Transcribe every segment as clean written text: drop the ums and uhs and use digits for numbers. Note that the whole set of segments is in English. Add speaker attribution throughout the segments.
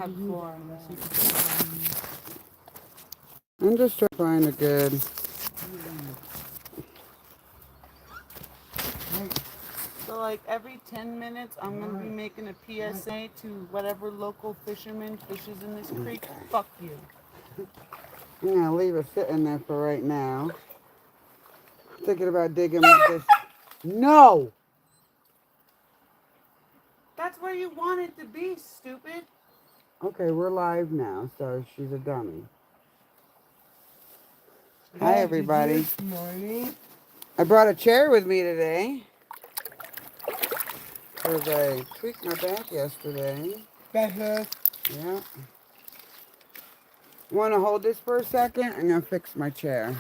Speaker 1: have 4 unless you can find
Speaker 2: I'm just trying to find a good.
Speaker 1: So like every 10 minutes, I'm going to be making a PSA to whatever local fisherman fishes in this creek.
Speaker 2: Okay.
Speaker 1: Fuck you.
Speaker 2: I'm gonna leave it sitting there for right now. Thinking about digging with this. No!
Speaker 1: That's where you want it to be, stupid.
Speaker 2: Okay, we're live now, so she's a dummy. Hi, everybody.
Speaker 3: Good morning.
Speaker 2: I brought a chair with me today because I tweaked my back yesterday.
Speaker 3: That's us.
Speaker 2: Yeah. Want to hold this for a second? I'm gonna fix my chair.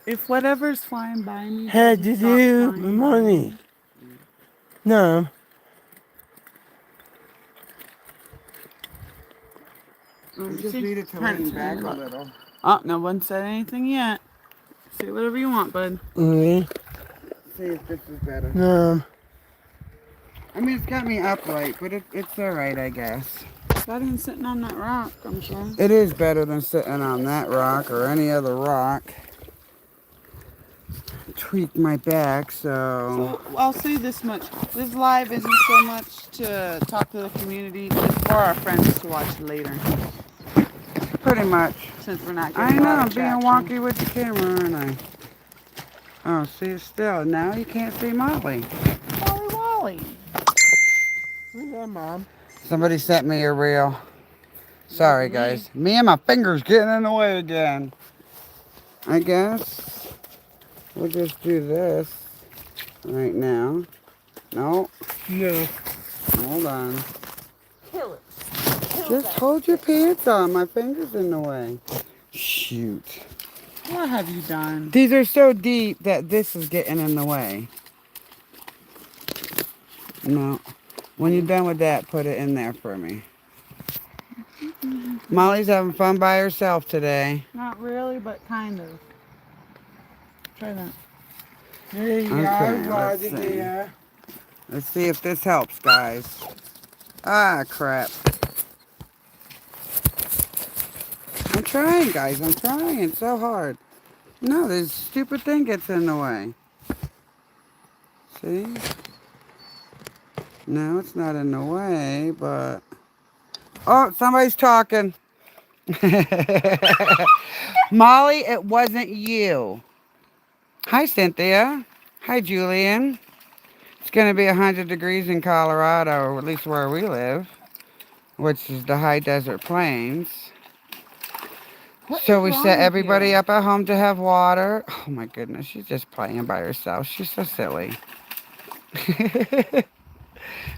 Speaker 1: If whatever's flying by me
Speaker 3: Hey,
Speaker 1: doesn't
Speaker 3: did
Speaker 1: stop
Speaker 3: you?
Speaker 1: flying
Speaker 3: Good
Speaker 1: by
Speaker 3: morning.
Speaker 1: me,
Speaker 3: No.
Speaker 2: I just need it to lean back a little.
Speaker 1: Oh, no one said anything yet. Say whatever you want, bud.
Speaker 3: Okay.
Speaker 2: See if this is better.
Speaker 3: No.
Speaker 2: I mean, it's got me upright, but it's alright, I guess.
Speaker 1: Better than sitting on that rock, I'm sure.
Speaker 2: It is better than sitting on that rock or any other rock. Tweak my back, so.
Speaker 1: So I'll say this much: this live isn't so much to talk to the community; it's for our friends to watch later.
Speaker 2: Pretty much.
Speaker 1: Since we're not
Speaker 2: I
Speaker 1: getting a
Speaker 2: know,
Speaker 1: lot
Speaker 2: I'm
Speaker 1: of
Speaker 2: being
Speaker 1: traction.
Speaker 2: wonky with the camera, aren't I? Oh, see it still. Now you can't see Molly.
Speaker 1: Wally Wally.
Speaker 3: Where's that, Mom?
Speaker 2: Somebody sent me a reel. Sorry, guys. Me and my fingers getting in the way again. I guess we'll just do this right now. No,
Speaker 3: No.
Speaker 2: hold on.
Speaker 1: Kill it.
Speaker 2: Just hold your pants on. My finger's in the way. Shoot.
Speaker 1: What have you done?
Speaker 2: These are so deep that this is getting in the way. No. When you're done with that, put it in there for me. Molly's having fun by herself today.
Speaker 1: Not really, but kind of. Try that.
Speaker 3: There you
Speaker 2: Okay,
Speaker 3: go.
Speaker 2: let's
Speaker 3: Body
Speaker 2: see.
Speaker 3: there.
Speaker 2: Let's see if this helps, guys. Ah, crap. I'm trying, guys. I'm trying. It's so hard. No, this stupid thing gets in the way. See? No, it's not in the way, but... Oh, somebody's talking. Molly, it wasn't you. Hi, Cynthia. Hi, Julian. It's going to be 100 degrees in Colorado, or at least where we live, which is the high desert plains. So we set everybody up at home to have water. Oh my goodness, she's just playing by herself. She's so silly.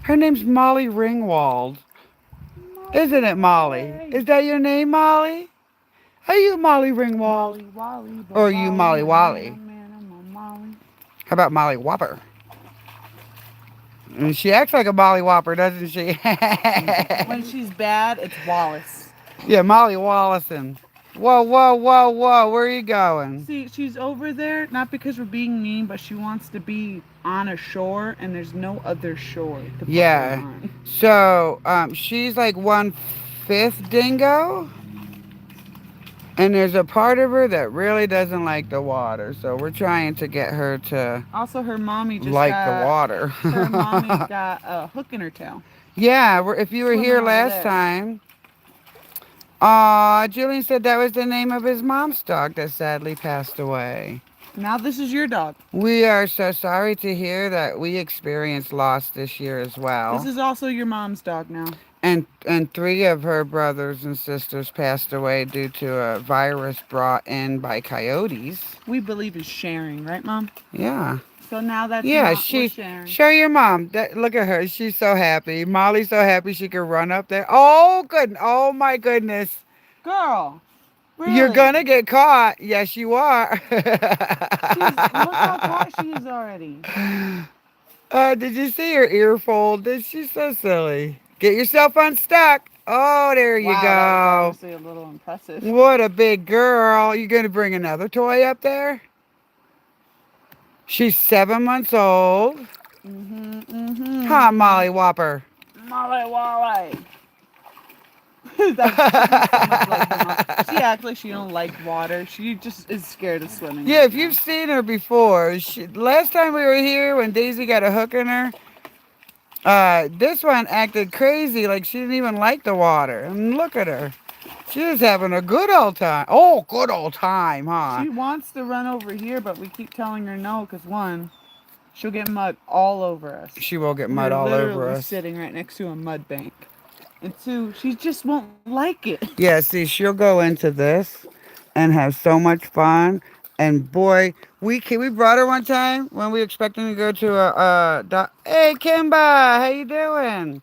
Speaker 2: Her name's Molly Ringwald. Isn't it, Molly? Is that your name, Molly? Are you Molly Ringwald?
Speaker 1: Molly Wally.
Speaker 2: Or are you Molly Wally?
Speaker 1: Molly.
Speaker 2: How about Molly Whopper? And she acts like a Molly Whopper, doesn't she?
Speaker 1: When she's bad, it's Wallace.
Speaker 2: Yeah, Molly Wallison. Whoa, whoa, whoa, whoa. Where are you going?
Speaker 1: See, she's over there, not because we're being mean, but she wants to be on a shore, and there's no other shore to put her
Speaker 2: Yeah.
Speaker 1: on.
Speaker 2: So, she's like 1/5 dingo. And there's a part of her that really doesn't like the water. So we're trying to get her to
Speaker 1: Also, her mommy just
Speaker 2: like
Speaker 1: got,
Speaker 2: the water.
Speaker 1: her mommy got a hook in her tail.
Speaker 2: Yeah, if you were
Speaker 1: Swimming
Speaker 2: here
Speaker 1: over
Speaker 2: last
Speaker 1: there.
Speaker 2: time. Julian said that was the name of his mom's dog that sadly passed away.
Speaker 1: Now this is your dog.
Speaker 2: We are so sorry to hear that we experienced loss this year as well.
Speaker 1: This is also your mom's dog now.
Speaker 2: And 3 of her brothers and sisters passed away due to a virus brought in by coyotes.
Speaker 1: We believe in sharing, right, Mom?
Speaker 2: Yeah.
Speaker 1: So now that's
Speaker 2: Yeah,
Speaker 1: we're sharing.
Speaker 2: show your mom. Look at her. She's so happy. Molly's so happy she could run up there. Oh, good. Oh, my goodness.
Speaker 1: Girl, really?
Speaker 2: You're going to get caught. Yes, you are.
Speaker 1: Look how caught she is already.
Speaker 2: Did you see her ear folded? She's so silly. Get yourself unstuck. Oh, there you
Speaker 1: Wow,
Speaker 2: go.
Speaker 1: that was honestly a little impressive.
Speaker 2: What a big girl. You going to bring another toy up there? She's 7 months old. Hi, Molly Whopper.
Speaker 1: Molly Wally. That's so much like her mom. She acts like she don't like water. She just is scared of swimming.
Speaker 2: Yeah,
Speaker 1: right
Speaker 2: if
Speaker 1: now.
Speaker 2: you've seen her before, last time we were here when Daisy got a hook in her, this one acted crazy like she didn't even like the water. And look at her. She was having a good old time. Oh, good old time, huh?
Speaker 1: She wants to run over here, but we keep telling her no because one, she'll get mud all over us.
Speaker 2: She will get mud
Speaker 1: We're
Speaker 2: all over
Speaker 1: literally
Speaker 2: us.
Speaker 1: sitting right next to a mud bank. And two, she just won't like it.
Speaker 2: Yeah, see, she'll go into this and have so much fun. And boy, we brought her one time when we were expecting to go to Hey, Kimba, how you doing?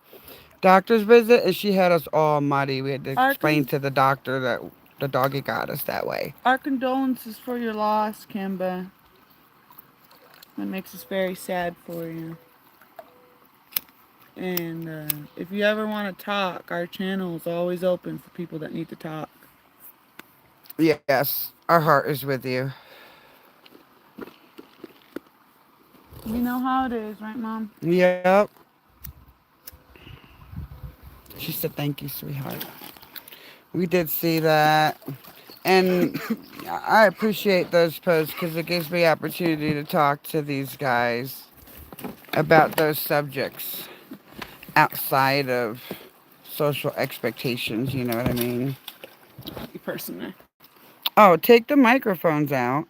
Speaker 2: Doctor's visit, and she had us all muddy. We had to
Speaker 1: Our,
Speaker 2: explain
Speaker 1: con-
Speaker 2: to the doctor that the doggy got us that way.
Speaker 1: our condolences for your loss, Kimba. That makes us very sad for you. And if you ever want to talk, our channel is always open for people that need to talk.
Speaker 2: Yes, our heart is with you.
Speaker 1: You know how it is, right, Mom?
Speaker 2: Yep. She said, thank you, sweetheart. We did see that. And I appreciate those posts because it gives me opportunity to talk to these guys about those subjects outside of social expectations, you know what I mean?
Speaker 1: You personally.
Speaker 2: Oh, take the microphones out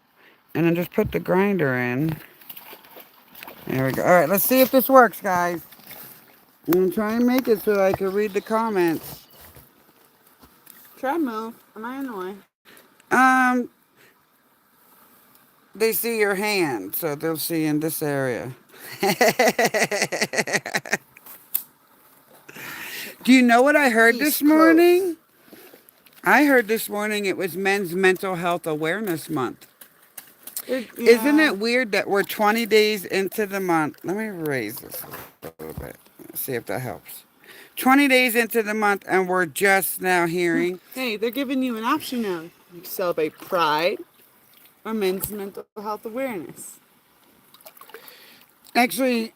Speaker 2: and then just put the grinder in. There we go. All right, let's see if this works, guys. I'm going to try and make it so I can read the comments.
Speaker 1: Try move. Am I in the way?
Speaker 2: Um, they see your hand, so they'll see in this area. Do you know what I heard this morning? I heard this morning it was Men's Mental Health Awareness Month. Isn't it weird that we're 20 days into the month? Let me raise this a little bit. Let's see if that helps. 20 days into the month, and we're just now hearing.
Speaker 1: Hey, they're giving you an option now. You can celebrate Pride or Men's Mental Health Awareness.
Speaker 2: Actually,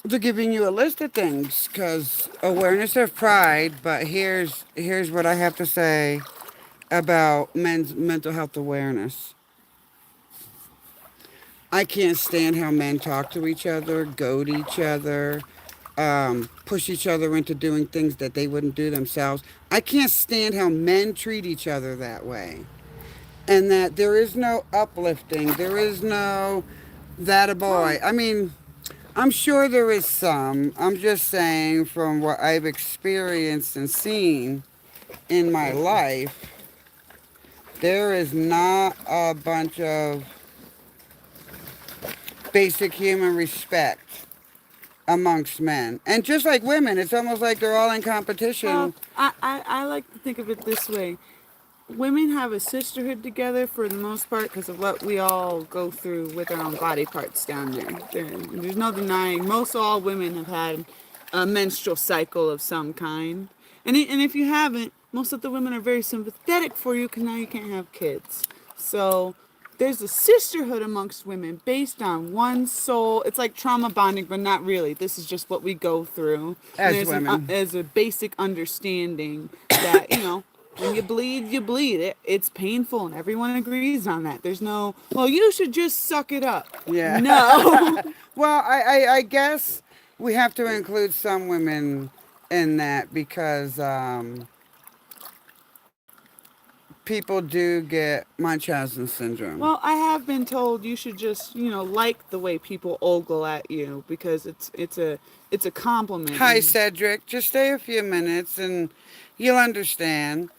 Speaker 2: they're giving you a list of things because awareness of pride. But here's what I have to say about men's mental health awareness. I can't stand how men talk to each other, goad each other, push each other into doing things that they wouldn't do themselves. I can't stand how men treat each other that way. And that there is no uplifting. There is no that a boy. I mean, I'm sure there is some. I'm just saying from what I've experienced and seen in my life, there is not a bunch of basic human respect amongst men. And just like women, it's almost like they're all in competition.
Speaker 1: Well, I like to think of it this way. Women have a sisterhood together for the most part because of what we all go through with our own body parts down there. There's no denying most all women have had a menstrual cycle of some kind. And if you haven't, most of the women are very sympathetic for you because now you can't have kids. So there's a sisterhood amongst women based on one soul. It's like trauma bonding, but not really. This is just what we go through.
Speaker 2: As
Speaker 1: There's
Speaker 2: women.
Speaker 1: there's a basic understanding that, when you bleed, you bleed. It's painful, and everyone agrees on that. There's no, well, you should just suck it up.
Speaker 2: Yeah.
Speaker 1: No.
Speaker 2: Well, I guess we have to include some women in that because people do get Munchausen syndrome.
Speaker 1: Well, I have been told you should just, like the way people ogle at you because it's a compliment.
Speaker 2: Hi, Cedric. Just stay a few minutes and you'll understand.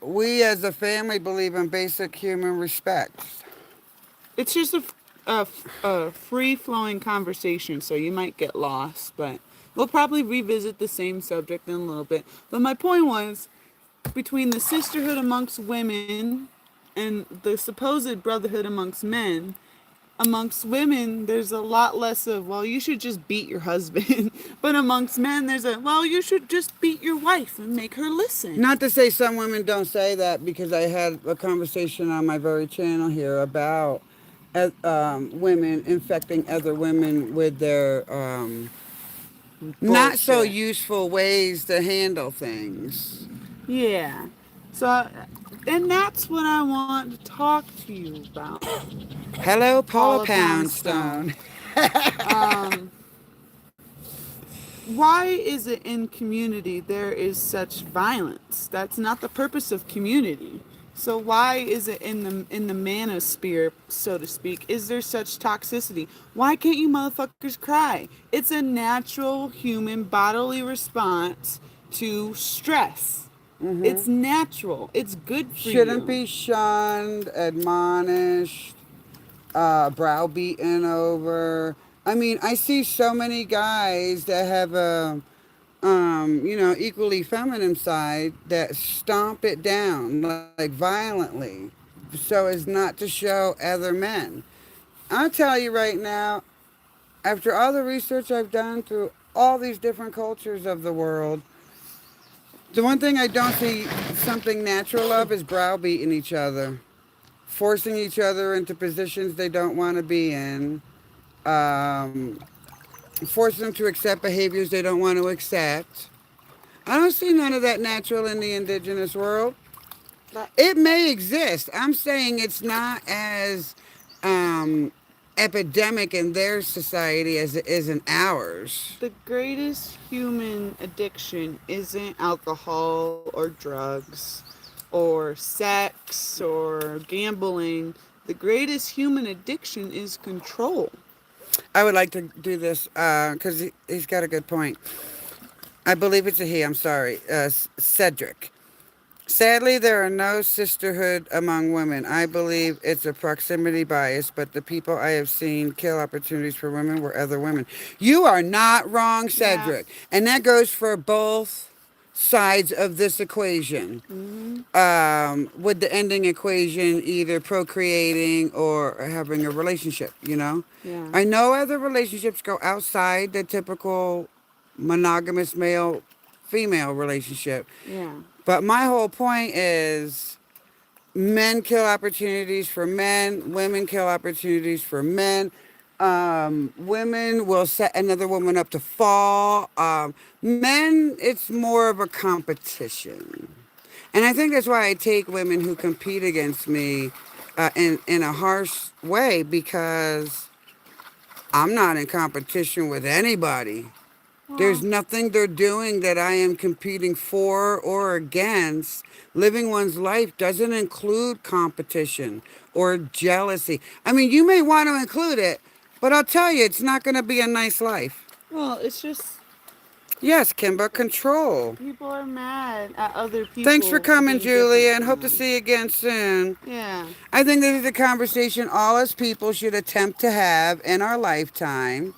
Speaker 2: We as a family believe in basic human respect.
Speaker 1: It's just a free-flowing conversation, so you might get lost, but we'll probably revisit the same subject in a little bit. But my point was, between the sisterhood amongst women and the supposed brotherhood amongst men, amongst women, there's a lot less of, well, you should just beat your husband. But amongst men, there's a, well, you should just beat your wife and make her listen.
Speaker 2: Not to say some women don't say that because I had a conversation on my very channel here about women infecting other women with their not so
Speaker 1: bullshit.
Speaker 2: useful ways to handle things.
Speaker 1: Yeah. So, and that's what I want to talk to you about.
Speaker 2: Hello, Paula
Speaker 1: Paula
Speaker 2: Poundstone.
Speaker 1: Poundstone. Um, why is it in community there is such violence? That's not the purpose of community. So why is it in the manosphere, so to speak, is there such toxicity? Why can't you motherfuckers cry? It's a natural human bodily response to stress. It's natural. It's good for
Speaker 2: Shouldn't
Speaker 1: you.
Speaker 2: be shunned, admonished, browbeaten over. I mean, I see so many guys that have a, equally feminine side that stomp it down like violently, so as not to show other men. I'll tell you right now, after all the research I've done through all these different cultures of the world, the one thing I don't see something natural of is browbeating each other, forcing each other into positions they don't want to be in, um, forcing them to accept behaviors they don't want to accept. I don't see none of that natural in the indigenous world.
Speaker 1: But
Speaker 2: It may exist. I'm saying it's not as um, epidemic in their society as it is in ours.
Speaker 1: the greatest human addiction isn't alcohol or drugs or sex or gambling. The greatest human addiction is control.
Speaker 2: I would like to do this because he's got a good point. I believe it's a he. I'm sorry, Cedric. Sadly, there are no sisterhood among women. I believe it's a proximity bias, but the people I have seen kill opportunities for women were other women. You are not wrong,
Speaker 1: Yeah.
Speaker 2: Cedric. And that goes for both sides of this equation.
Speaker 1: Hmm.
Speaker 2: With the ending equation, either procreating or having a relationship, you know?
Speaker 1: Yeah.
Speaker 2: I know other relationships go outside the typical monogamous male female relationship.
Speaker 1: Yeah.
Speaker 2: But my whole point is men kill opportunities for men, women kill opportunities for men. Women will set another woman up to fall. Men, it's more of a competition. And I think that's why I take women who compete against me in a harsh way because I'm not in competition with anybody. There's
Speaker 1: Well,
Speaker 2: nothing they're doing that I am competing for or against. Living one's life doesn't include competition or jealousy. I mean, you may want to include it, but I'll tell you, it's not going to be a nice life.
Speaker 1: well, it's just
Speaker 2: Yes, Kimba, control.
Speaker 1: people are mad at other
Speaker 2: Thanks for
Speaker 1: people
Speaker 2: coming,
Speaker 1: being different
Speaker 2: Julia, and hope
Speaker 1: from
Speaker 2: to
Speaker 1: them.
Speaker 2: see you again soon.
Speaker 1: Yeah.
Speaker 2: I think this is a conversation all us people should attempt to have in our lifetime.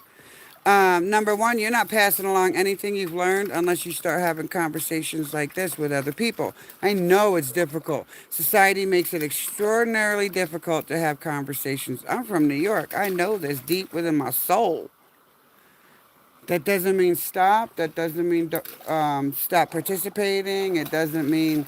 Speaker 2: Number one, you're not passing along anything you've learned unless you start having conversations like this with other people. I know it's difficult. Society makes it extraordinarily difficult to have conversations. I'm from New York. I know this deep within my soul. That doesn't mean stop. That doesn't mean stop participating. It doesn't mean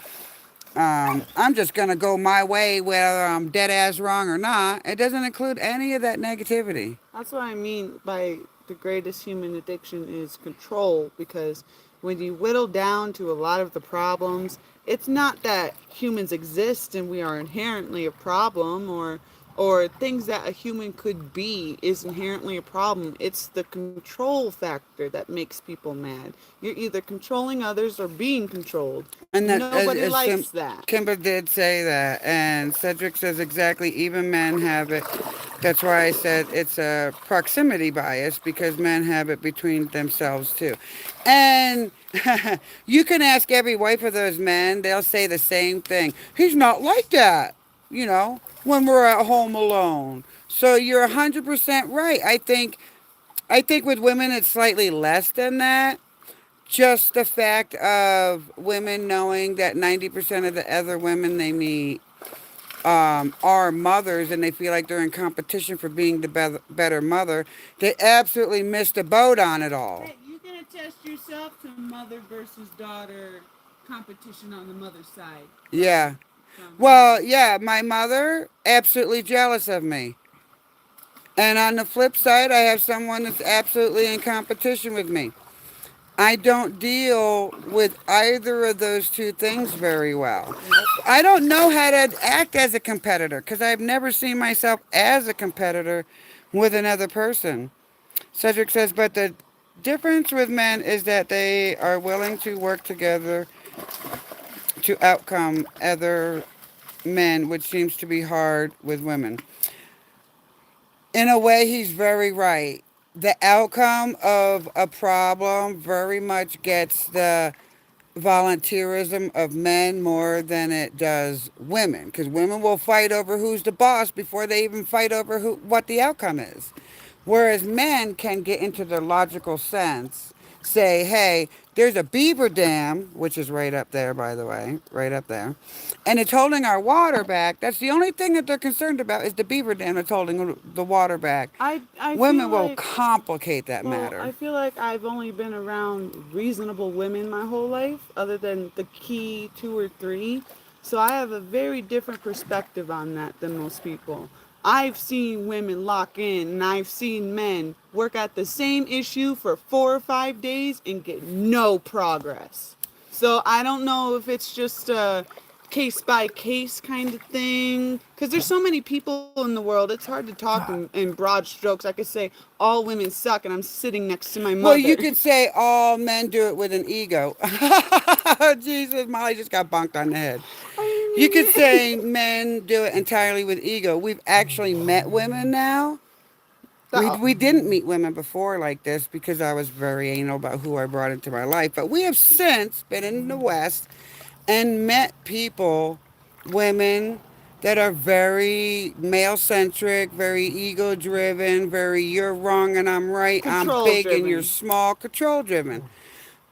Speaker 2: I'm just going to go my way whether I'm dead ass wrong or not. It doesn't include any of that negativity.
Speaker 1: That's what I mean by the greatest human addiction is control, because when you whittle down to a lot of the problems, it's not that humans exist and we are inherently a problem, or things that a human could be is inherently a problem. It's the control factor that makes people mad. You're either controlling others or being controlled.
Speaker 2: And that,
Speaker 1: Nobody likes that.
Speaker 2: Kimber did say that, and Cedric says exactly. Even men have it. That's why I said it's a proximity bias because men have it between themselves too. And you can ask every wife of those men; they'll say the same thing. He's not like that, when we're at home alone. So you're 100% right. I think with women it's slightly less than that. Just the fact of women knowing that 90% of the other women they meet are mothers and they feel like they're in competition for being the better mother, they absolutely missed the boat on it all.
Speaker 1: Hey, you can attest yourself to mother versus daughter competition on the mother side.
Speaker 2: Yeah.
Speaker 1: From
Speaker 2: Well, yeah, my mother, absolutely jealous of me. And on the flip side, I have someone that's absolutely in competition with me. I don't deal with either of those two things very well.
Speaker 1: Nope.
Speaker 2: I don't know how to act as a competitor because I've never seen myself as a competitor with another person. Cedric says, but the difference with men is that they are willing to work together to outcome other men, which seems to be hard with women. In a way, he's very right. The outcome of a problem very much gets the volunteerism of men more than it does women, because women will fight over who's the boss before they even fight over what the outcome is. Whereas men can get into their logical sense, say, hey, there's a beaver dam, which is right up there, by the way, right up there, and it's holding our water back. That's the only thing that they're concerned about is the beaver dam that's holding the water back.
Speaker 1: I feel
Speaker 2: Women will
Speaker 1: like,
Speaker 2: complicate that
Speaker 1: well, I
Speaker 2: matter.
Speaker 1: feel like I've only been around reasonable women my whole life, other than the key two or three. So I have a very different perspective on that than most people. I've seen women lock in, and I've seen men work at the same issue for 4 or 5 days and get no progress. So I don't know if it's just a case by case kind of thing, because there's so many people in the world. It's hard to talk in broad strokes. I could say all women suck, and I'm sitting next to my
Speaker 2: Well,
Speaker 1: mother.
Speaker 2: you could say all men do it with an ego. Jesus, Molly just got bonked on the head. You could
Speaker 1: I
Speaker 2: say men do it entirely with ego. We've actually met women now.
Speaker 1: mean,
Speaker 2: We didn't meet women before like this because I was very anal about who I brought into my life. But we have since been in the West and met people, women that are very male centric, very ego driven, very you're wrong and I'm right, I'm
Speaker 1: control
Speaker 2: big and you're
Speaker 1: driven.
Speaker 2: small, control driven.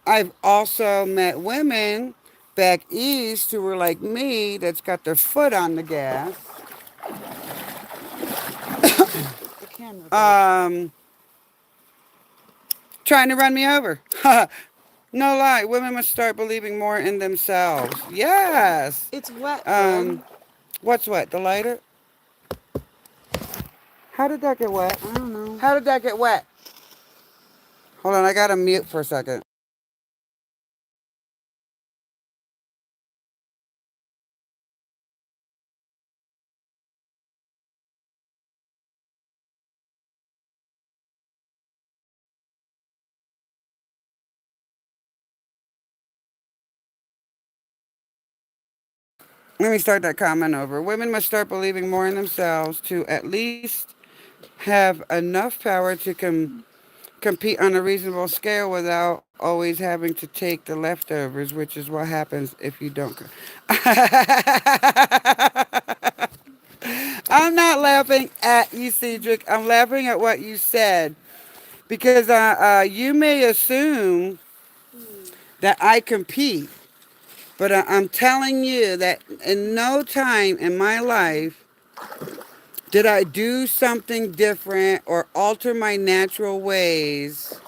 Speaker 2: I've also met women back east who were like me that's got their foot on the gas.
Speaker 1: The camera broke.
Speaker 2: Um, Trying to run me over. No lie, women must start believing more in themselves. Yes.
Speaker 1: It's wet, bud.
Speaker 2: Um, what's wet? The lighter? How did that get wet?
Speaker 1: I don't know.
Speaker 2: How did that get wet? Hold on, I gotta mute for a second. Let me start that comment over. Women must start believing more in themselves to at least have enough power to compete on a reasonable scale without always having to take the leftovers, which is what happens if you don't. I'm not laughing at you, Cedric. I'm laughing at what you said because you may assume that I compete, but I'm telling you that in no time in my life did I do something different or alter my natural ways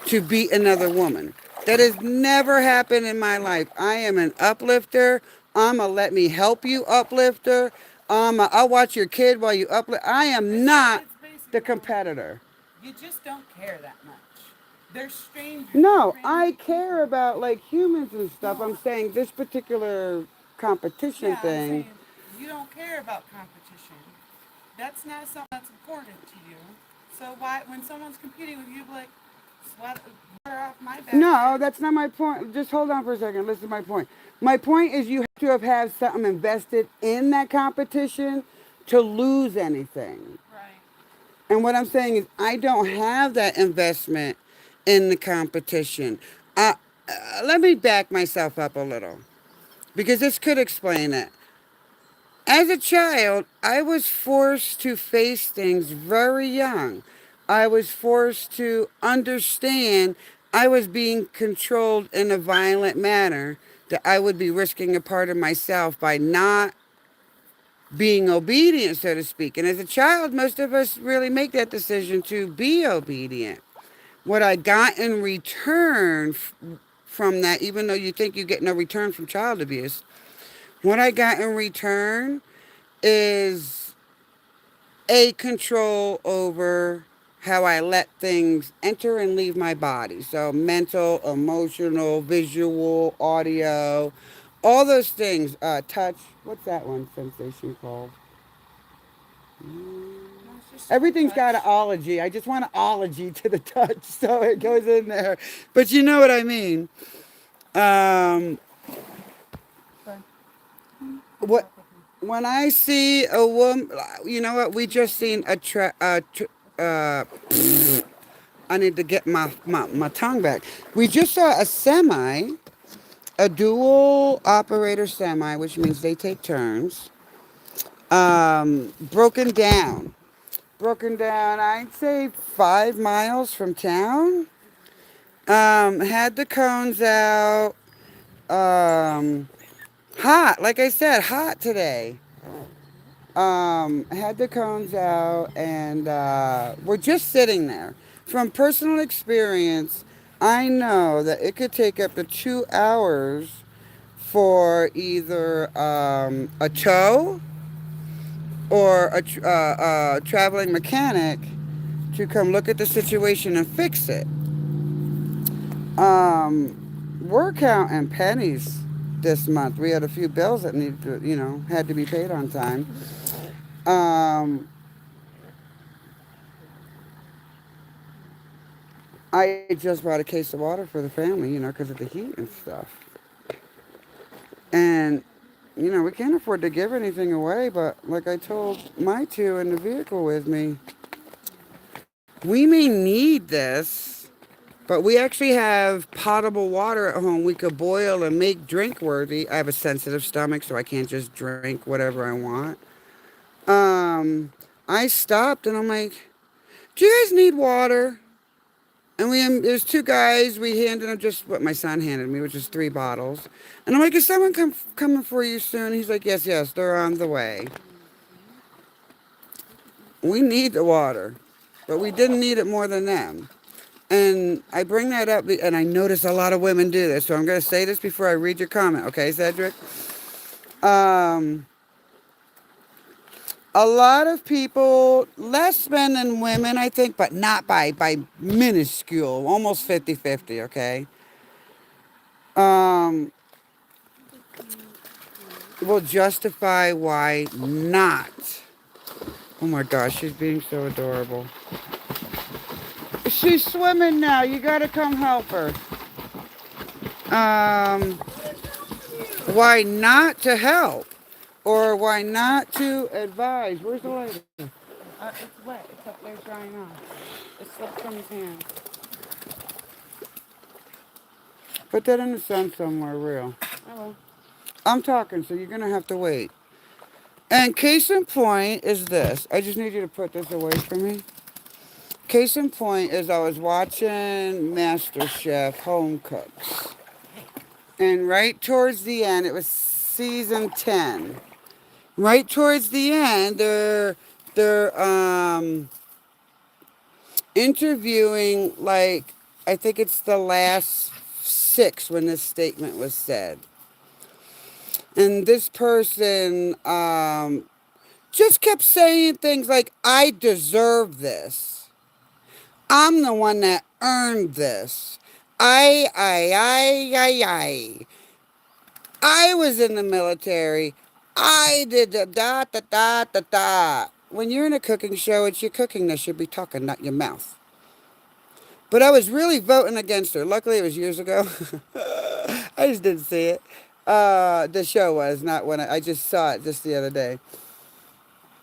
Speaker 2: to beat another woman. That has never happened in my life. I am an uplifter. I'm a let me help you uplifter. I'll watch your kid while you uplift. I am not
Speaker 1: It's
Speaker 2: the
Speaker 1: basically
Speaker 2: competitor.
Speaker 1: you just don't care that much. They're strangers. They're
Speaker 2: No, I
Speaker 1: random
Speaker 2: care
Speaker 1: people.
Speaker 2: about like humans and stuff.
Speaker 1: No,
Speaker 2: I'm saying this particular competition
Speaker 1: yeah, I'm
Speaker 2: thing.
Speaker 1: saying you don't care about competition. That's not something that's important to you. So why, when someone's competing with you, be like, sweat water off my back
Speaker 2: No,
Speaker 1: here.
Speaker 2: that's not my point. Just hold on for a second. Listen to my point. My point is you have to have had something invested in that competition to lose anything.
Speaker 1: Right.
Speaker 2: And what I'm saying is, I don't have that investment in the competition. Let me back myself up a little because this could explain it. As a child, I was forced to face things very young. I was forced to understand I was being controlled in a violent manner, that I would be risking a part of myself by not being obedient, so to speak. And as a child, most of us really make that decision to be obedient. What I got in return from that, even though you think you get no return from child abuse, what I got in return is a control over how I let things enter and leave my body. So mental, emotional, visual, audio, all those things. Touch. What's that one sensation called?
Speaker 1: No, it's just
Speaker 2: Everything's got an
Speaker 1: touch.
Speaker 2: ology. I just want an ology to the touch, so it goes in there. But you know what I mean. Um,
Speaker 1: Fine.
Speaker 2: what when I see a woman, you know what? We just seen uh, I need to get my tongue back. We just saw a semi, a dual operator semi, which means they take turns. Broken down. Broken down, I'd say 5 miles from town. Had the cones out. Hot, like I said, hot today. Had the cones out, and we're just sitting there. From personal experience, I know that it could take up to 2 hours for either a tow or a traveling mechanic to come look at the situation and fix it. We're counting pennies this month. We had a few bills that needed to, had to be paid on time. Um, I just bought a case of water for the family, because of the heat and stuff. And, we can't afford to give anything away, but like I told my two in the vehicle with me, we may need this, but we actually have potable water at home we could boil and make drink worthy. I have a sensitive stomach, so I can't just drink whatever I want. Um, I stopped and I'm like, do you guys need water? And there's two guys, we handed them just what my son handed me, which is 3 bottles. And I'm like, is someone coming for you soon? He's like, yes, they're on the way. We need the water, but we didn't need it more than them. And I bring that up, and I notice a lot of women do this, so I'm going to say this before I read your comment, okay, Cedric? Um, a lot of people, less men than women, I think, but not by minuscule, almost 50-50, okay? Um, will justify why not. Oh my gosh, she's being so adorable. She's swimming now. You gotta come help her. Um, why not to help? Or why not to advise? Where's the lady? It's wet. It's up there drying off. It slipped from his hand. Put that in the sun somewhere real. Oh. I'm talking, so you're gonna have to wait. And case in point is this. I just need you to put this away from me. Case in point is I was watching MasterChef Home Cooks. And right towards the end, it was season 10. Right towards the end, they're interviewing, like, I think it's the last 6 when this statement was said. And this person just kept saying things like, I deserve this. I'm the one that earned this. I. I was in the military. I did the da. When you're in a cooking show, it's your cooking that should be talking, not your mouth. But I was really voting against her. Luckily, it was years ago. I just didn't see it. The show was, not when I just saw it just the other day.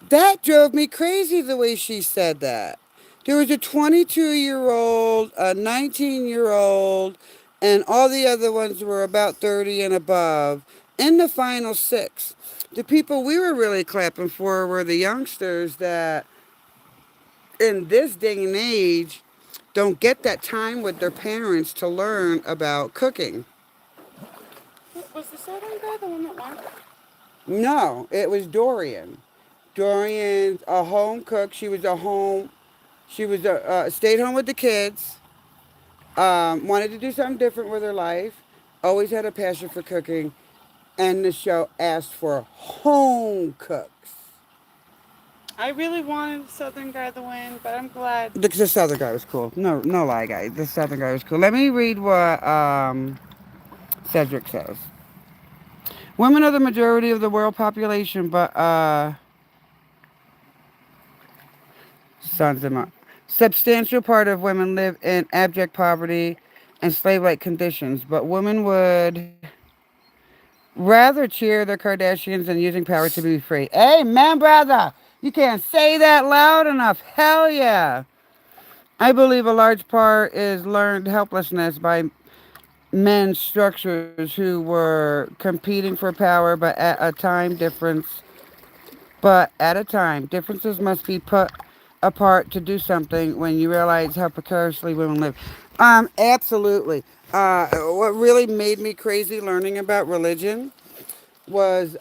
Speaker 2: That drove me crazy the way she said that. There was a 22-year-old, a 19-year-old, and all the other ones were about 30 and above in the final 6. The people we were really clapping for were the youngsters that, in this day and age, don't get that time with their parents to learn about cooking.
Speaker 1: Was the southern guy the one that won?
Speaker 2: No, it was Dorian. Dorian's a home cook. She was stayed home with the kids. Wanted to do something different with her life. Always had a passion for cooking. And the show asked for home cooks.
Speaker 1: I really wanted Southern Guy to win, but I'm glad.
Speaker 2: The Southern guy was cool. No, no lie, guys. The Southern guy was cool. Let me read what Cedric says. Women are the majority of the world population, but sons of my substantial part of women live in abject poverty and slave-like conditions. But women would rather cheer the Kardashians than using power to be free. Amen, brother. You can't say that loud enough. Hell yeah. I believe a large part is learned helplessness by men's structures who were competing for power, but at a time, differences must be put apart to do something when you realize how precariously women live. Absolutely. What really made me crazy learning about religion was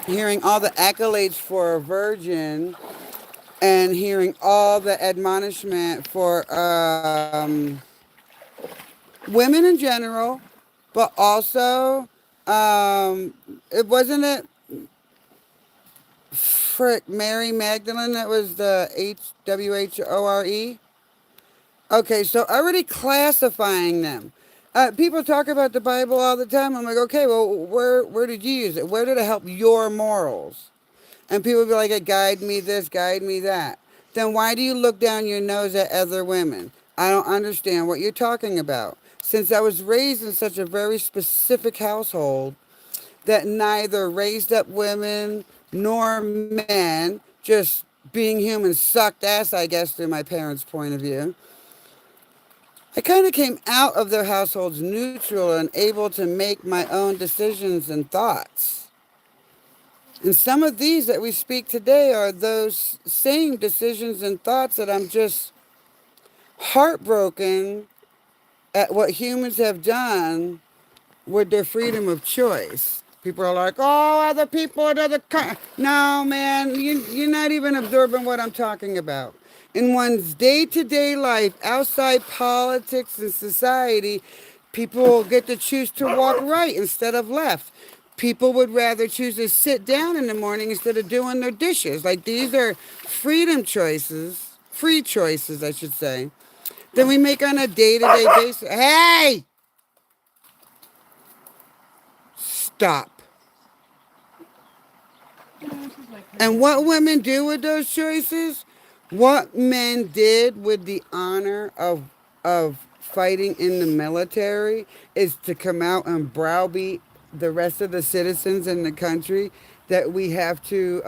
Speaker 2: hearing all the accolades for a virgin and hearing all the admonishment for women in general, but also, it wasn't it frick Mary Magdalene that was the HWHORE. Okay, so already classifying them. People talk about the Bible all the time. I'm like, okay, well, where did you use it? Where did it help your morals? And people be like, guide me this, guide me that. Then why do you look down your nose at other women? I don't understand what you're talking about. Since I was raised in such a very specific household that neither raised up women nor men, just being human sucked ass, I guess, through my parents' point of view. I kind of came out of their households neutral and able to make my own decisions and thoughts. And some of these that we speak today are those same decisions and thoughts that I'm just heartbroken at what humans have done with their freedom of choice. People are like, oh, other people, other no, man, you're not even absorbing what I'm talking about. In one's day-to-day life, outside politics and society, people get to choose to walk right instead of left. People would rather choose to sit down in the morning instead of doing their dishes. Like, these are freedom choices, free choices, I should say, that we make on a day-to-day basis. Hey! Stop. And what women do with those choices, what men did with the honor of fighting in the military, is to come out and browbeat the rest of the citizens in the country that we have to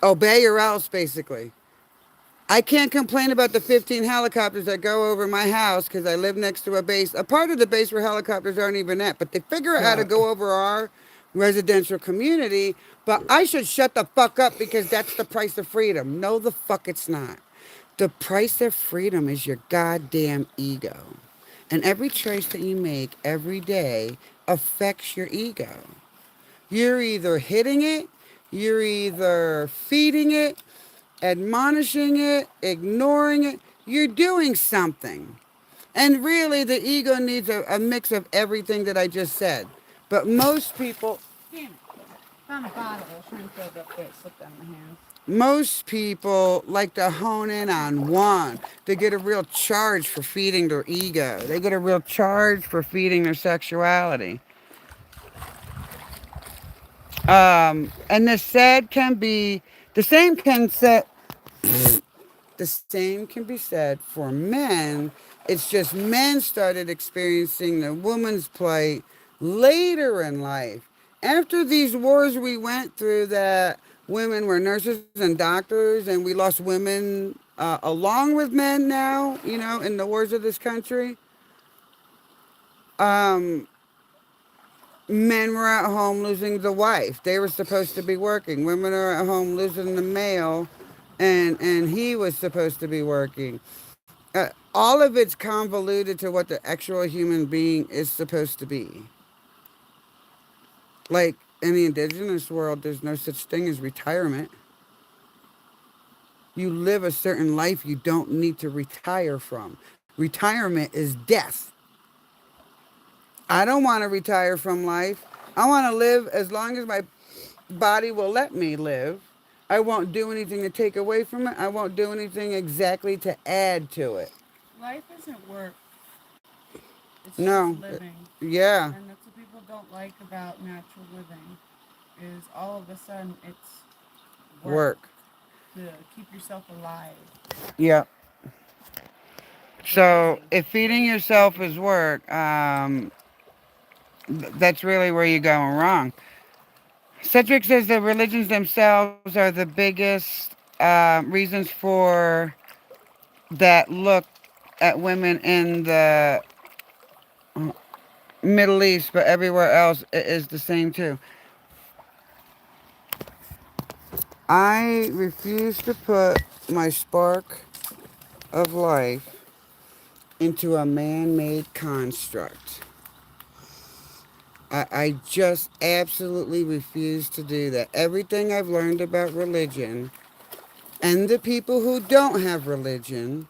Speaker 2: obey or else, basically. I can't complain about the 15 helicopters that go over my house because I live next to a base, a part of the base where helicopters aren't even at, but they figure out how to go over our residential community. But I should shut the fuck up because that's the price of freedom. No, the fuck it's not. The price of freedom is your goddamn ego. And every choice that you make every day affects your ego. You're either hitting it, you're either feeding it, admonishing it, ignoring it. You're doing something. And really, the ego needs a mix of everything that I just said. But most people, damn it, found a bottle. I was trying to fill it up there. It slipped out of my hands. Most people like to hone in on one. They get a real charge for feeding their ego. They get a real charge for feeding their sexuality. And the same can set the same can be said for men. It's just men started experiencing the woman's plight later in life. After these wars we went through, that women were nurses and doctors, and we lost women along with men now, in the wars of this country. Um, Men were at home losing the wife. They were supposed to be working. Women are at home losing the male, and he was supposed to be working. All of it's convoluted to what the actual human being is supposed to be. Like in the indigenous world, there's no such thing as retirement. You live a certain life you don't need to retire from. Retirement is death. I don't want to retire from life. I want to live as long as my body will let me live. I won't do anything to take away from it. I won't do anything exactly to add to it.
Speaker 1: Life isn't work. It's just
Speaker 2: No.
Speaker 1: living.
Speaker 2: Yeah.
Speaker 1: And that's what people don't like about natural living is all of a sudden it's work,
Speaker 2: Work.
Speaker 1: to keep yourself alive.
Speaker 2: Yeah. So
Speaker 1: Crazy.
Speaker 2: if feeding yourself is work, that's really where you're going wrong. Cedric says the religions themselves are the biggest reasons for that look at women in the Middle East, but everywhere else it is the same too. I refuse to put my spark of life into a man made construct. I just absolutely refuse to do that. Everything I've learned about religion and the people who don't have religion,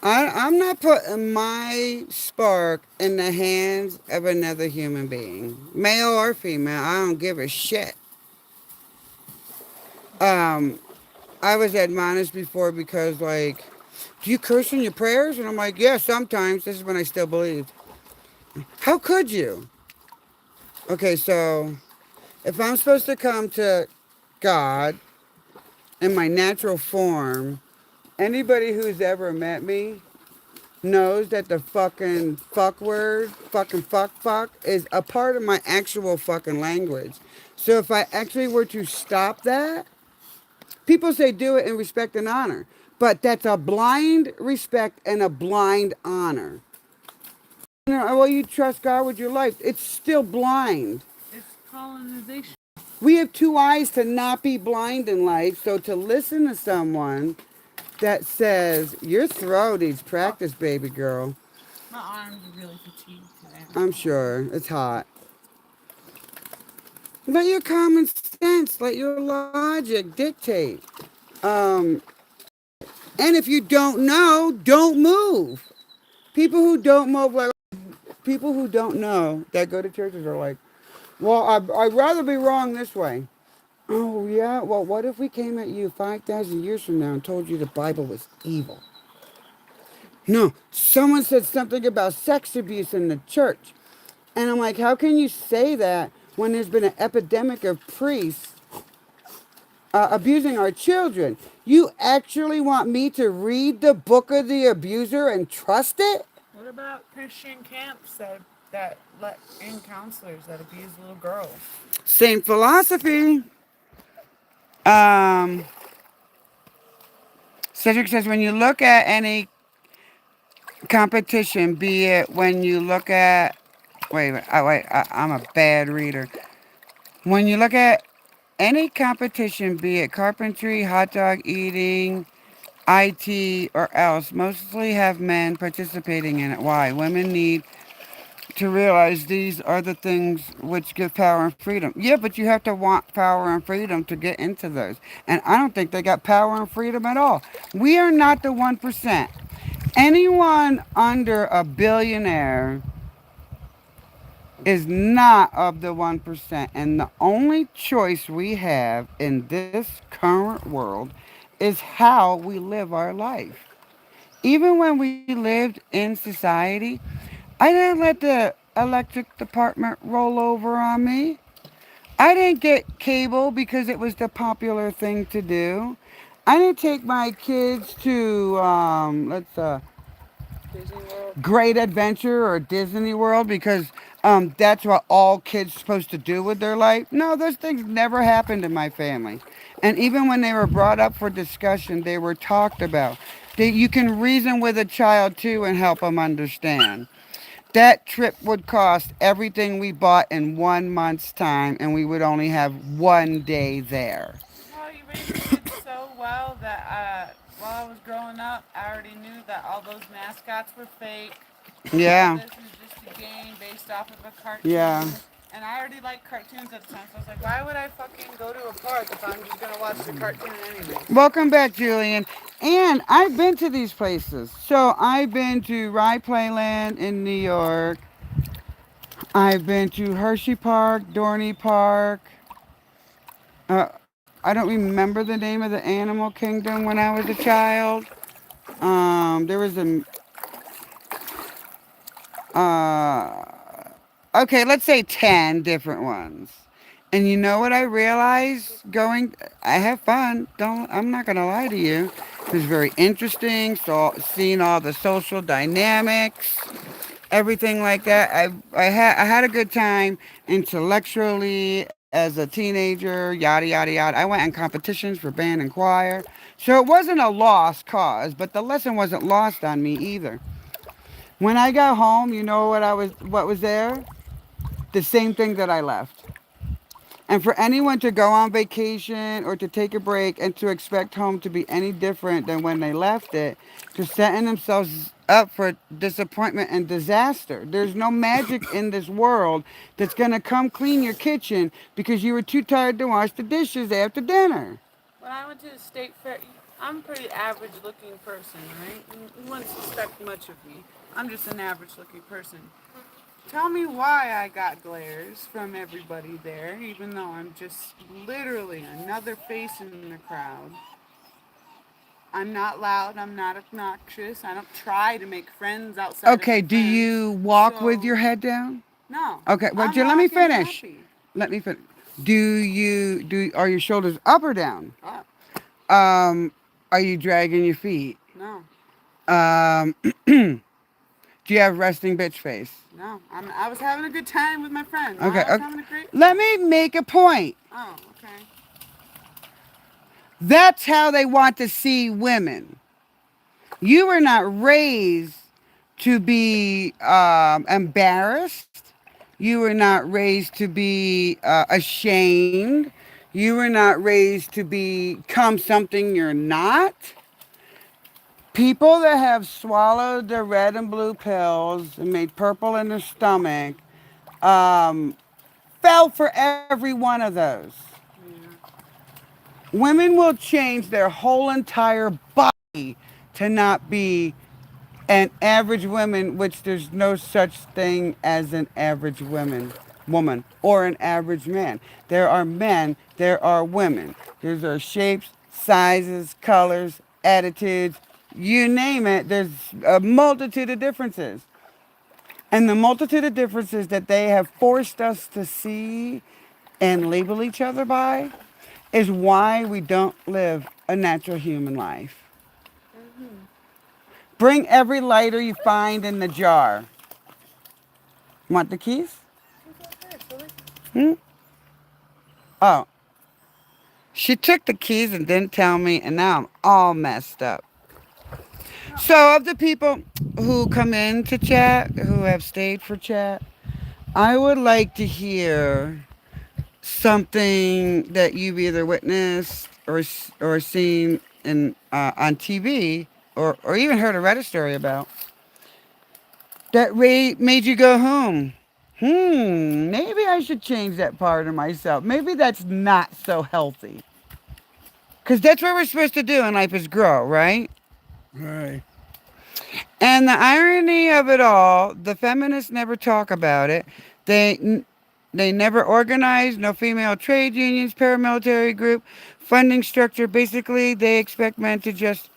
Speaker 2: I'm not putting my spark in the hands of another human being, male or female. I don't give a shit. Um, I was admonished before because, like, do you curse in your prayers? And I'm like, yeah, sometimes. This is when I still believed. How could you? Okay, so if I'm supposed to come to God in my natural form, anybody who's ever met me knows that the fucking fuck word, fucking fuck, is a part of my actual fucking language. So if I actually were to stop that, people say do it in respect and honor. But that's a blind respect and a blind honor. Well, you trust God with your life. It's still blind.
Speaker 1: It's colonization.
Speaker 2: We have two eyes to not be blind in life. So to listen to someone that says, your throat needs practice, baby girl.
Speaker 1: My arms are really fatigued today.
Speaker 2: I'm sure. It's hot. Let your common sense, let your logic dictate. Um, and if you don't know, don't move. People who don't move, like people who don't know that go to churches are like, well, I'd rather be wrong this way. Oh, yeah? Well, what if we came at you 5,000 years from now and told you the Bible was evil? No, someone said something about sex abuse in the church. And I'm like, how can you say that when there's been an epidemic of priests abusing our children? You actually want me to read the book of the abuser and trust it?
Speaker 1: What about Christian camps that let in counselors that abuse little girls?
Speaker 2: Same philosophy. Um, Cedric says when you look at any competition, be it when you look at, I'm a bad reader. When you look at any competition, be it carpentry, hot dog eating, IT, or else, mostly have men participating in it. Why? Women need to realize these are the things which give power and freedom. Yeah, but you have to want power and freedom to get into those. And I don't think they got power and freedom at all. We are not the 1%. Anyone under a billionaire is not of the 1%. And the only choice we have in this current world is how we live our life. Even when we lived in society, I didn't let the electric department roll over on me. I didn't get cable because it was the popular thing to do. I didn't take my kids to
Speaker 1: Disney World.
Speaker 2: Great Adventure or Disney World because that's what all kids supposed to do with their life. No, those things never happened in my family. And even when they were brought up for discussion, they were talked about. You can reason with a child too and help them understand. That trip would cost everything we bought in 1 month's time, and we would only have 1 day there.
Speaker 1: Well, you raised the kids so well that while I was growing up, I already knew that all those mascots were fake.
Speaker 2: Yeah,
Speaker 1: This is just a game based off of a cartoon.
Speaker 2: yeah.
Speaker 1: And I already liked cartoons at the time, so I was like, why would I fucking go to a park if I'm just gonna watch the cartoon anyway?
Speaker 2: Welcome back, Julian. And I've been to these places. So I've been to Rye Playland in New York. I've been to Hershey Park, Dorney Park. I don't remember the name of the animal kingdom when I was a child. There was a okay, let's say 10 different ones. And you know what I realized going I have fun. Don't I'm not going to lie to you. It was very interesting, so seeing all the social dynamics, everything like that. I had a good time intellectually as a teenager, yada yada yada. I went in competitions for band and choir. So it wasn't a lost cause, but the lesson wasn't lost on me either. When I got home, you know what was there? The same thing that I left. And for anyone to go on vacation or to take a break and to expect home to be any different than when they left it, they're setting themselves up for disappointment and disaster. There's no magic in this world that's going to come clean your kitchen because you were too tired to wash the dishes after dinner.
Speaker 1: When I went to the state fair, I'm a pretty average looking person, right? You wouldn't suspect much of me. I'm just an average looking person. Tell me why I got glares from everybody there, even though I'm just literally another face in the crowd. I'm not loud, I'm not obnoxious, I don't try to make friends outside of
Speaker 2: Okay,
Speaker 1: the
Speaker 2: do
Speaker 1: fence.
Speaker 2: you walk with
Speaker 1: So,
Speaker 2: your head down?
Speaker 1: no.
Speaker 2: Okay, well,
Speaker 1: I'm
Speaker 2: let me
Speaker 1: walking
Speaker 2: finish.
Speaker 1: happy.
Speaker 2: Let me finish. Are your shoulders up or down?
Speaker 1: Up.
Speaker 2: Are you dragging your feet?
Speaker 1: No.
Speaker 2: Do you have resting bitch face?
Speaker 1: No. I was having a good time with my friends.
Speaker 2: Okay,
Speaker 1: I was
Speaker 2: okay.
Speaker 1: having a great
Speaker 2: Let
Speaker 1: time.
Speaker 2: me make a point.
Speaker 1: Oh, okay.
Speaker 2: That's how they want to see women. You were not raised to be embarrassed. You were not raised to be ashamed. You were not raised to become something you're not. People that have swallowed the red and blue pills and made purple in their stomach um, fell for every one of those. Women will change their whole entire body to not be an average woman, which there's no such thing as an average woman or an average man. There are men, there are women. There's our shapes, sizes, colors, attitudes, you name it. There's a multitude of differences. And the multitude of differences that they have forced us to see and label each other by is why we don't live a natural human life. Bring every lighter you find in the jar. Want the keys? Hmm? Oh. She took the keys and didn't tell me, and now I'm all messed up. So, of the people who come in to chat, who have stayed for chat, I would like to hear something that you've either witnessed or seen on TV or even heard a Reddit story about that made you go home. Maybe I should change that part of myself. Maybe that's not so healthy. Because that's what we're supposed to do in life is grow, right?
Speaker 3: Right.
Speaker 2: And the irony of it all, the feminists never talk about it. They never organize, no female trade unions, paramilitary group, funding structure. Basically, they expect men to just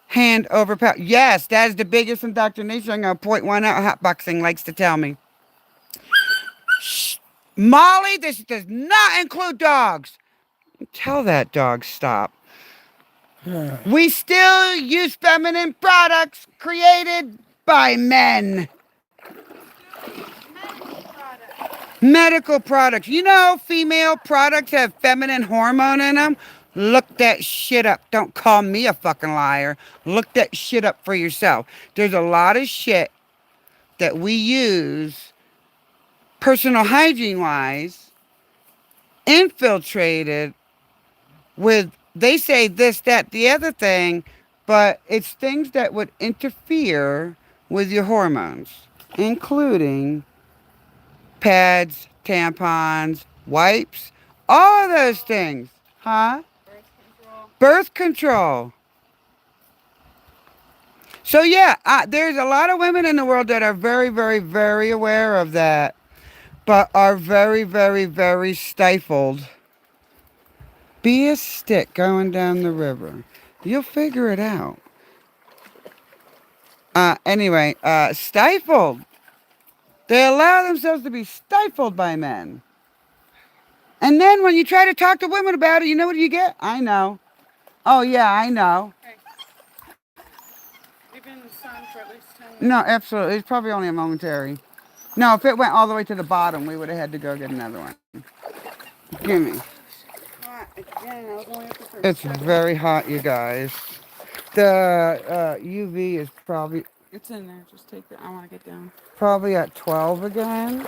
Speaker 2: hand over power. Yes, that is the biggest indoctrination. I'm going to point one out. Hotboxing likes to tell me. Shh. Molly, this does not include dogs. Tell that dog stop. We still use feminine products created by men. Medical products. You know, female products have feminine hormone in them. Look that shit up. Don't call me a fucking liar. Look that shit up for yourself. There's a lot of shit that we use, personal hygiene wise, infiltrated with, they say this, that, the other thing, but it's things that would interfere with your hormones, including pads, tampons, wipes, all of those things. Huh? Birth control. So yeah, there's a lot of women in the world that are very, very, very aware of that. but are very, very, very stifled. Be a stick going down the river. You'll figure it out. Anyway, stifled. They allow themselves to be stifled by men. And then when you try to talk to women about it, you know what you get? I know. Oh, yeah, I know.
Speaker 1: You've been in the sun for at least 10 minutes.
Speaker 2: No, absolutely. It's probably only a momentary. No, if it went all the way to the bottom, we would have had to go get another one. Give me.
Speaker 1: Again, I was only up for
Speaker 2: It's very hot, you guys. The UV is
Speaker 1: It's in there. Just take it. I want to get down.
Speaker 2: probably at 12 again.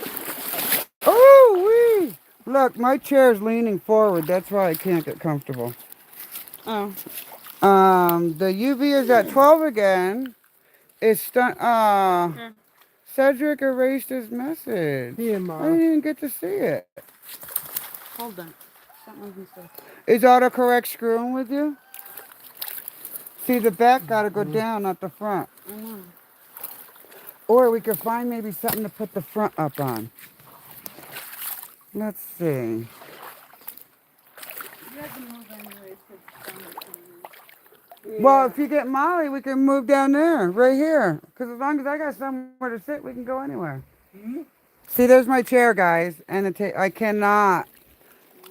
Speaker 2: Oh, wee! Look, my chair's leaning forward. That's why I can't get comfortable.
Speaker 1: Oh.
Speaker 2: The UV is at 12 again. It's done.
Speaker 1: Okay.
Speaker 2: Cedric erased his message.
Speaker 3: Here,
Speaker 2: I
Speaker 3: Mom.
Speaker 2: didn't even get to see it.
Speaker 1: Hold on. Stop moving stuff.
Speaker 2: Is autocorrect screwing with you? See, the back gotta go down, not the front.
Speaker 1: I know.
Speaker 2: Or we could find maybe something to put the front up on. Let's see.
Speaker 1: You have to move anyways.
Speaker 2: Well, if you get Molly, we can move down there, right here. Because as long as I got somewhere to sit, we can go anywhere. See, there's my chair, guys. And I cannot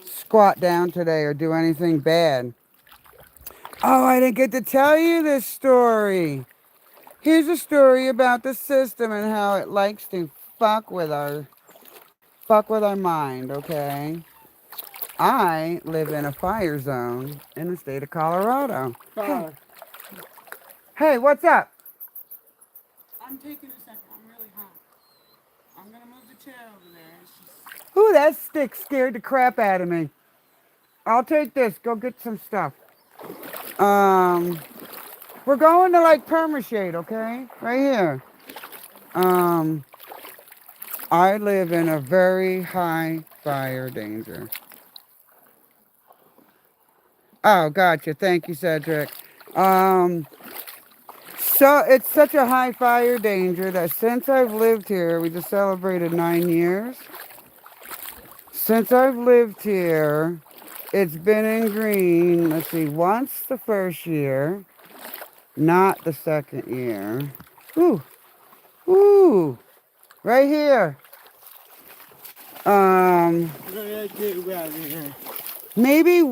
Speaker 2: squat down today or do anything bad. Oh, I didn't get to tell you this story. Here's a story about the system and how it likes to fuck with our mind, okay? I live in a fire zone in the state of Colorado.
Speaker 3: Fire.
Speaker 2: Hey, what's up?
Speaker 1: I'm taking a second. I'm really hot. I'm going to move the chair over there. It's just...
Speaker 2: Ooh, that stick scared the crap out of me. I'll take this. Go get some stuff. We're going to like Permashade, okay? Right here. I live in a very high fire danger. Oh, gotcha. Thank you, Cedric. So it's such a high fire danger that since I've lived here, we just celebrated 9 years. Since I've lived here, it's been in green, let's see, once the first year, not the second year. Ooh, ooh, right here. Maybe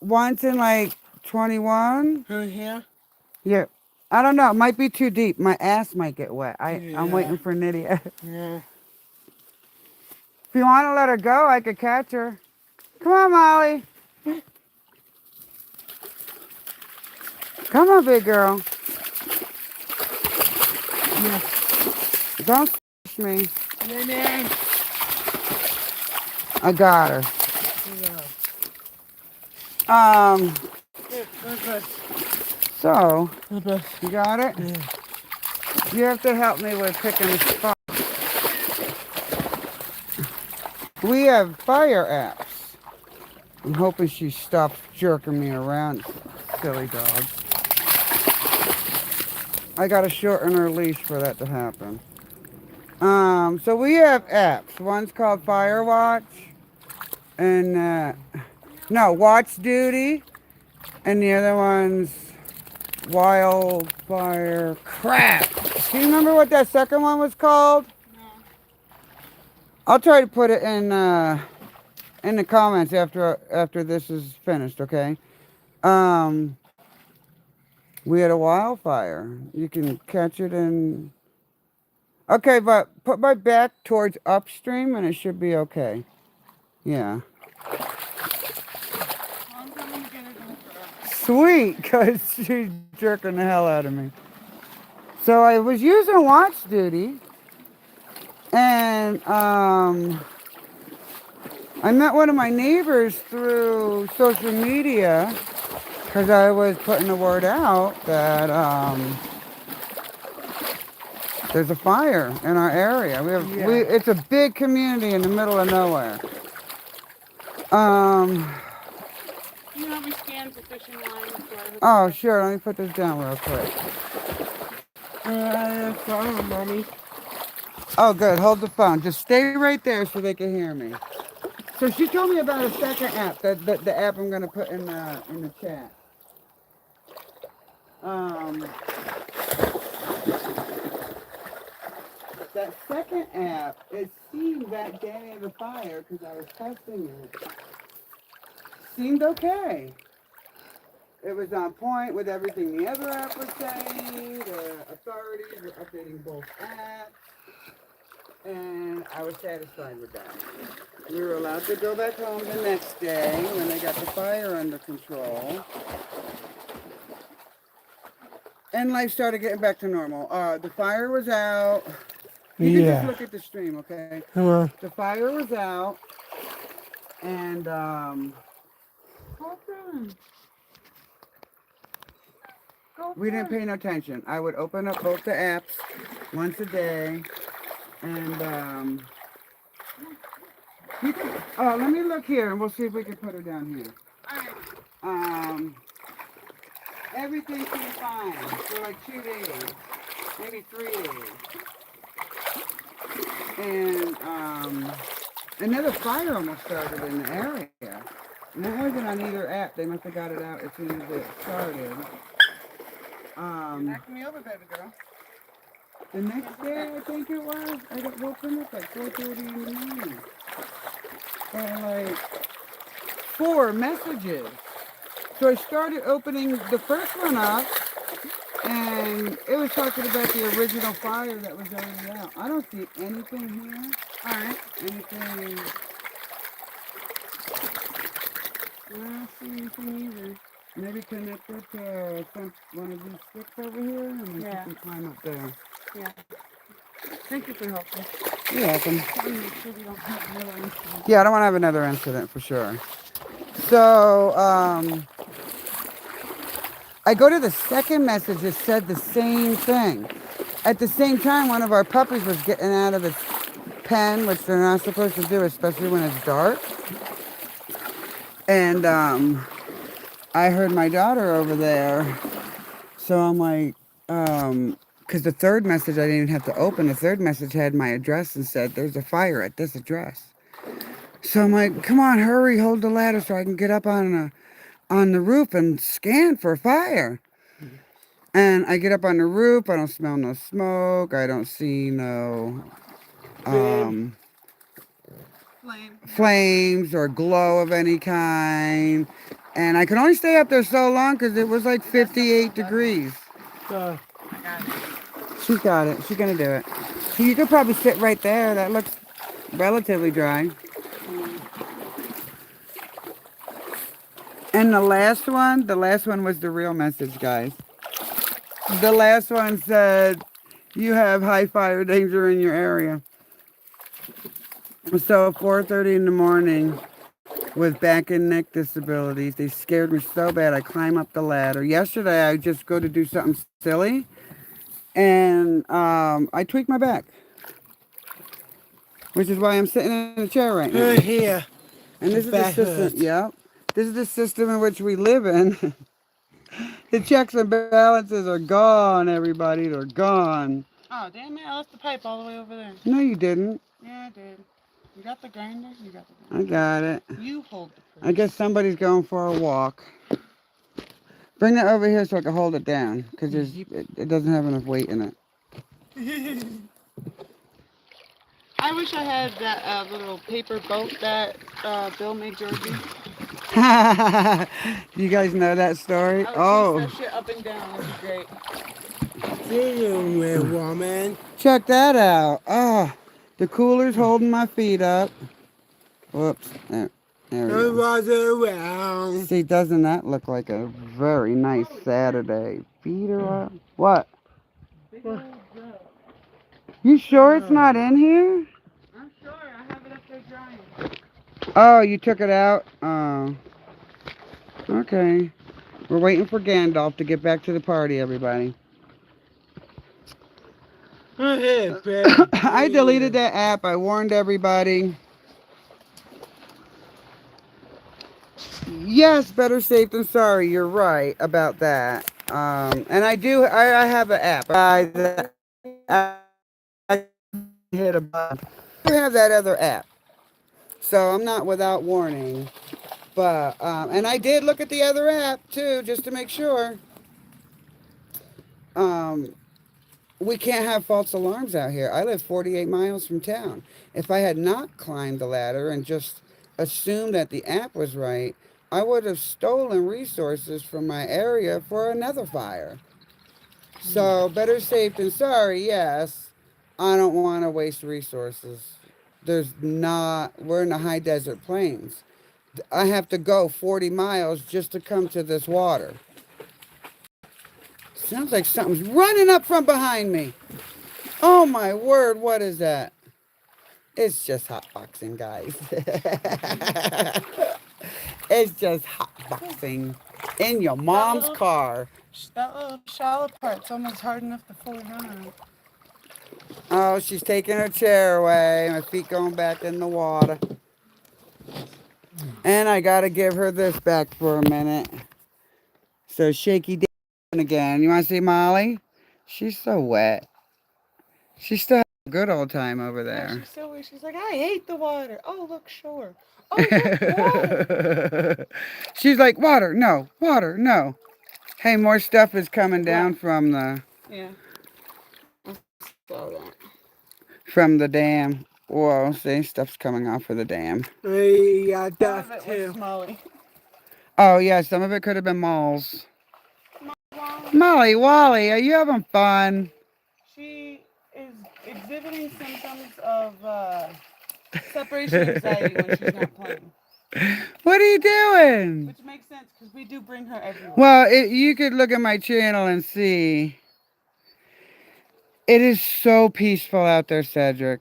Speaker 2: once in like 21.
Speaker 3: Here?
Speaker 2: Yeah, I don't know. It might be too deep. My ass might get wet. I'm
Speaker 3: Yeah.
Speaker 2: waiting for Nydia.
Speaker 3: Yeah.
Speaker 2: If you want to let her go, I could catch her. Come on, Molly. Come on, big girl.
Speaker 3: Yeah.
Speaker 2: Don't squish me.
Speaker 3: Yeah.
Speaker 2: I got her. So, you got it?
Speaker 3: Yeah.
Speaker 2: You have to help me with picking the spot. We have fire apps. I'm hoping she stops jerking me around, silly dog. I gotta shorten her leash for that to happen. So we have apps. One's called Firewatch, and no, Watch Duty, and the other one's Wildfire. Crap. Do you remember what that second one was called?
Speaker 1: No.
Speaker 2: I'll try to put it in the comments after this is finished, okay? We had a wildfire. You can catch it in... Okay, but put my back towards upstream and it should be okay. Yeah.
Speaker 1: I'm coming to get it over.
Speaker 2: Sweet, because she's jerking the hell out of me. So I was using Watch Duty, and I met one of my neighbors through social media because I was putting the word out that there's a fire in our area. It's a big community in the middle of nowhere.
Speaker 1: You know, we scanned the fishing line.
Speaker 2: Oh, sure. Let me put this down real quick.
Speaker 3: Fire, Mommy.
Speaker 2: Oh, good. Hold the phone. Just stay right there so they can hear me. So she told me about a second app. The app I'm gonna put in the chat. Um, that second app, it seemed that day of the fire because I was testing it. Seemed okay. It was on point with everything the other app was saying. The authorities were updating both apps, and I was satisfied with that. We were allowed to go back home the next day when they got the fire under control. And life started getting back to normal. The fire was out. You can just
Speaker 3: Yeah.
Speaker 2: look at the stream, okay?
Speaker 3: Come on.
Speaker 2: The fire was out, and
Speaker 1: Go through. Go
Speaker 2: we didn't
Speaker 1: through.
Speaker 2: pay no attention. I would open up both the apps once a day, and you can, let me look here, and we'll see if we can put her down here.
Speaker 1: Alright.
Speaker 2: Everything seemed fine for like 2 days, maybe 3 days. And another fire almost started in the area. And it wasn't on either app. They must have got it out as soon as it started.
Speaker 1: Knock me over, baby girl.
Speaker 2: The next day, I think it was, I got woken up at 4:30 in the morning. By like 4 messages. So I started opening the first one up, and it was talking about the original fire that was already out. I don't see anything here.
Speaker 1: Alright.
Speaker 2: Anything.
Speaker 1: I don't see anything either.
Speaker 2: Maybe connected to one of these sticks over here, and we
Speaker 1: Yeah.
Speaker 2: can climb up there.
Speaker 1: Yeah. Thank you for helping.
Speaker 2: You're welcome.
Speaker 1: I want to make sure we don't have another incident.
Speaker 2: Yeah, I don't want to have another incident for sure. So, I go to the second message, it said the same thing. At the same time, one of our puppies was getting out of its pen, which they're not supposed to do, especially when it's dark. And I heard my daughter over there. So I'm like, because the third message I didn't have to open. The third message had my address and said, there's a fire at this address. So I'm like, come on, hurry, hold the ladder so I can get up on the roof and scan for fire. And I get up on the roof, I don't smell no smoke, I don't see no
Speaker 1: Flame.
Speaker 2: flames or glow of any kind. And I could only stay up there so long because it was like 58 degrees.
Speaker 3: So,
Speaker 1: I got it.
Speaker 2: She's got it. She's going to do it. So you could probably sit right there. That looks relatively dry. And the last one was the real message, guys. The last one said, you have high fire danger in your area. So 4:30 in the morning with back and neck disabilities. They scared me so bad. I climb up the ladder. Yesterday, I just go to do something silly, and I tweaked my back, which is why I'm sitting in a chair right now.
Speaker 3: here.
Speaker 2: And this is the
Speaker 3: Back
Speaker 2: system.
Speaker 3: hurts.
Speaker 2: Yeah, this is the system in which we live in. The checks and balances are gone, everybody. They're gone.
Speaker 1: Oh, damn it. I left the pipe all the way over there.
Speaker 2: No, you didn't.
Speaker 1: Yeah, I did. You got the grinder? You got the
Speaker 2: I
Speaker 1: grinder.
Speaker 2: got it.
Speaker 1: You hold the
Speaker 2: I guess somebody's going for a walk. Bring that over here so I can hold it down, because it doesn't have enough weight in it.
Speaker 1: I wish I had that little paper boat that Bill made Georgie.
Speaker 2: You guys know that story?
Speaker 1: I would chase
Speaker 2: Oh,
Speaker 1: that shit up and down. It'd be great.
Speaker 3: See you, woman.
Speaker 2: check that out. Oh, the cooler's holding my feet up. Whoops. There we
Speaker 3: I
Speaker 2: go.
Speaker 3: was around.
Speaker 2: See, doesn't that look like a very nice Saturday? Feet are up. What?
Speaker 1: Big old jug.
Speaker 2: You sure it's not in here?
Speaker 1: I'm sure. I have it up there drying.
Speaker 2: Oh, you took it out? Oh. Okay. We're waiting for Gandalf to get back to the party, everybody. I deleted that app. I warned everybody. Yes, better safe than sorry. You're right about that. And I have an app. I hit a bug. I have that other app, so I'm not without warning. But and I did look at the other app too, just to make sure. Um, we can't have false alarms out here. I live 48 miles from town. If I had not climbed the ladder and just assumed that the app was right, I would have stolen resources from my area for another fire. So better safe than sorry, yes. I don't want to waste resources. We're in the high desert plains. I have to go 40 miles just to come to this water. Sounds like something's running up from behind me. Oh my word, what is that? It's just hotboxing, guys. It's just hotboxing in your mom's car.
Speaker 1: That little shallow part's almost hard enough to fold on.
Speaker 2: Oh, she's taking her chair away. My feet going back in the water. And I gotta give her this back for a minute. So shaky down again. You wanna see Molly? She's so wet. She's still having a good old time over
Speaker 1: Yeah,
Speaker 2: there.
Speaker 1: she's so weird. She's like, I hate the water. Oh, look, shore. Oh, look, water.
Speaker 2: She's like, water, no, no. Hey, more stuff is coming down
Speaker 1: What?
Speaker 2: from the
Speaker 1: Yeah. I saw that.
Speaker 2: from the dam. Whoa, see, stuff's coming off of the dam.
Speaker 3: I got
Speaker 1: Some of
Speaker 3: that
Speaker 1: it was
Speaker 3: too.
Speaker 1: smelly.
Speaker 2: Oh yeah, some of it could have been moles.
Speaker 1: Mom,
Speaker 2: Molly, Wally, are you having fun?
Speaker 1: she is exhibiting symptoms of separation anxiety when she's not playing.
Speaker 2: What are you doing?
Speaker 1: Which makes sense because we do bring her everywhere.
Speaker 2: Well, you could look at my channel and see. It is so peaceful out there, Cedric.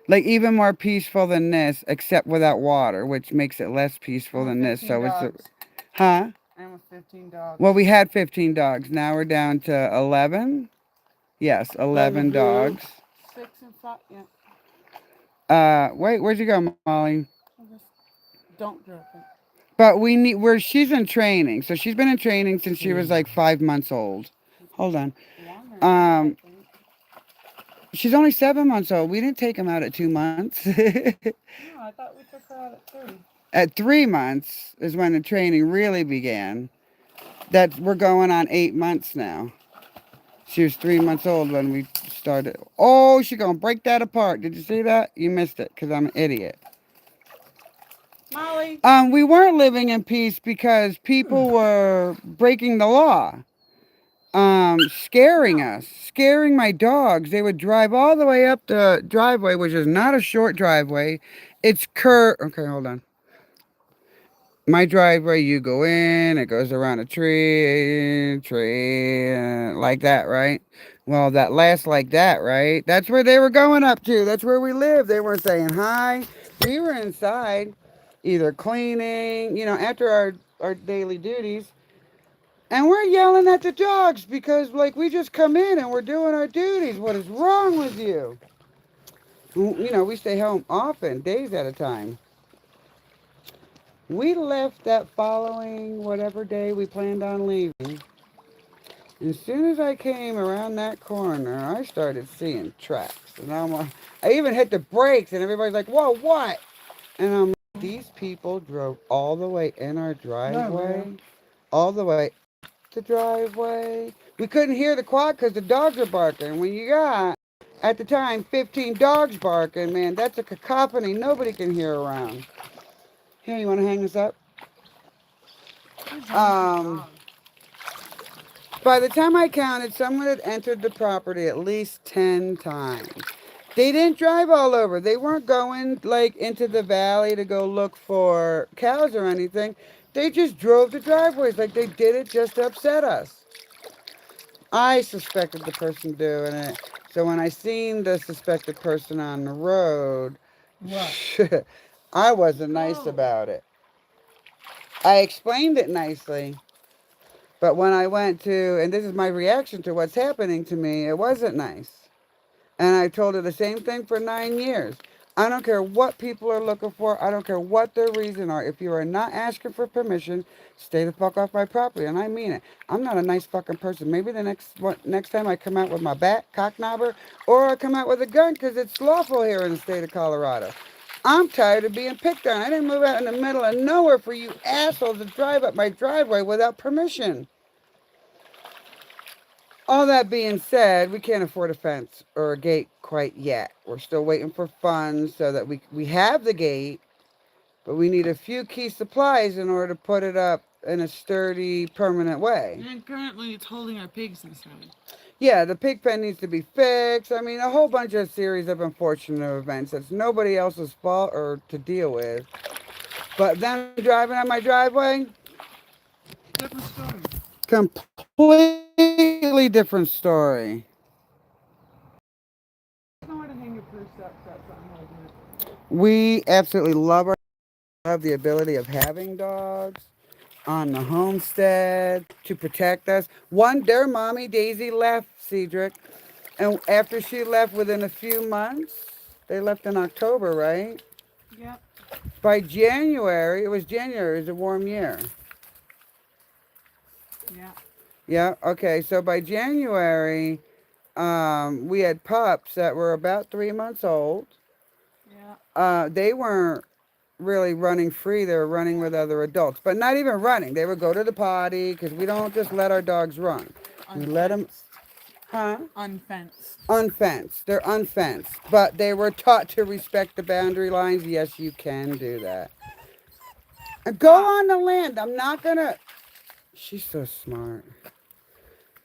Speaker 2: Like even more peaceful than this, except without water, which makes it less peaceful than this. So it's huh?
Speaker 1: And with 15 dogs.
Speaker 2: Well, we had 15 dogs. Now we're down to 11. Yes, 11 dogs.
Speaker 1: 6 and 5. Yeah.
Speaker 2: Wait, where'd you go, Molly?
Speaker 1: Don't drop it.
Speaker 2: But she's in training. So she's been in training since she was like 5 months old. Hold on.
Speaker 1: Longer,
Speaker 2: She's only 7 months old. We didn't take him out at 2 months.
Speaker 1: No, I thought we took her out at 3.
Speaker 2: At 3 months is when the training really began. We're going on 8 months now. She was 3 months old when we started. Oh, she's gonna break that apart. Did you see that? You missed it because I'm an idiot.
Speaker 1: Molly.
Speaker 2: We weren't living in peace because people were breaking the law. Scaring us, scaring my dogs. They would drive all the way up the driveway, which is not a short driveway. It's okay, hold on. My driveway, you go in, it goes around a tree, like that, right? Well, that last like that, right? That's where they were going up to. That's where we live. They weren't saying hi. We were inside, either cleaning, after our daily duties. And we're yelling at the dogs because, like, we just come in and we're doing our duties. What is wrong with you? We stay home often, days at a time. We left that following whatever day we planned on leaving. As soon as I came around that corner, I started seeing tracks. And I even hit the brakes, and everybody's like, whoa, what? And I'm like, these people drove all the way in our driveway, all the way the driveway. We couldn't hear the quad because the dogs were barking. When you got, at the time, 15 dogs barking, man, that's a cacophony nobody can hear around. Here, you want to hang this up? By the time I counted, someone had entered the property at least 10 times. They didn't drive all over. They weren't going, like, into the valley to go look for cows or anything. They just drove the driveways like they did it just to upset us. I suspected the person doing it. So when I seen the suspected person on the road, I wasn't nice about it. I explained it nicely. But when I went to, and this is my reaction to what's happening to me, it wasn't nice. And I told her the same thing for 9 years. I don't care what people are looking for. I don't care what their reason are. If you are not asking for permission, stay the fuck off my property. And I mean it. I'm not a nice fucking person. Maybe the next time I come out with my bat, cock knobber, or I come out with a gun because it's lawful here in the state of Colorado. I'm tired of being picked on. I didn't move out in the middle of nowhere for you assholes to drive up my driveway without permission. All that being said, we can't afford a fence or a gate quite yet. We're still waiting for funds so that we have the gate, but we need a few key supplies in order to put it up in a sturdy, permanent way.
Speaker 1: And currently it's holding our pigs inside.
Speaker 2: Yeah, the pig pen needs to be fixed. I mean, a whole bunch of series of unfortunate events that's nobody else's fault or to deal with. But them driving on my driveway,
Speaker 1: Different story.
Speaker 2: completely different story.
Speaker 1: Nowhere to hang your purse up, that's something like that.
Speaker 2: We absolutely love the ability of having dogs on the homestead to protect us. Their mommy Daisy left, Cedric, and after she left, within a few months, they left in October, right?
Speaker 1: Yep.
Speaker 2: By January, it was a warm year.
Speaker 1: Yeah.
Speaker 2: Yeah, okay, so by January, we had pups that were about 3 months old.
Speaker 1: Yeah.
Speaker 2: They weren't really running free. They were running with other adults, but not even running. They would go to the potty because we don't just let our dogs run. We let them, huh?
Speaker 1: Unfenced.
Speaker 2: Unfenced. They're unfenced, but they were taught to respect the boundary lines. Yes, you can do that. Go on the land. I'm not gonna. She's so smart.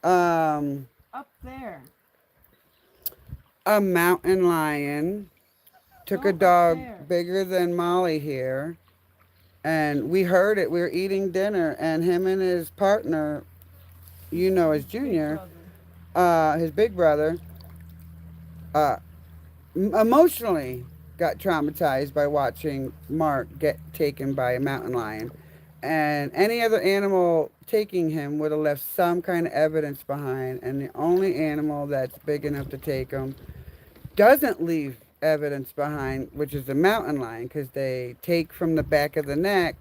Speaker 1: Up there.
Speaker 2: A mountain lion took
Speaker 1: Go
Speaker 2: a
Speaker 1: up
Speaker 2: dog
Speaker 1: there.
Speaker 2: bigger than Molly here, and we heard it. We were eating dinner, and him and his partner, his junior, his big brother, emotionally got traumatized by watching Mark get taken by a mountain lion. And any other animal taking him would have left some kind of evidence behind. And the only animal that's big enough to take him doesn't leave evidence behind, which is the mountain lion, because they take from the back of the neck.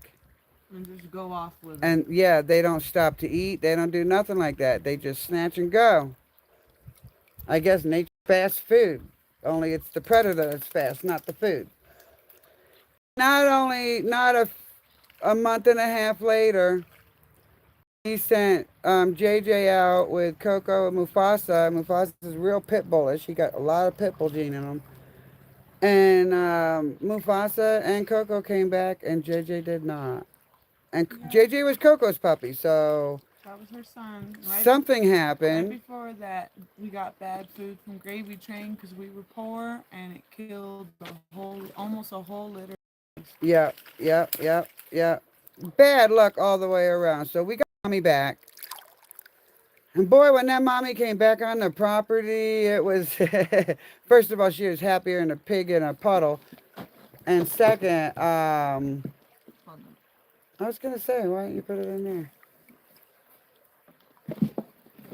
Speaker 1: And just go off with it.
Speaker 2: And yeah, they don't stop to eat. They don't do nothing like that. They just snatch and go. I guess nature's fast food. Only it's the predator that's fast, not the food. Not a month and a half later, he sent JJ out with Coco and Mufasa. Mufasa's real pit bullish. He got a lot of pit bull gene in him. And Mufasa and Coco came back, and JJ did not. And JJ was Coco's puppy, so
Speaker 1: That was her son.
Speaker 2: something
Speaker 1: Right
Speaker 2: happened.
Speaker 1: before that, we got bad food from Gravy Train because we were poor, and it killed almost a whole litter.
Speaker 2: Yeah. Bad luck all the way around. So we got mommy back. And boy, when that mommy came back on the property, it was, first of all, she was happier than a pig in a puddle. And second, I was going to say, why don't you put it in there?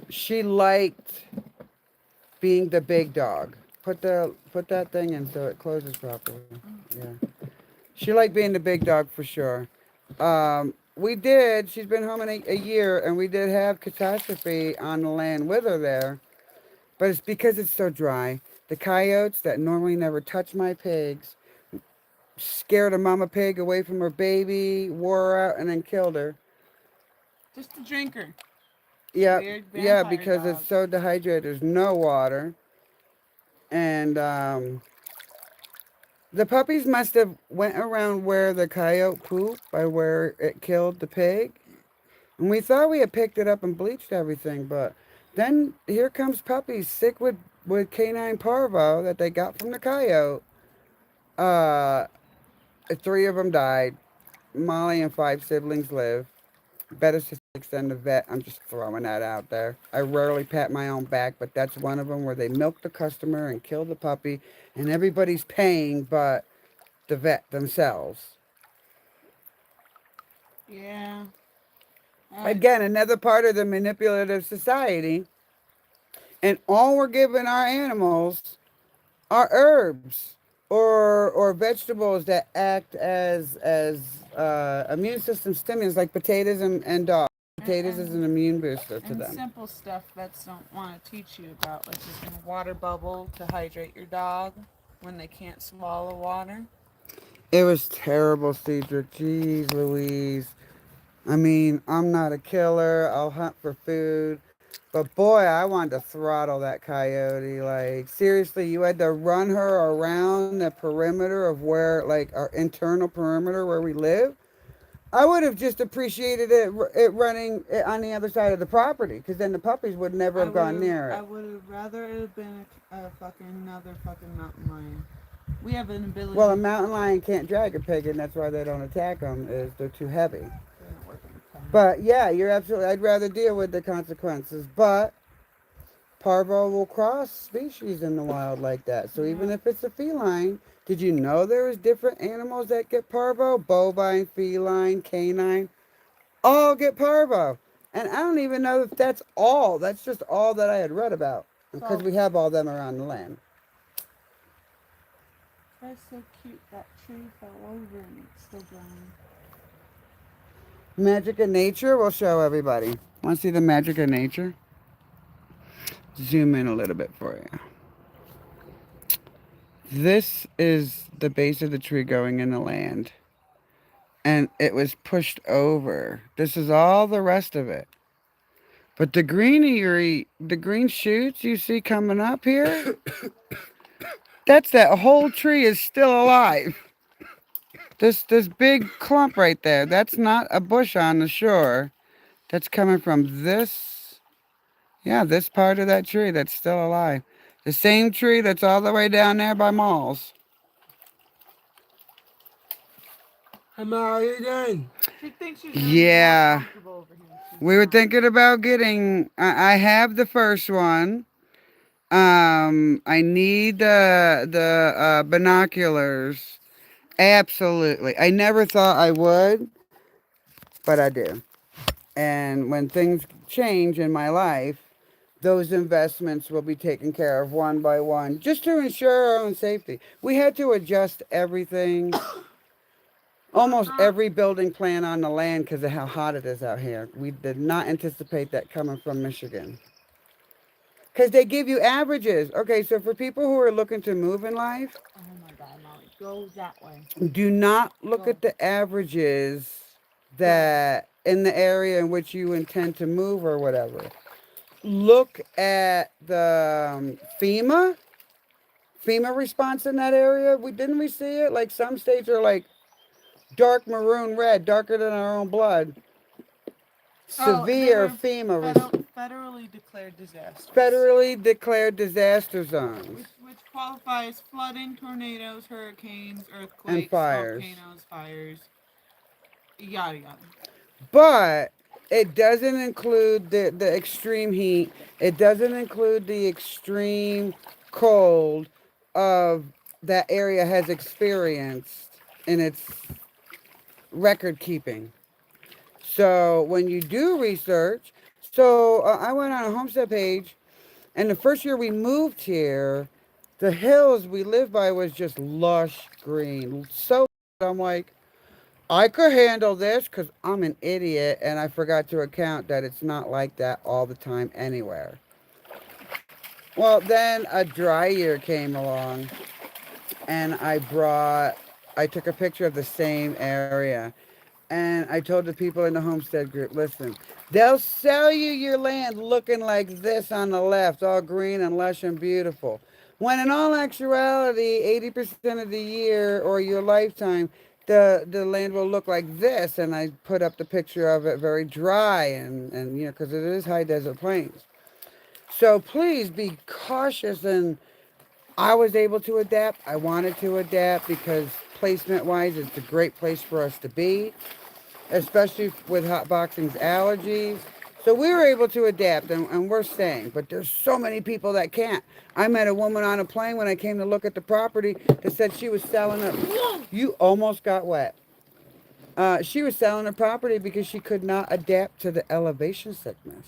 Speaker 2: She liked being the big dog. Put that thing in so it closes properly. Yeah. She liked being the big dog for sure. She's been home in a year, and we did have catastrophe on the land with her there. But it's because it's so dry. The coyotes that normally never touch my pigs scared a mama pig away from her baby, wore her out, and then killed her.
Speaker 1: Just a drinker.
Speaker 2: Yeah,
Speaker 1: Weird
Speaker 2: yeah,
Speaker 1: vampire
Speaker 2: because
Speaker 1: dog.
Speaker 2: it's so dehydrated. There's no water. And the puppies must have went around where the coyote pooped by where it killed the pig. And we thought we had picked it up and bleached everything, but then here comes puppies sick with canine parvo that they got from the coyote. 3 of them died. Molly and 5 siblings live. Better statistics than the vet. I'm just throwing that out there. I rarely pat my own back, but that's one of them where they milk the customer and kill the puppy, and everybody's paying but the vet themselves.
Speaker 1: Yeah.
Speaker 2: Again, another part of the manipulative society. And all we're giving our animals are herbs or vegetables that act as immune system stimulants, like potatoes and dog. Potatoes is an immune booster to
Speaker 1: And
Speaker 2: them.
Speaker 1: simple stuff vets don't want to teach you about, like using a water bubble to hydrate your dog when they can't swallow water.
Speaker 2: It was terrible, Cedric. Jeez Louise. I mean, I'm not a killer. I'll hunt for food. But boy, I wanted to throttle that coyote. Like, seriously, you had to run her around the perimeter of where, like, our internal perimeter where we live. I would have just appreciated it running on the other side of the property, because then the puppies would never have gone near
Speaker 1: I
Speaker 2: it.
Speaker 1: would have rather it have been a fucking another fucking mountain lion. We have an ability.
Speaker 2: Well, a mountain lion can't drag a pig, and that's why they don't attack them, is they're too heavy.
Speaker 1: They're not working.
Speaker 2: But yeah, you're absolutely. I'd rather deal with the consequences. But parvo will cross species in the wild like that. So even if it's a feline, did you know there is different animals that get parvo? Bovine, feline, canine, all get parvo. And I don't even know if that's all. That's just all that I had read about, because we have all them around the land.
Speaker 1: That's so cute. That tree fell over and it's still growing.
Speaker 2: Magic of nature. We'll show everybody. Want to see the magic of nature? Zoom in a little bit for you. This is the base of the tree going in the land. And it was pushed over. This is all the rest of it. But the greenery, the green shoots you see coming up here, that's that whole tree is still alive. This big clump right there, that's not a bush on the shore. That's coming from this, yeah, this part of that tree that's still alive. The same tree that's all the way down there by Malls.
Speaker 3: How are you doing?
Speaker 1: She thinks she's
Speaker 2: Yeah.
Speaker 1: more comfortable over here.
Speaker 2: We were thinking about getting, I have the first one. I need the binoculars. Absolutely. I never thought I would, but I do. And when things change in my life, those investments will be taken care of one by one, just to ensure our own safety. We had to adjust everything, almost every building plan on the land, because of how hot it is out here. We did not anticipate that coming from Michigan. Because they give you averages. Okay, so for people who are looking to move in life,
Speaker 1: Oh my God, Molly, go that way.
Speaker 2: do not look at the averages that in the area in which you intend to move or whatever. Look at the FEMA response in that area. Didn't we see it? Like, some states are like dark maroon red, darker than our own blood. Severe
Speaker 1: Federally declared disasters.
Speaker 2: federally declared disaster zones.
Speaker 1: Which qualifies flooding, tornadoes, hurricanes, earthquakes,
Speaker 2: And fires.
Speaker 1: volcanoes, fires, yada yada.
Speaker 2: But it doesn't include the extreme heat. It doesn't include the extreme cold of that area has experienced in its record keeping. So when you do research, I went on a homestead page, and the first year we moved here, the hills we lived by was just lush green. So I'm like, I could handle this, because I'm an idiot and I forgot to account that it's not like that all the time anywhere. Well, then a dry year came along, and I took a picture of the same area. And I told the people in the homestead group, listen, they'll sell you your land looking like this on the left, all green and lush and beautiful. When in all actuality, 80% of the year or your lifetime, the land will look like this. And I put up the picture of it very dry and you know, because it is high desert plains. So please be cautious. And I was able to adapt. I wanted to adapt because placement-wise, it's a great place for us to be, especially with hotboxing's allergies. So we were able to adapt, and we're staying. But there's so many people that can't. I met a woman on a plane when I came to look at the property that said she was selling it. You almost got wet. She was selling the property because she could not adapt to the elevation sickness.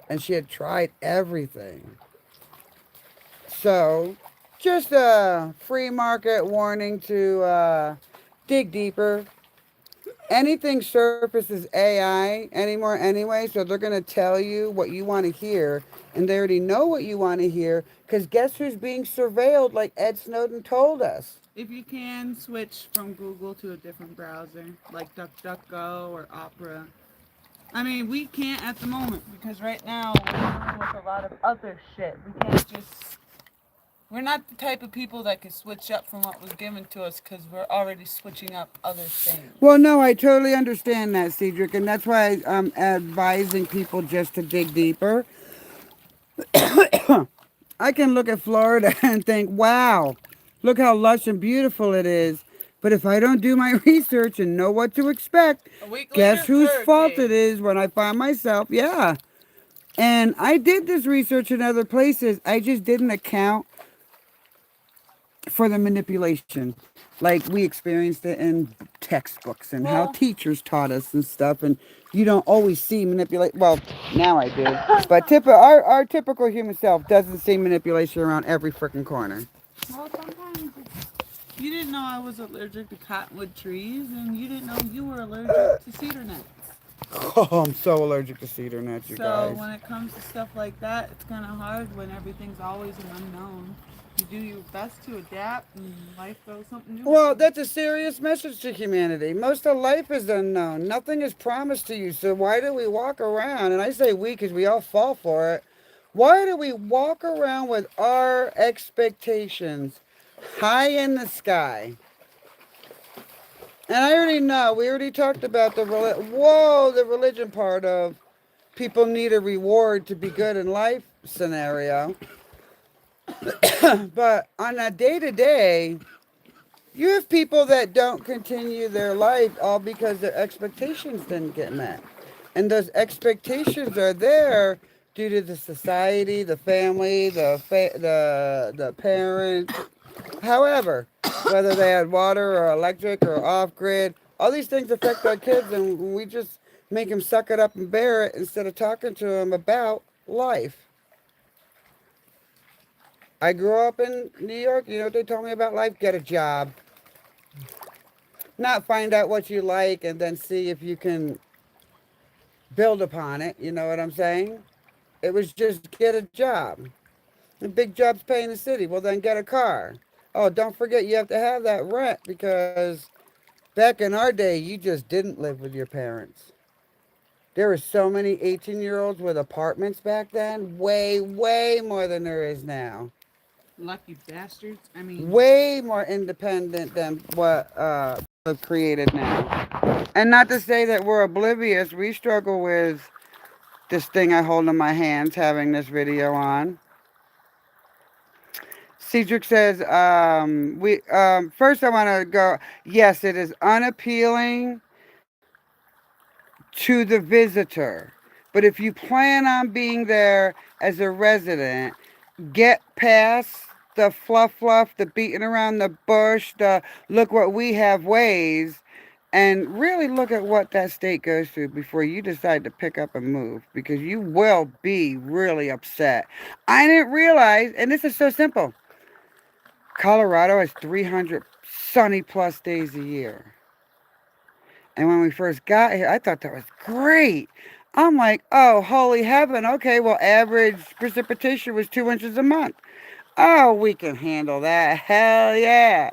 Speaker 2: And she had tried everything. So Just a free market warning to dig deeper. Anything surfaces AI anymore anyway, so they're going to tell you what you want to hear, and they already know what you want to hear, because guess who's being surveilled like Ed Snowden told us?
Speaker 1: If you can switch from Google to a different browser, like DuckDuckGo or Opera. I mean, we can't at the moment because right now we're dealing with a lot of other shit. We can't just. We're not the type of people that can switch up from what was given to us because we're already switching up other things.
Speaker 2: Well, no, I totally understand that, Cedric, and that's why I'm advising people just to dig deeper. I can look at Florida and think, wow, look how lush and beautiful it is. But if I don't do my research and know what to expect,
Speaker 1: A week
Speaker 2: guess
Speaker 1: later,
Speaker 2: whose fault it
Speaker 1: hurricane.
Speaker 2: is when I find myself, yeah. And I did this research in other places. I just didn't account for the manipulation. Like we experienced it in textbooks and how
Speaker 1: Well,
Speaker 2: teachers taught us and stuff. And you don't always see manipulate. Well, now I do. But our typical human self doesn't see manipulation around every freaking corner.
Speaker 1: sometimes you didn't know I was allergic to cottonwood trees, and you didn't know you were allergic to cedar nuts.
Speaker 2: Oh, I'm so allergic to cedar nuts, you
Speaker 1: So
Speaker 2: guys.
Speaker 1: when it comes to stuff like that, it's kind of hard when everything's always an unknown. You do your best to adapt, and life throws something new.
Speaker 2: Well, that's a serious message to humanity. Most of life is unknown. Nothing is promised to you. So why do we walk around? And I say we because we all fall for it. Why do we walk around with our expectations high in the sky? And I already know. We already talked about the the religion part of people need a reward to be good in life scenario. But on a day to day, you have people that don't continue their life all because their expectations didn't get met. And those expectations are there due to the society, the family, the parents. However, whether they had water or electric or off grid, all these things affect our kids, and we just make them suck it up and bear it instead of talking to them about life. I grew up in New York. You know what they told me about life? Get a job. Not find out what you like and then see if you can build upon it. You know what I'm saying? It was just get a job. The big job's paying the city. Well, then get a car. Oh, don't forget you have to have that rent because back in our day, you just didn't live with your parents. There were so many 18-year-olds with apartments back then. Way, way more than there is now.
Speaker 1: Lucky bastards. I mean,
Speaker 2: Way more independent than what have created now. And not to say that we're oblivious, we struggle with this thing I hold in my hands having this video on. Cedric says, we first I want to go, yes, it is unappealing to the visitor. But if you plan on being there as a resident, get past the fluff, the beating around the bush, the look what we have ways, and really look at what that state goes through before you decide to pick up and move, because you will be really upset. I didn't realize, and this is so simple, Colorado has 300 sunny plus days a year. And when we first got here, I thought that was great. I'm like, oh, holy heaven. Okay, well, average precipitation was 2 inches a month. Oh, we can handle that. Hell yeah.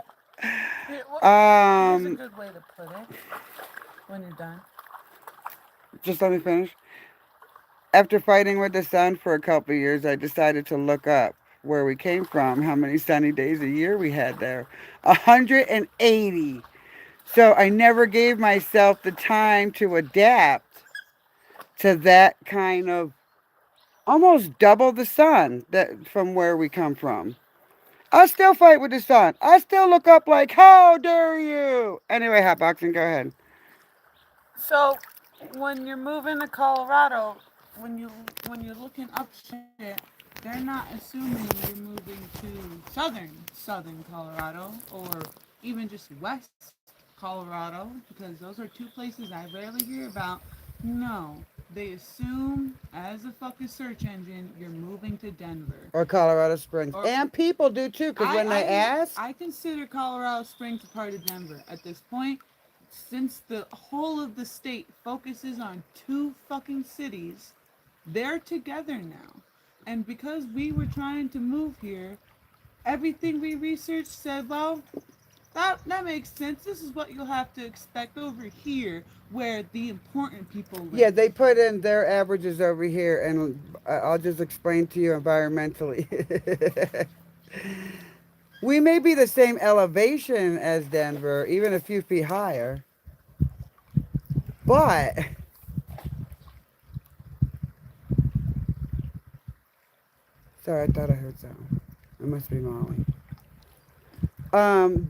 Speaker 1: here's a
Speaker 2: Um,
Speaker 1: good way to put it when you're done.
Speaker 2: just let me finish. After fighting with the sun for a couple of years, I decided to look up where we came from, how many sunny days a year we had there. 180. So I never gave myself the time to adapt to that kind of almost double the sun that from where we come from. I still fight with the sun. I still look up like, how dare you? Anyway, Hotboxing, go ahead.
Speaker 1: So when you're moving to Colorado, when you're looking up shit, they're not assuming you're moving to southern Colorado or even just west Colorado, because those are two places I rarely hear about No. They assume, as a fucking search engine, you're moving to Denver.
Speaker 2: Or Colorado Springs.
Speaker 1: Or
Speaker 2: And people do too, because when they ask,
Speaker 1: I consider Colorado Springs a part of Denver at this point, since the whole of the state focuses on two fucking cities. They're together now, and because we were trying to move here, everything we researched said, well, that makes sense. This is what you'll have to expect over here, where the important people live.
Speaker 2: yeah, they put in their averages over here, and I'll just explain to you environmentally. We may be the same elevation as Denver, even a few feet higher, but sorry, I thought I heard something. It must be Molly.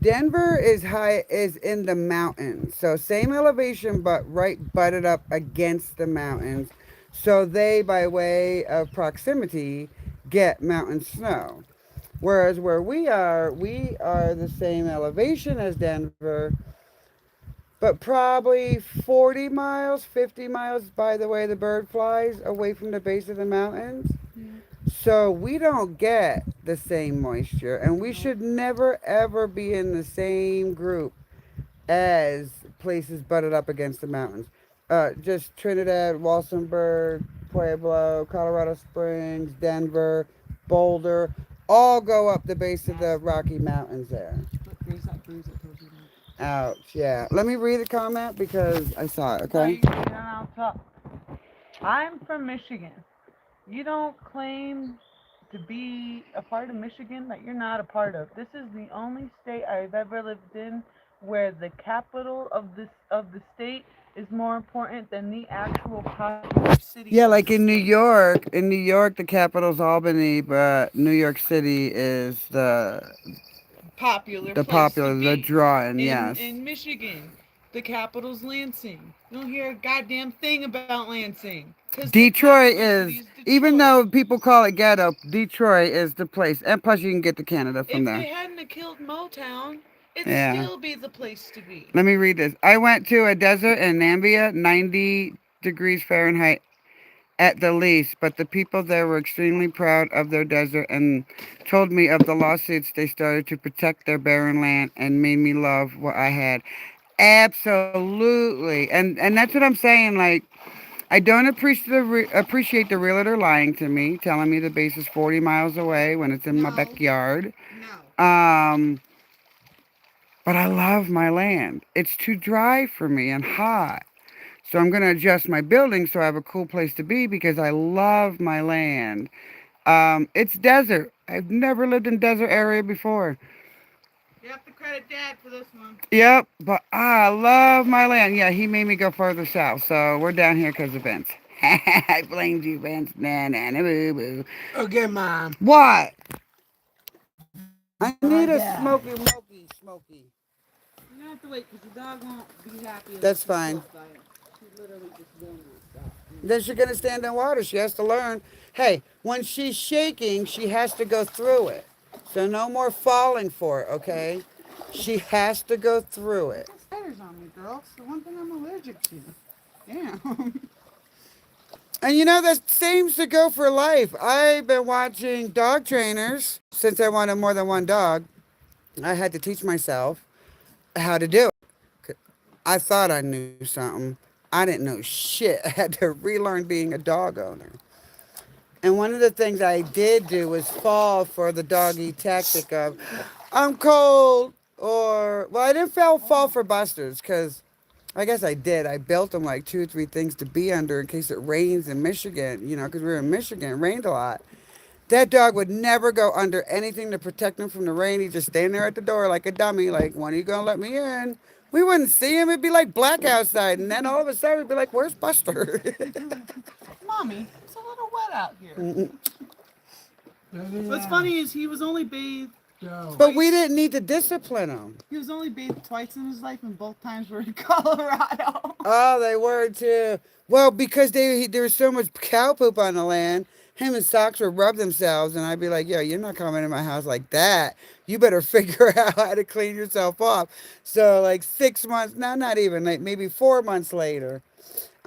Speaker 2: Denver is in the mountains, so same elevation, but right butted up against the mountains. So they, by way of proximity, get mountain snow. Whereas where we are the same elevation as Denver, but probably 40 miles, 50 miles by the way the bird flies away from the base of the mountains. So we don't get the same moisture, and we should never ever be in the same group as places butted up against the mountains. Just Trinidad, Walsenburg, Pueblo, Colorado Springs, Denver, Boulder, all go up the base of the Rocky Mountains there.
Speaker 1: Look, there's that bruise I told you about.
Speaker 2: Ouch, yeah. Let me read the comment because I saw it,
Speaker 1: No,
Speaker 2: okay?
Speaker 1: you can I'll talk. I'm from Michigan. You don't claim to be a part of Michigan that you're not a part of. This is the only state I've ever lived in where the capital of the state is more important than the actual popular city.
Speaker 2: Yeah,
Speaker 1: of
Speaker 2: like
Speaker 1: the
Speaker 2: in New
Speaker 1: state.
Speaker 2: York. In New York, the capital's Albany, but New York City is
Speaker 1: Popular
Speaker 2: the
Speaker 1: place to
Speaker 2: popular, the
Speaker 1: be.
Speaker 2: drawing. Yes.
Speaker 1: In Michigan, the capital's Lansing. You don't hear a goddamn thing about Lansing. Because the
Speaker 2: Detroit
Speaker 1: capital
Speaker 2: is,
Speaker 1: city's
Speaker 2: even
Speaker 1: Detroit.
Speaker 2: though people call it ghetto, Detroit is the place. And plus, you can get to Canada from
Speaker 1: If
Speaker 2: there.
Speaker 1: they hadn't have killed Motown, it'd
Speaker 2: Yeah.
Speaker 1: still be the place to be.
Speaker 2: Let me read this. I went to a desert in Namibia, 90 degrees Fahrenheit at the least, but the people there were extremely proud of their desert and told me of the lawsuits they started to protect their barren land and made me love what I had. Absolutely. And that's what I'm saying. Like, I don't appreciate the realtor lying to me, telling me the base is 40 miles away when it's in my backyard.
Speaker 1: No.
Speaker 2: But I love my land. It's too dry for me and hot. So I'm going to adjust my building so I have a cool place to be because I love my land. It's desert. I've never lived in desert area before.
Speaker 1: You have to credit Dad for this one.
Speaker 2: Yep, but I love my land. Yeah, he made me go further south, so we're down here because of Vince. I blamed you, Vince. Nah, nah, nah, boo, boo.
Speaker 3: Okay, Mom.
Speaker 2: What? I need a
Speaker 3: Dad.
Speaker 2: smoky.
Speaker 1: You're gonna have to wait because the dog won't be happy.
Speaker 2: That's fine.
Speaker 1: She literally just will not stop.
Speaker 2: Then she's going to stand in water. She has to learn. Hey, when she's shaking, she has to go through it. So no more falling for it, okay? She has to go through it.
Speaker 1: Spiders on me, girl. It's the one thing I'm allergic to. Damn.
Speaker 2: And you know, that seems to go for life. I've been watching dog trainers since I wanted more than one dog. I had to teach myself how to do it. I thought I knew something. I didn't know shit. I had to relearn being a dog owner. And one of the things I did do was fall for the doggy tactic of, I'm cold, or, well, I didn't fall for busters, because I guess I did. I built them like 2 or 3 things to be under in case it rains in Michigan, because we were in Michigan, it rained a lot. That dog would never go under anything to protect him from the rain. He'd just stand there at the door like a dummy, like, when are you going to let me in? We wouldn't see him. It'd be like black outside. And then all of a sudden, it'd be like, where's Buster?
Speaker 1: Mommy, it's a little wet out here.
Speaker 3: Maybe
Speaker 1: What's
Speaker 3: not.
Speaker 1: funny is he was only bathed.
Speaker 3: No.
Speaker 2: But we didn't need to discipline him.
Speaker 1: He was only bathed twice in his life, and both times were in Colorado.
Speaker 2: Oh, they were too. Well, because there was so much cow poop on the land, him and Socks would rub themselves, and I'd be like, yo, you're not coming in my house like that. You better figure out how to clean yourself off. So like 6 months, no, not even, like maybe 4 months later,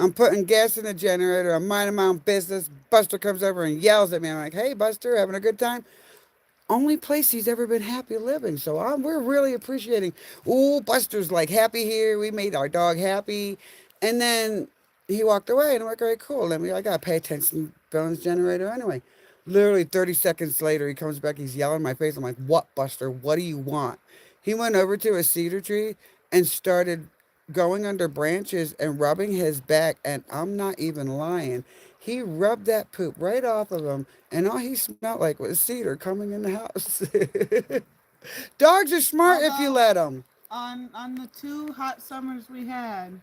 Speaker 2: I'm putting gas in the generator. I'm minding my own business. Buster comes over and yells at me. I'm like, hey, Buster, having a good time? Only place he's ever been happy living. So we're really appreciating. Ooh, Buster's like happy here. We made our dog happy. And then he walked away and I'm like, all right, cool. Let me, I got to pay attention to Bones generator anyway. Literally 30 seconds later, he comes back. He's yelling in my face. I'm like, what, Buster? What do you want? He went over to a cedar tree and started going under branches and rubbing his back. And I'm not even lying. He rubbed that poop right off of him, and all he smelled like was cedar coming in the house. Dogs are smart if you
Speaker 1: Although,
Speaker 2: let them.
Speaker 1: on the 2 hot summers we had,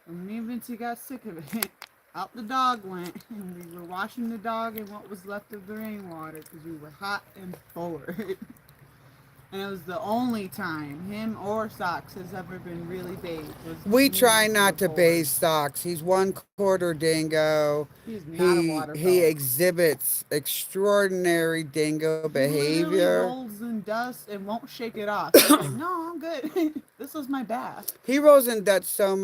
Speaker 1: when me and Vincey got sick of it, out the dog went, and we were washing the dog in what was left of the rainwater because we were hot and bored. And it was the only time him or Socks has ever been really bathed.
Speaker 2: We try not to bathe Socks. He's 1/4 dingo.
Speaker 1: He's not a water
Speaker 2: He
Speaker 1: dog.
Speaker 2: exhibits extraordinary dingo
Speaker 1: He literally
Speaker 2: behavior.
Speaker 1: rolls in dust and won't shake it off. He's like, no, I'm good. This was my bath.
Speaker 2: He rolls in dust so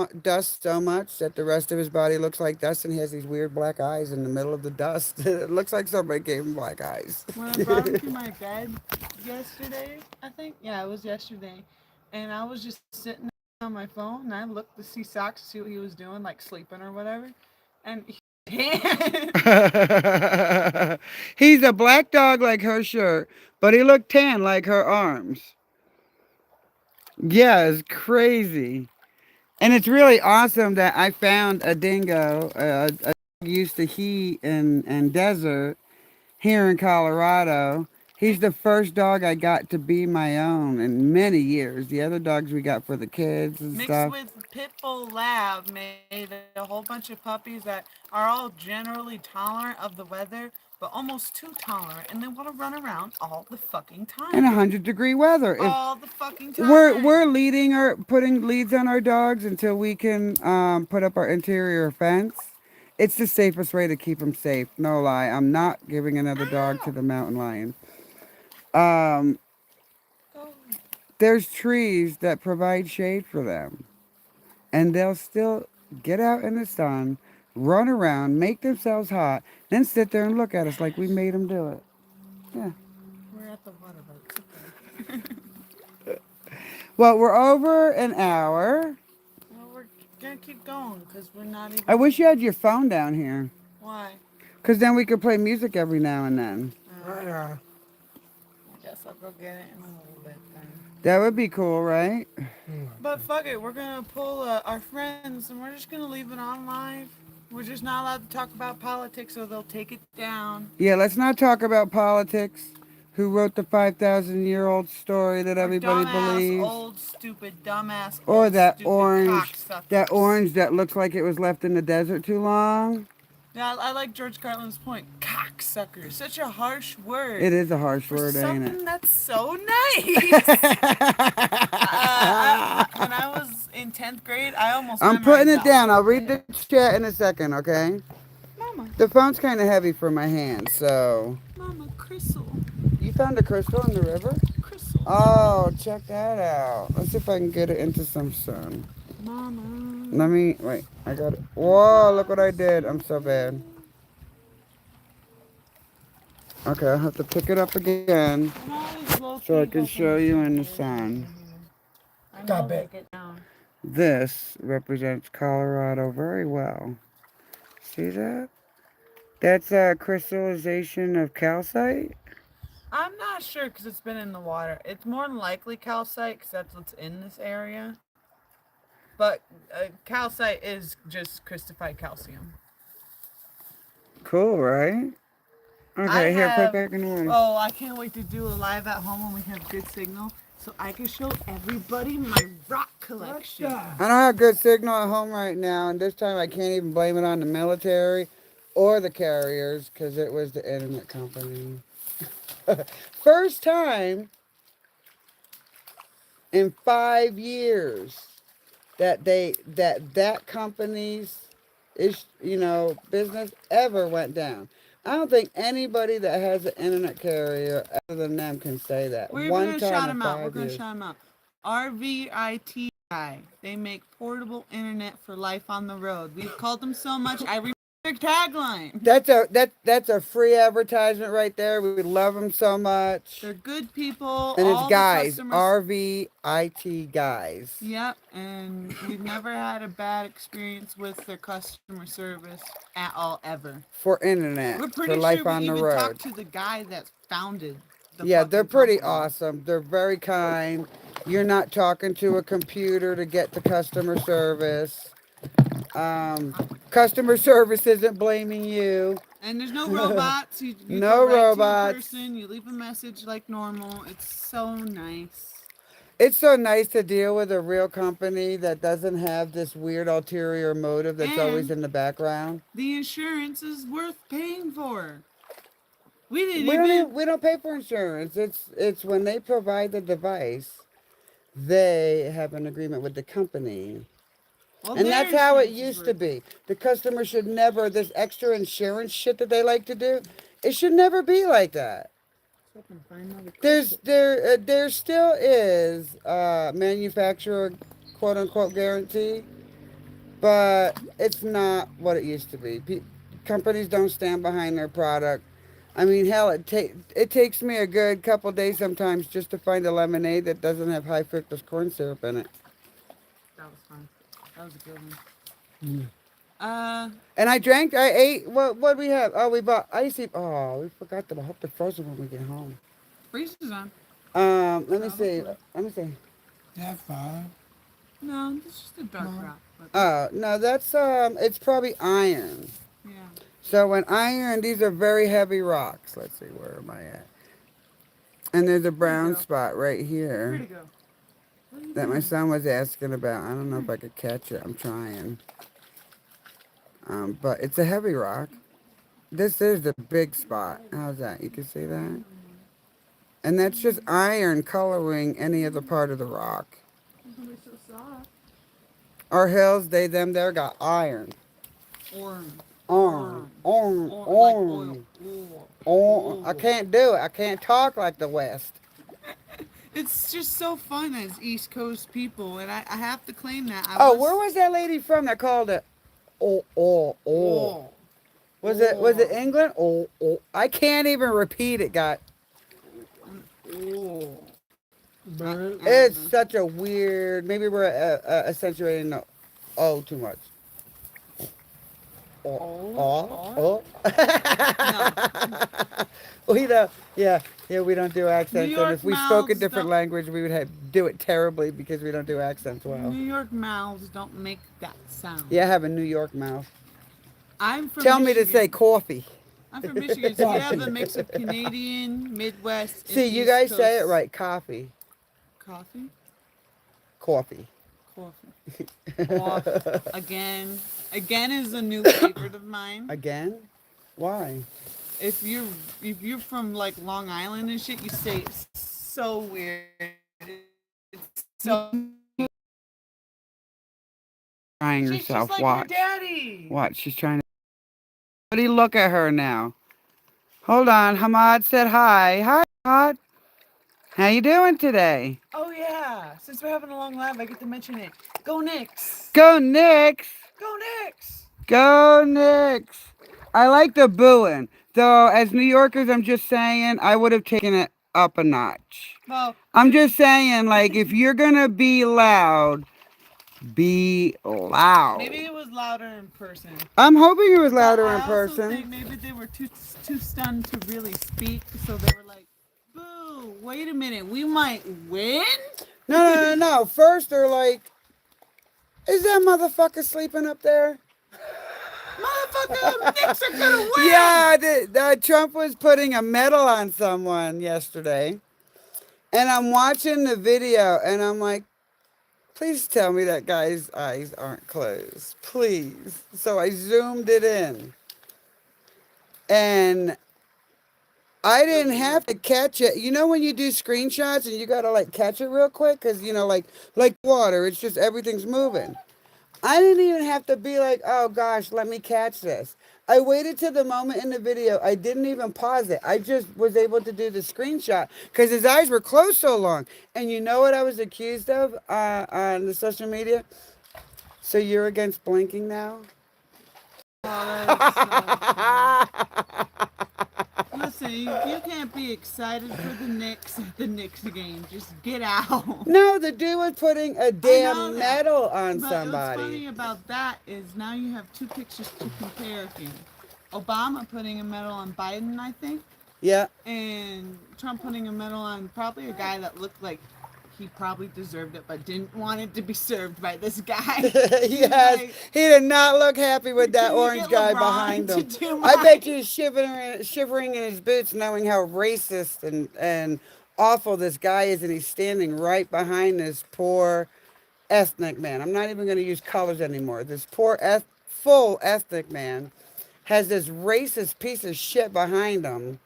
Speaker 2: much that the rest of his body looks like dust, and he has these weird black eyes in the middle of the dust. It looks like somebody gave him black eyes.
Speaker 1: When I brought him to my bed yesterday, I think, yeah, it was yesterday, and I was just sitting on my phone, and I looked to see Socks to see what he was doing, like sleeping or whatever, and
Speaker 2: He's a black dog like her shirt, but he looked tan like her arms. Yeah, it's crazy. And it's really awesome that I found a dingo, a dog used to heat and desert here in Colorado. He's the first dog I got to be my own in many years. The other dogs we got for the kids and
Speaker 1: mixed
Speaker 2: stuff.
Speaker 1: with Pitbull Lab made a whole bunch of puppies that are all generally tolerant of the weather, but almost too tolerant, and they want to run around all the fucking
Speaker 2: In
Speaker 1: time.
Speaker 2: 100-degree weather. If
Speaker 1: All the fucking time.
Speaker 2: we're putting leads on our dogs until we can put up our interior fence. It's the safest way to keep them safe. No lie. I'm not giving another dog to the mountain lion. Um,
Speaker 1: Go.
Speaker 2: there's trees that provide shade for them, and they'll still get out in the sun, run around, make themselves hot, then sit there and look at us like we made them do it. Yeah.
Speaker 1: We're at the water boat.
Speaker 2: Well, we're over an hour.
Speaker 1: Well, we're gonna keep going because we're not even.
Speaker 2: I wish you had your phone down here,
Speaker 1: Why?
Speaker 2: because then we could play music every now and then.
Speaker 1: I guess I'll go get it in a little bit then.
Speaker 2: That would be cool, right?
Speaker 1: But fuck it, we're gonna pull our friends and we're just gonna leave it on live. We're just not allowed to talk about politics or they'll take it down.
Speaker 2: Yeah, let's not talk about politics. Who wrote the 5,000-year-old story that everybody
Speaker 1: Dumbass,
Speaker 2: believes?
Speaker 1: old, stupid, dumbass,
Speaker 2: Or
Speaker 1: old,
Speaker 2: that
Speaker 1: stupid
Speaker 2: orange,
Speaker 1: cocksuckers.
Speaker 2: that looks like it was left in the desert too long.
Speaker 1: Yeah, I like George Carlin's point. Cocksucker. Such a harsh word.
Speaker 2: It is a harsh
Speaker 1: for
Speaker 2: word, ain't
Speaker 1: something
Speaker 2: it?
Speaker 1: that's so nice. When I was in 10th grade, I almost
Speaker 2: I'm putting it
Speaker 1: memorized
Speaker 2: down.
Speaker 1: that.
Speaker 2: I'll read the chat in a second, okay?
Speaker 1: Mama,
Speaker 2: The phone's kind of heavy for my hand, so...
Speaker 1: Mama, Crystal.
Speaker 2: You found a crystal in the river?
Speaker 1: Crystal.
Speaker 2: Oh, check that out. Let's see if I can get it into some sun.
Speaker 1: Mama.
Speaker 2: Let me, wait, I got it. Whoa, look what I did. I'm so bad. Okay, I'll have to pick it up again so I can show you in the sun.
Speaker 3: Stop it.
Speaker 2: This represents Colorado very well. See that? That's a crystallization of calcite.
Speaker 1: I'm not sure because it's been in the water. It's more than likely calcite because that's what's in this area. But calcite is just crystallified calcium.
Speaker 2: Cool, right? Okay, here, put it back in order.
Speaker 1: Oh, I can't wait to do a live at home when we have good signal so I can show everybody my rock collection.
Speaker 2: I don't have good signal at home right now, and this time I can't even blame it on the military or the carriers because it was the internet company. First time in 5 years that company's business ever went down. I don't think anybody that has an internet carrier other than them can say that.
Speaker 1: We're
Speaker 2: One
Speaker 1: gonna
Speaker 2: time
Speaker 1: shout
Speaker 2: in
Speaker 1: him out.
Speaker 2: 5
Speaker 1: We're gonna
Speaker 2: years.
Speaker 1: shout him out. RVIT Wi-Fi. They make portable internet for life on the road. We've called them so much. I remember their tagline.
Speaker 2: That's a free advertisement right there. We love them so much.
Speaker 1: They're good people.
Speaker 2: And it's
Speaker 1: All the
Speaker 2: guys,
Speaker 1: customers.
Speaker 2: RVIT guys.
Speaker 1: Yep, and we've never had a bad experience with their customer service at all ever.
Speaker 2: For internet,
Speaker 1: We're
Speaker 2: for
Speaker 1: pretty
Speaker 2: life
Speaker 1: sure
Speaker 2: on
Speaker 1: we
Speaker 2: the
Speaker 1: even
Speaker 2: road.
Speaker 1: talked to the guy that founded the
Speaker 2: Yeah, they're
Speaker 1: fucking
Speaker 2: pretty
Speaker 1: company.
Speaker 2: awesome. They're very kind. You're not talking to a computer to get to customer service. Customer service isn't blaming you.
Speaker 1: And there's no robots. You
Speaker 2: No
Speaker 1: go right
Speaker 2: robots.
Speaker 1: to a person. You leave a message like normal. It's so nice.
Speaker 2: It's so nice to deal with a real company that doesn't have this weird ulterior motive that's always
Speaker 1: And
Speaker 2: in the background.
Speaker 1: the insurance is worth paying for. We didn't
Speaker 2: We don't pay for insurance. It's when they provide the device, they have an agreement with the company.
Speaker 1: Well,
Speaker 2: And
Speaker 1: their
Speaker 2: that's how it
Speaker 1: insurance is
Speaker 2: used to
Speaker 1: worth-
Speaker 2: be. The customer should never, this extra insurance shit that they like to do, it should never be like that. There still is manufacturer quote unquote guarantee, but it's not what it used to be. Companies don't stand behind their product. I mean, hell, it takes me a good couple days sometimes just to find a lemonade that doesn't have high fructose corn syrup in it.
Speaker 1: That was fun. That was a good one.
Speaker 2: And I ate, what we have? Oh, we bought icy, oh, we forgot them. I hope they're frozen when we get home.
Speaker 1: Freeze is on.
Speaker 2: Let me see.
Speaker 3: That's fine.
Speaker 1: No, it's just a dark rock. But
Speaker 2: Oh, no, that's, it's probably iron.
Speaker 1: yeah.
Speaker 2: So when iron, these are very heavy rocks. Let's see, where am I at? And there's a brown
Speaker 1: go.
Speaker 2: spot right
Speaker 1: Where'd
Speaker 2: here
Speaker 1: it go? What are you
Speaker 2: that my
Speaker 1: doing?
Speaker 2: son was asking about. I don't know if I could catch it. I'm trying. But it's a heavy rock. This is the big spot. How's that? You can see that? And that's just iron coloring any other part of the rock.
Speaker 1: They're so soft.
Speaker 2: Our hills, they, them, there got iron.
Speaker 1: Orange.
Speaker 2: Iron. Iron.
Speaker 1: Like
Speaker 2: Iron.
Speaker 1: oil.
Speaker 2: Oh, I can't do it. I can't talk like the West.
Speaker 1: It's just so fun as East Coast people, and I have to claim that.
Speaker 2: Where was that lady from that called it? Oh. Was it England? Oh. I can't even repeat it, guys.
Speaker 1: Oh.
Speaker 3: Bird.
Speaker 2: It's such a weird. Maybe we're accentuating the O too much. Oh. We don't. Yeah. We don't do accents.
Speaker 1: New
Speaker 2: And
Speaker 1: York
Speaker 2: if we spoke a
Speaker 1: mouths
Speaker 2: different
Speaker 1: don't-
Speaker 2: language, we would do it terribly because we don't do accents well.
Speaker 1: New York mouths don't make that sound.
Speaker 2: Yeah, I have a New York mouth.
Speaker 1: I'm from
Speaker 2: Tell me to
Speaker 1: Michigan.
Speaker 2: say coffee.
Speaker 1: I'm from Michigan, so we have a mix of Canadian, Midwest, and
Speaker 2: See, you
Speaker 1: East
Speaker 2: guys say it
Speaker 1: Coast.
Speaker 2: right. Coffee.
Speaker 1: Coffee?
Speaker 2: Coffee.
Speaker 1: Coffee. Off. Again. Again is a new favorite of mine.
Speaker 2: Again? Why?
Speaker 1: If you're from like Long Island and shit, you say it so weird. It's so
Speaker 2: Trying
Speaker 1: she's
Speaker 2: herself.
Speaker 1: just like
Speaker 2: Watch.
Speaker 1: her daddy.
Speaker 2: Watch. She's trying to. Somebody look at her now. Hold on. Hamad said hi. Hi, Hamad. How you doing today?
Speaker 1: Oh yeah. Since we're having a long live, I get to mention it. Go Knicks.
Speaker 2: Go Knicks.
Speaker 1: Go Knicks.
Speaker 2: Go Knicks. I like the booing. Though, as New Yorkers, I'm just saying, I would have taken it up a notch.
Speaker 1: Well,
Speaker 2: I'm just saying, like, if you're going to be loud, be loud.
Speaker 1: maybe it was louder in person.
Speaker 2: I'm hoping it was louder
Speaker 1: I
Speaker 2: in
Speaker 1: also
Speaker 2: person.
Speaker 1: think maybe they were too stunned to really speak, so they were like, "Boo! Wait a minute, we might win."
Speaker 2: No. First, they're like, is that motherfucker sleeping up there?
Speaker 1: Motherfucker, Knicks are gonna win.
Speaker 2: Yeah, Trump was putting a medal on someone yesterday. And I'm watching the video, and I'm like, please tell me that guy's eyes aren't closed. Please. So I zoomed it in. And I didn't have to catch it. You know when you do screenshots and you got to, like, catch it real quick? Because, like water, it's just everything's moving. I didn't even have to be like, oh, gosh, let me catch this. I waited to the moment in the video. I didn't even pause it. I just was able to do the screenshot because his eyes were closed so long. And you know what I was accused of on the social media? So you're against blinking now?
Speaker 1: Oh, that's so funny. Listen, you can't be excited for the Knicks at the Knicks game. Just get out.
Speaker 2: No, the dude was putting a
Speaker 1: I know
Speaker 2: damn
Speaker 1: that.
Speaker 2: medal on
Speaker 1: But what's
Speaker 2: somebody.
Speaker 1: funny about that is now you have two pictures to compare here. Obama putting a medal on Biden, I think,
Speaker 2: Yeah.
Speaker 1: and Trump putting a medal on probably a guy that looked like he probably deserved it, but didn't want it to be served by this guy.
Speaker 2: Yes,
Speaker 1: Like,
Speaker 2: he did not look happy with that
Speaker 1: can you
Speaker 2: orange
Speaker 1: get
Speaker 2: guy
Speaker 1: LeBron
Speaker 2: behind
Speaker 1: to
Speaker 2: him.
Speaker 1: do
Speaker 2: I
Speaker 1: my-
Speaker 2: bet you he's shivering in his boots, knowing how racist and awful this guy is, and he's standing right behind this poor ethnic man. I'm not even going to use colors anymore. This poor full ethnic man has this racist piece of shit behind him,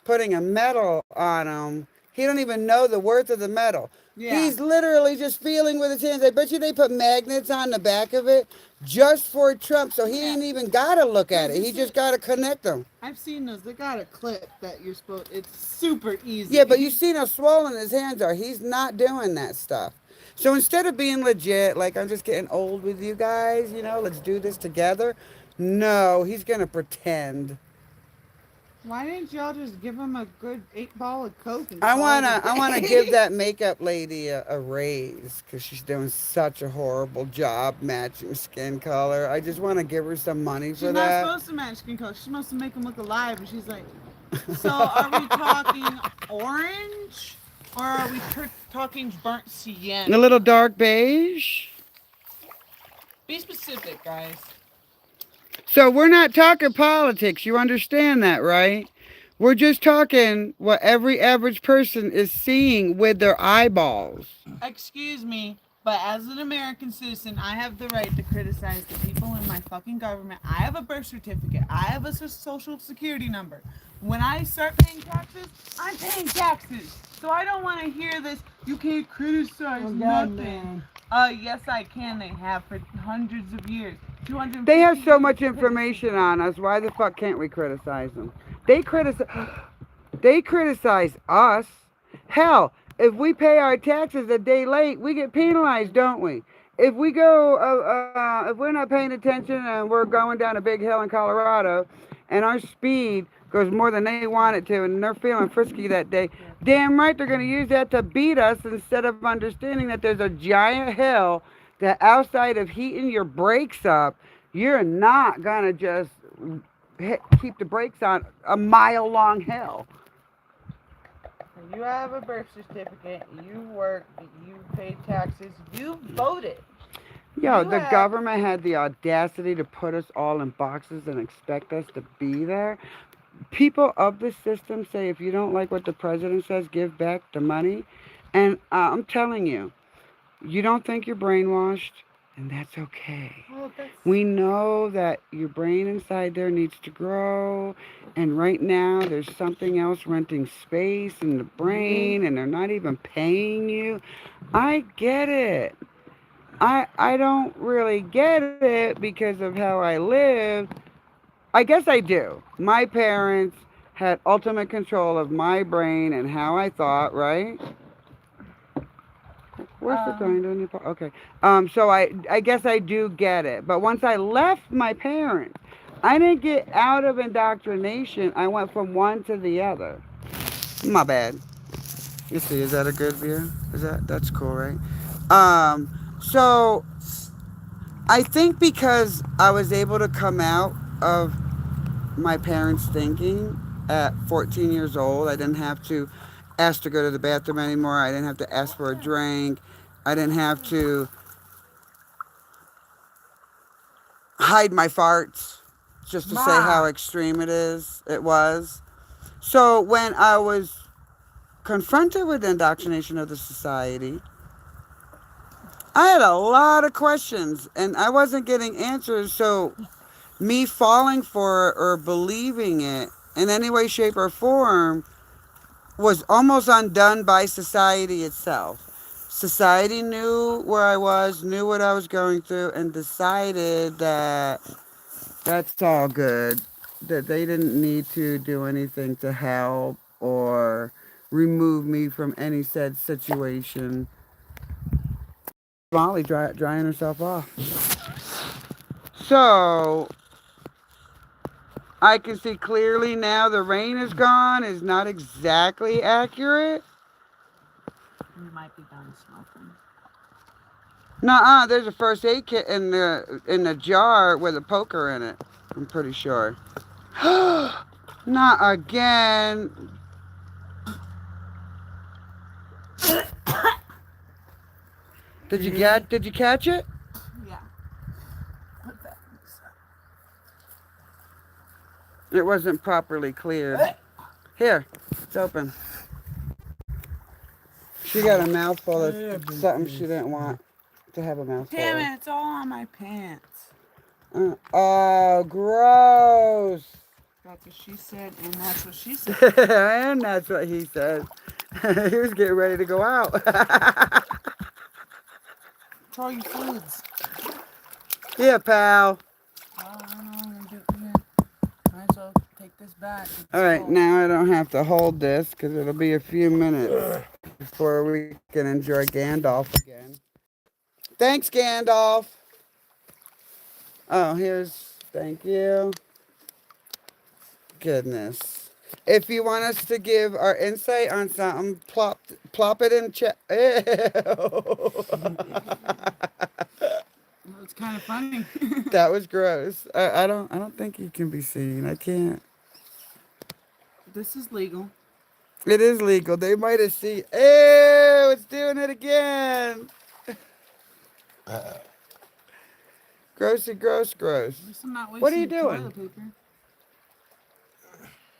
Speaker 2: putting a medal on him. He don't even know the worth of the medal.
Speaker 1: Yeah.
Speaker 2: He's literally just feeling with his hands. I bet you they put magnets on the back of it just for Trump, so he ain't even got to look at it. He just got to connect them.
Speaker 1: I've seen those. They got a clip that you're supposed. It's super easy.
Speaker 2: Yeah, but you seen how swollen his hands are. He's not doing that stuff. So instead of being legit, like I'm just getting old with you guys, let's do this together. No, he's going to pretend.
Speaker 1: Why didn't y'all just give him a good 8-ball of Coke? And
Speaker 2: I
Speaker 1: call
Speaker 2: wanna,
Speaker 1: it a
Speaker 2: I wanna
Speaker 1: day?
Speaker 2: give that makeup lady a raise because she's doing such a horrible job matching skin color. I just want to give her some money
Speaker 1: She's
Speaker 2: for
Speaker 1: not
Speaker 2: that.
Speaker 1: supposed to match skin color. She's supposed to make him look alive, and she's like, "So are we talking orange, or are we talking burnt
Speaker 2: A
Speaker 1: sienna?
Speaker 2: little dark beige.
Speaker 1: Be specific, guys."
Speaker 2: So we're not talking politics. You understand that, right? We're just talking what every average person is seeing with their eyeballs.
Speaker 1: Excuse me, but as an American citizen, I have the right to criticize the people in my fucking government. I have a birth certificate. I have a social security number. When I start paying taxes, I'm paying taxes. So I don't want to hear this. You can't criticize nothing. Yes, I can. They have for hundreds of years. 250
Speaker 2: They have so
Speaker 1: years.
Speaker 2: much information on us. Why the fuck can't we criticize them? They criticize us. Hell, if we pay our taxes a day late, we get penalized, don't we? If we if we're not paying attention and we're going down a big hill in Colorado, and our speed goes more than they want it to, and they're feeling frisky that day, damn right they're going to use that to beat us instead of understanding that there's a giant hill that outside of heating your brakes up, you're not going to just keep the brakes on a mile-long hill.
Speaker 1: You have a birth certificate. You work. You pay taxes. You voted.
Speaker 2: Yo, the government had the audacity to put us all in boxes and expect us to be there. People of the system say if you don't like what the president says, give back the money. And I'm telling you, you don't think you're brainwashed, and that's okay. We know that your brain inside there needs to grow, and right now there's something else renting space in the brain, and they're not even paying you. I get it. I don't really get it because of how I lived. I guess I do. My parents had ultimate control of my brain and how I thought, right? Where's the grinder in your pot? Okay. So I guess I do get it. But once I left my parents, I didn't get out of indoctrination. I went from one to the other. My bad. You see, is that a good view? That's cool, right? So I think because I was able to come out of my parents' thinking at 14 years old, I didn't have to ask to go to the bathroom anymore. I didn't have to ask for a drink. I didn't have to hide my farts just to say how extreme it was. So when I was confronted with the indoctrination of the society, I had a lot of questions and I wasn't getting answers. So me falling for it or believing it in any way, shape, or form was almost undone by society itself. Society knew where I was, knew what I was going through, and decided that That's all good. That they didn't need to do anything to help or remove me from any said situation. Molly drying herself off. So I can see clearly now the rain is gone is not exactly accurate.
Speaker 1: You might be done smoking.
Speaker 2: Nuh-uh, there's a first aid kit in the jar with a poker in it. I'm pretty sure. Not again. Did you catch it?
Speaker 1: Yeah. Put that.
Speaker 2: It wasn't properly cleared. Here, it's open. She got a mouthful of something she didn't want to have a mouthful
Speaker 1: Damn
Speaker 2: of.
Speaker 1: it! It's all on my pants.
Speaker 2: Oh, gross.
Speaker 1: That's what she said, and that's what she said.
Speaker 2: And that's what he said. He was getting ready to go out.
Speaker 1: Throw your foods.
Speaker 2: Yeah, pal.
Speaker 1: Well, I don't know what I'm gonna do here. Might as well take this back.
Speaker 2: All right, now I don't have to hold this because it'll be a few minutes before we can enjoy Gandalf again. Thanks, Gandalf. Oh, thank you. Goodness. If you want us to give our insight on something, plop it in chat.
Speaker 1: Well, it's kind of funny.
Speaker 2: That was gross. I don't think you can be seen. I can't.
Speaker 1: This is legal.
Speaker 2: It is legal. They might have seen. Ew, it's doing it again. Grossy, gross.
Speaker 1: At least I'm not
Speaker 2: What are you
Speaker 1: wasting
Speaker 2: doing?
Speaker 1: toilet paper.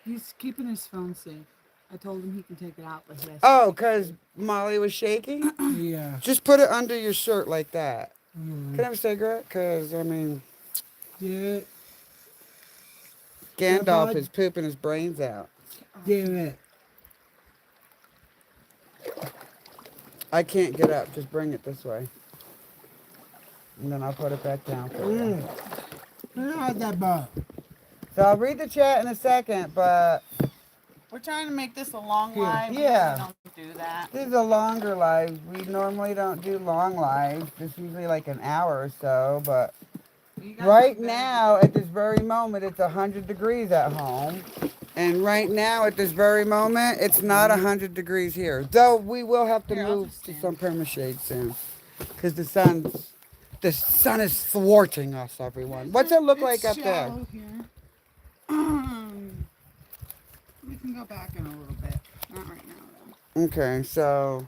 Speaker 1: He's keeping his phone safe. I told him he can take it out, but he has to.
Speaker 2: Oh, because Molly was shaking?
Speaker 3: Yeah.
Speaker 2: Just put it under your shirt like that.
Speaker 3: Mm.
Speaker 2: Can I have a cigarette? Because, I mean,
Speaker 3: Yeah.
Speaker 2: Gandalf
Speaker 3: bud.
Speaker 2: is pooping his brains out.
Speaker 3: Damn it.
Speaker 2: I can't get up. Just bring it this way. And then I'll put it back down for you.
Speaker 3: How's that ball?
Speaker 2: So I'll read the chat in a second, but
Speaker 1: We're trying to make this a long
Speaker 3: Here.
Speaker 1: live.
Speaker 2: Yeah.
Speaker 1: We don't do that.
Speaker 2: this is a longer live. We normally don't do long lives. It's usually like an hour or so, but
Speaker 1: You guys
Speaker 2: right
Speaker 1: are better
Speaker 2: now, at this very moment, it's 100 degrees at home. And right now, at this very moment, it's not 100 degrees here. Though we will have to
Speaker 1: Here, I'll
Speaker 2: move
Speaker 1: just
Speaker 2: to
Speaker 1: stand.
Speaker 2: some permashade soon. Because the sun is thwarting us, everyone. What's it look like up there?
Speaker 1: shallow here. We can go back in a little bit. Not right now, though.
Speaker 2: Okay, so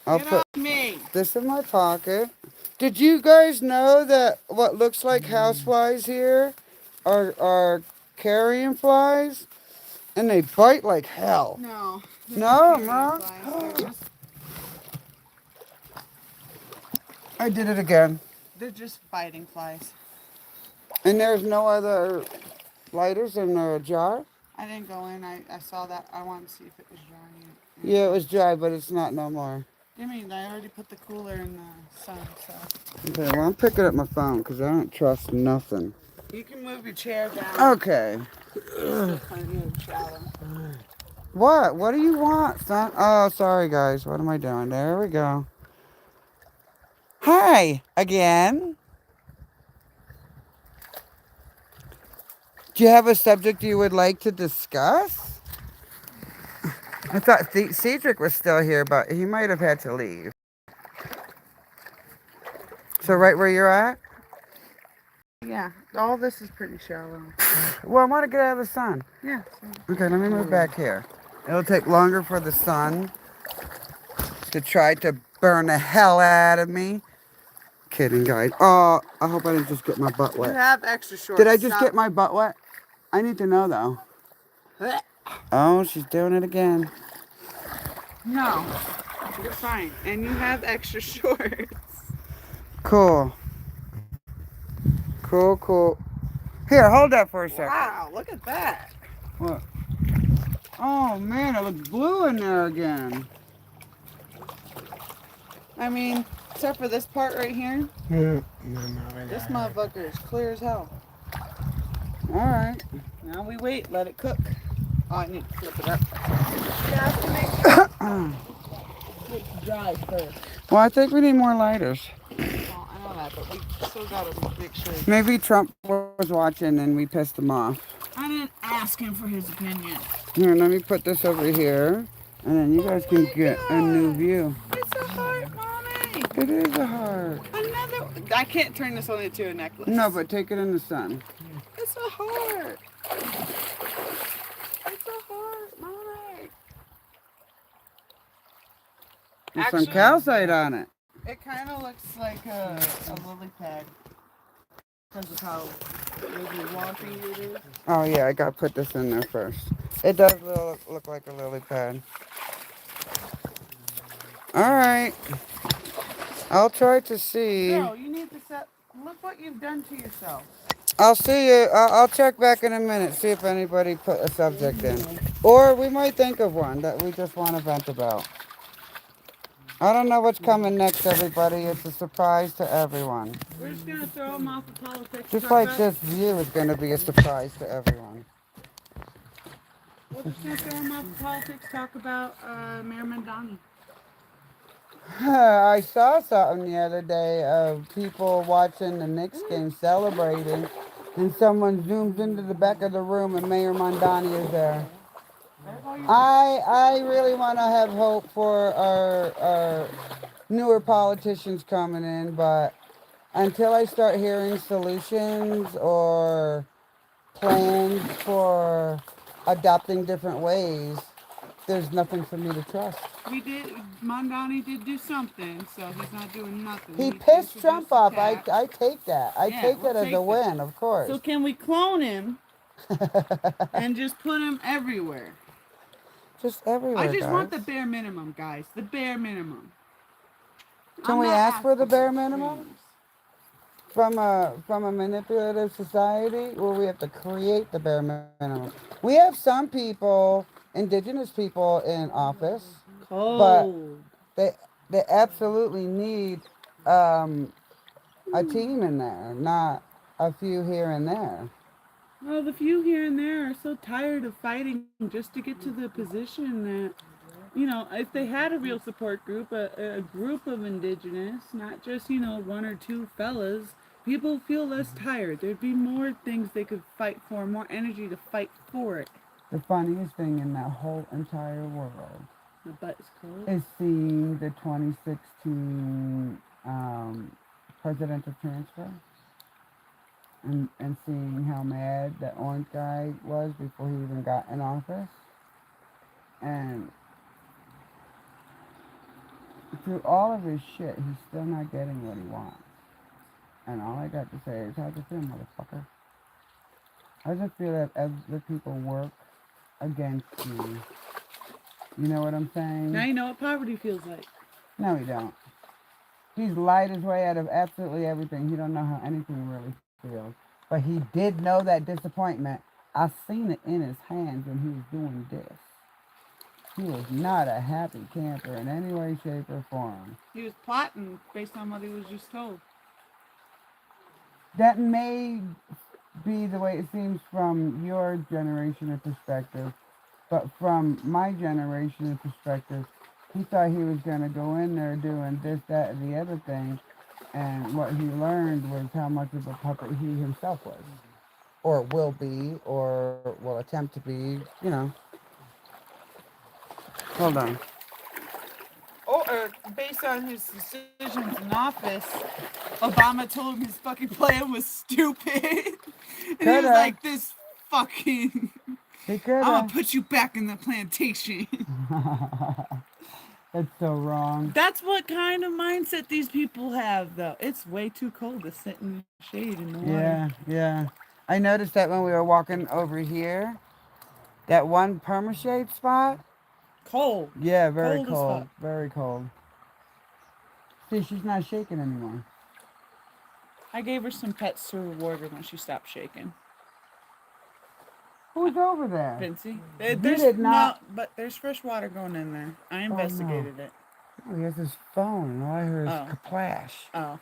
Speaker 2: I'll
Speaker 1: Get
Speaker 2: put
Speaker 1: off me!
Speaker 2: this in my pocket. Did you guys know that what looks like houseflies here are carrion flies? And they bite like hell.
Speaker 1: No. they're
Speaker 2: No,
Speaker 1: not
Speaker 2: I'm
Speaker 1: carrion
Speaker 2: wrong.
Speaker 1: flies.
Speaker 2: I did it again.
Speaker 1: They're just biting flies.
Speaker 2: And there's no other lighters in the jar?
Speaker 1: I didn't go in. I saw that. I wanted to see if it was dry.
Speaker 2: Yeah, it was dry, but it's not no more.
Speaker 1: I mean, I already put the cooler in the sun, so.
Speaker 2: Okay, well, I'm picking up my phone because I don't trust nothing.
Speaker 1: You can move your chair down.
Speaker 2: Okay.
Speaker 1: Still plenty of shallow.
Speaker 2: What? What do you want, son? Oh, sorry, guys. What am I doing? There we go. Hi, again. Do you have a subject you would like to discuss? I thought Cedric was still here, but he might have had to leave. So right where you're at?
Speaker 1: Yeah, all this is pretty shallow.
Speaker 2: Well, I want to get out of the sun.
Speaker 1: Yeah.
Speaker 2: Okay, let me move back here. It'll take longer for the sun to try to burn the hell out of me. Kidding, guys. Oh, I hope I didn't just get my butt
Speaker 1: You
Speaker 2: wet.
Speaker 1: have extra shorts.
Speaker 2: Did I just get my butt wet? I need to know, though. Oh, she's doing it again.
Speaker 1: No, you're fine. And you have extra shorts.
Speaker 2: Cool. Cool. Here, hold that for a second.
Speaker 1: Wow, look at that.
Speaker 2: What? Oh, man, it looks blue in there again.
Speaker 1: I mean, Except for this part right here.
Speaker 3: No,
Speaker 1: This motherfucker is clear as hell.
Speaker 2: Alright.
Speaker 1: Now we wait, let it cook. Oh, I need to flip it up. You have to make sure it's dry first.
Speaker 2: Well, I think we need more lighters.
Speaker 1: Well, I know that, but we still gotta make sure.
Speaker 2: Maybe Trump was watching and we pissed him off.
Speaker 1: I didn't ask him for his opinion.
Speaker 2: Here, let me put this over here. And then you guys can get a new view.
Speaker 1: It's a heart, mommy.
Speaker 2: It is a heart.
Speaker 1: Another. I can't turn this one into a necklace.
Speaker 2: No, but take it in the sun.
Speaker 1: It's a heart. It's a heart, mommy.
Speaker 2: There's some
Speaker 1: Actually-
Speaker 2: calcite on it.
Speaker 1: It kind of looks like a lily pad because of how really wonky it is.
Speaker 2: Oh yeah, I gotta put this in there first. It does look like a lily pad. Alright. I'll try to see.
Speaker 1: No, you need to set. Look what you've done to yourself.
Speaker 2: I'll see you. I'll check back in a minute, see if anybody put a subject in. Or we might think of one that we just want to vent about. I don't know what's coming next, everybody. It's a surprise to everyone.
Speaker 1: We're just gonna throw them off of politics.
Speaker 2: Just
Speaker 1: talk
Speaker 2: like
Speaker 1: about-
Speaker 2: this view is going to be a surprise to everyone.
Speaker 1: We're just gonna throw them off of politics. Talk about Mayor Mandani.
Speaker 2: I saw something the other day of people watching the Knicks game celebrating, and someone zooms into the back of the room and Mayor Mondani is there. I really want to have hope for our newer politicians coming in, but until I start hearing solutions or plans for adopting different ways, there's nothing for me to trust.
Speaker 1: Mondani did do something, so he's not doing nothing.
Speaker 2: He
Speaker 1: He
Speaker 2: pissed
Speaker 1: introduced
Speaker 2: Trump
Speaker 1: the
Speaker 2: up.
Speaker 1: tax.
Speaker 2: I take that. I
Speaker 1: Yeah,
Speaker 2: take
Speaker 1: we'll
Speaker 2: that as
Speaker 1: take
Speaker 2: a
Speaker 1: that.
Speaker 2: win, of course.
Speaker 1: So can we clone him and just put him everywhere?
Speaker 2: Just everywhere,
Speaker 1: I just want the
Speaker 2: guys.
Speaker 1: bare minimum, guys. The bare minimum.
Speaker 2: Can
Speaker 1: I'm
Speaker 2: we
Speaker 1: not
Speaker 2: ask for the
Speaker 1: asking
Speaker 2: bare
Speaker 1: for
Speaker 2: minimum?
Speaker 1: things.
Speaker 2: From a manipulative society where we have to create the bare minimum. We have some people, indigenous people in office.
Speaker 1: Cold.
Speaker 2: They absolutely need a team in there, not a few here and there.
Speaker 1: Well, the few here and there are so tired of fighting just to get to the position that, you know, if they had a real support group, a group of indigenous, not just, you know, one or two fellas, people feel less tired. There'd be more things they could fight for, more energy to fight for it.
Speaker 2: The funniest thing in that whole entire world
Speaker 1: My butt is cold.
Speaker 2: is seeing the 2016 presidential transfer and seeing how mad that orange guy was before he even got in office. And through all of his shit, he's still not getting what he wants. And all I got to say is, how's it feel, motherfucker? How does it feel that other people work against you? You know what I'm saying?
Speaker 1: Now you know what poverty feels like.
Speaker 2: No, he don't. He's lied his way out of absolutely everything. He don't know how anything really feels. But he did know that disappointment. I seen it in his hands when he was doing this. He was not a happy camper in any way, shape, or form.
Speaker 1: He was plotting based on what he was just told.
Speaker 2: That may be the way it seems from your generation of perspective, but from my generation of perspective, he thought he was going to go in there doing this, that, and the other thing, and what he learned was how much of a puppet he himself was, or will be, or will attempt to be, you know. Hold on.
Speaker 1: Or based on his decisions in office, Obama told him his fucking plan was stupid. And he was
Speaker 2: Coulda.
Speaker 1: like, this fucking,
Speaker 2: He could
Speaker 1: I'm gonna
Speaker 2: have.
Speaker 1: put you back in the plantation.
Speaker 2: That's so wrong.
Speaker 1: That's what kind of mindset these people have, though. It's way too cold to sit in the shade in the water.
Speaker 2: Yeah, yeah. I noticed that when we were walking over here, that one permashade spot.
Speaker 1: Cold.
Speaker 2: Yeah, very
Speaker 1: Cold as
Speaker 2: cold.
Speaker 1: fuck.
Speaker 2: Very cold. See, she's not shaking anymore.
Speaker 1: I gave her some pets to reward her when she stopped shaking.
Speaker 2: Who's over there?
Speaker 1: Vincy.
Speaker 2: You
Speaker 1: There's
Speaker 2: did not-
Speaker 1: no, but there's fresh water going in there. I investigated it.
Speaker 2: Oh, he has his phone, and all I hear is
Speaker 1: Oh.
Speaker 2: kaplash.
Speaker 1: Oh.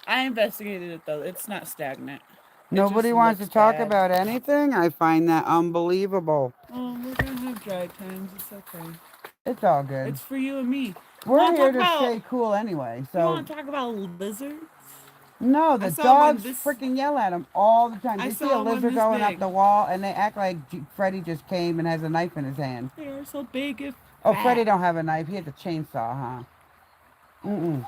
Speaker 1: I investigated it though. It's not stagnant. It
Speaker 2: Nobody
Speaker 1: just
Speaker 2: wants to
Speaker 1: looks
Speaker 2: talk
Speaker 1: bad.
Speaker 2: about anything? I find that unbelievable.
Speaker 1: Oh, we're gonna have dry times. It's okay.
Speaker 2: It's all good.
Speaker 1: It's for you and me. You
Speaker 2: We're
Speaker 1: wanna
Speaker 2: here
Speaker 1: talk
Speaker 2: to
Speaker 1: about?
Speaker 2: stay cool anyway,
Speaker 1: You
Speaker 2: so...
Speaker 1: wanna talk about lizards?
Speaker 2: No,
Speaker 1: I
Speaker 2: the
Speaker 1: saw one
Speaker 2: dogs
Speaker 1: this.
Speaker 2: freaking yell at him all the time.
Speaker 1: I
Speaker 2: They see a
Speaker 1: saw one
Speaker 2: lizard
Speaker 1: this
Speaker 2: going
Speaker 1: big.
Speaker 2: up the wall, and they act like Freddy just came and has a knife in his hand.
Speaker 1: They are so big and
Speaker 2: Oh,
Speaker 1: fat.
Speaker 2: Freddy don't have a knife. He has a chainsaw, huh? Mm-mm.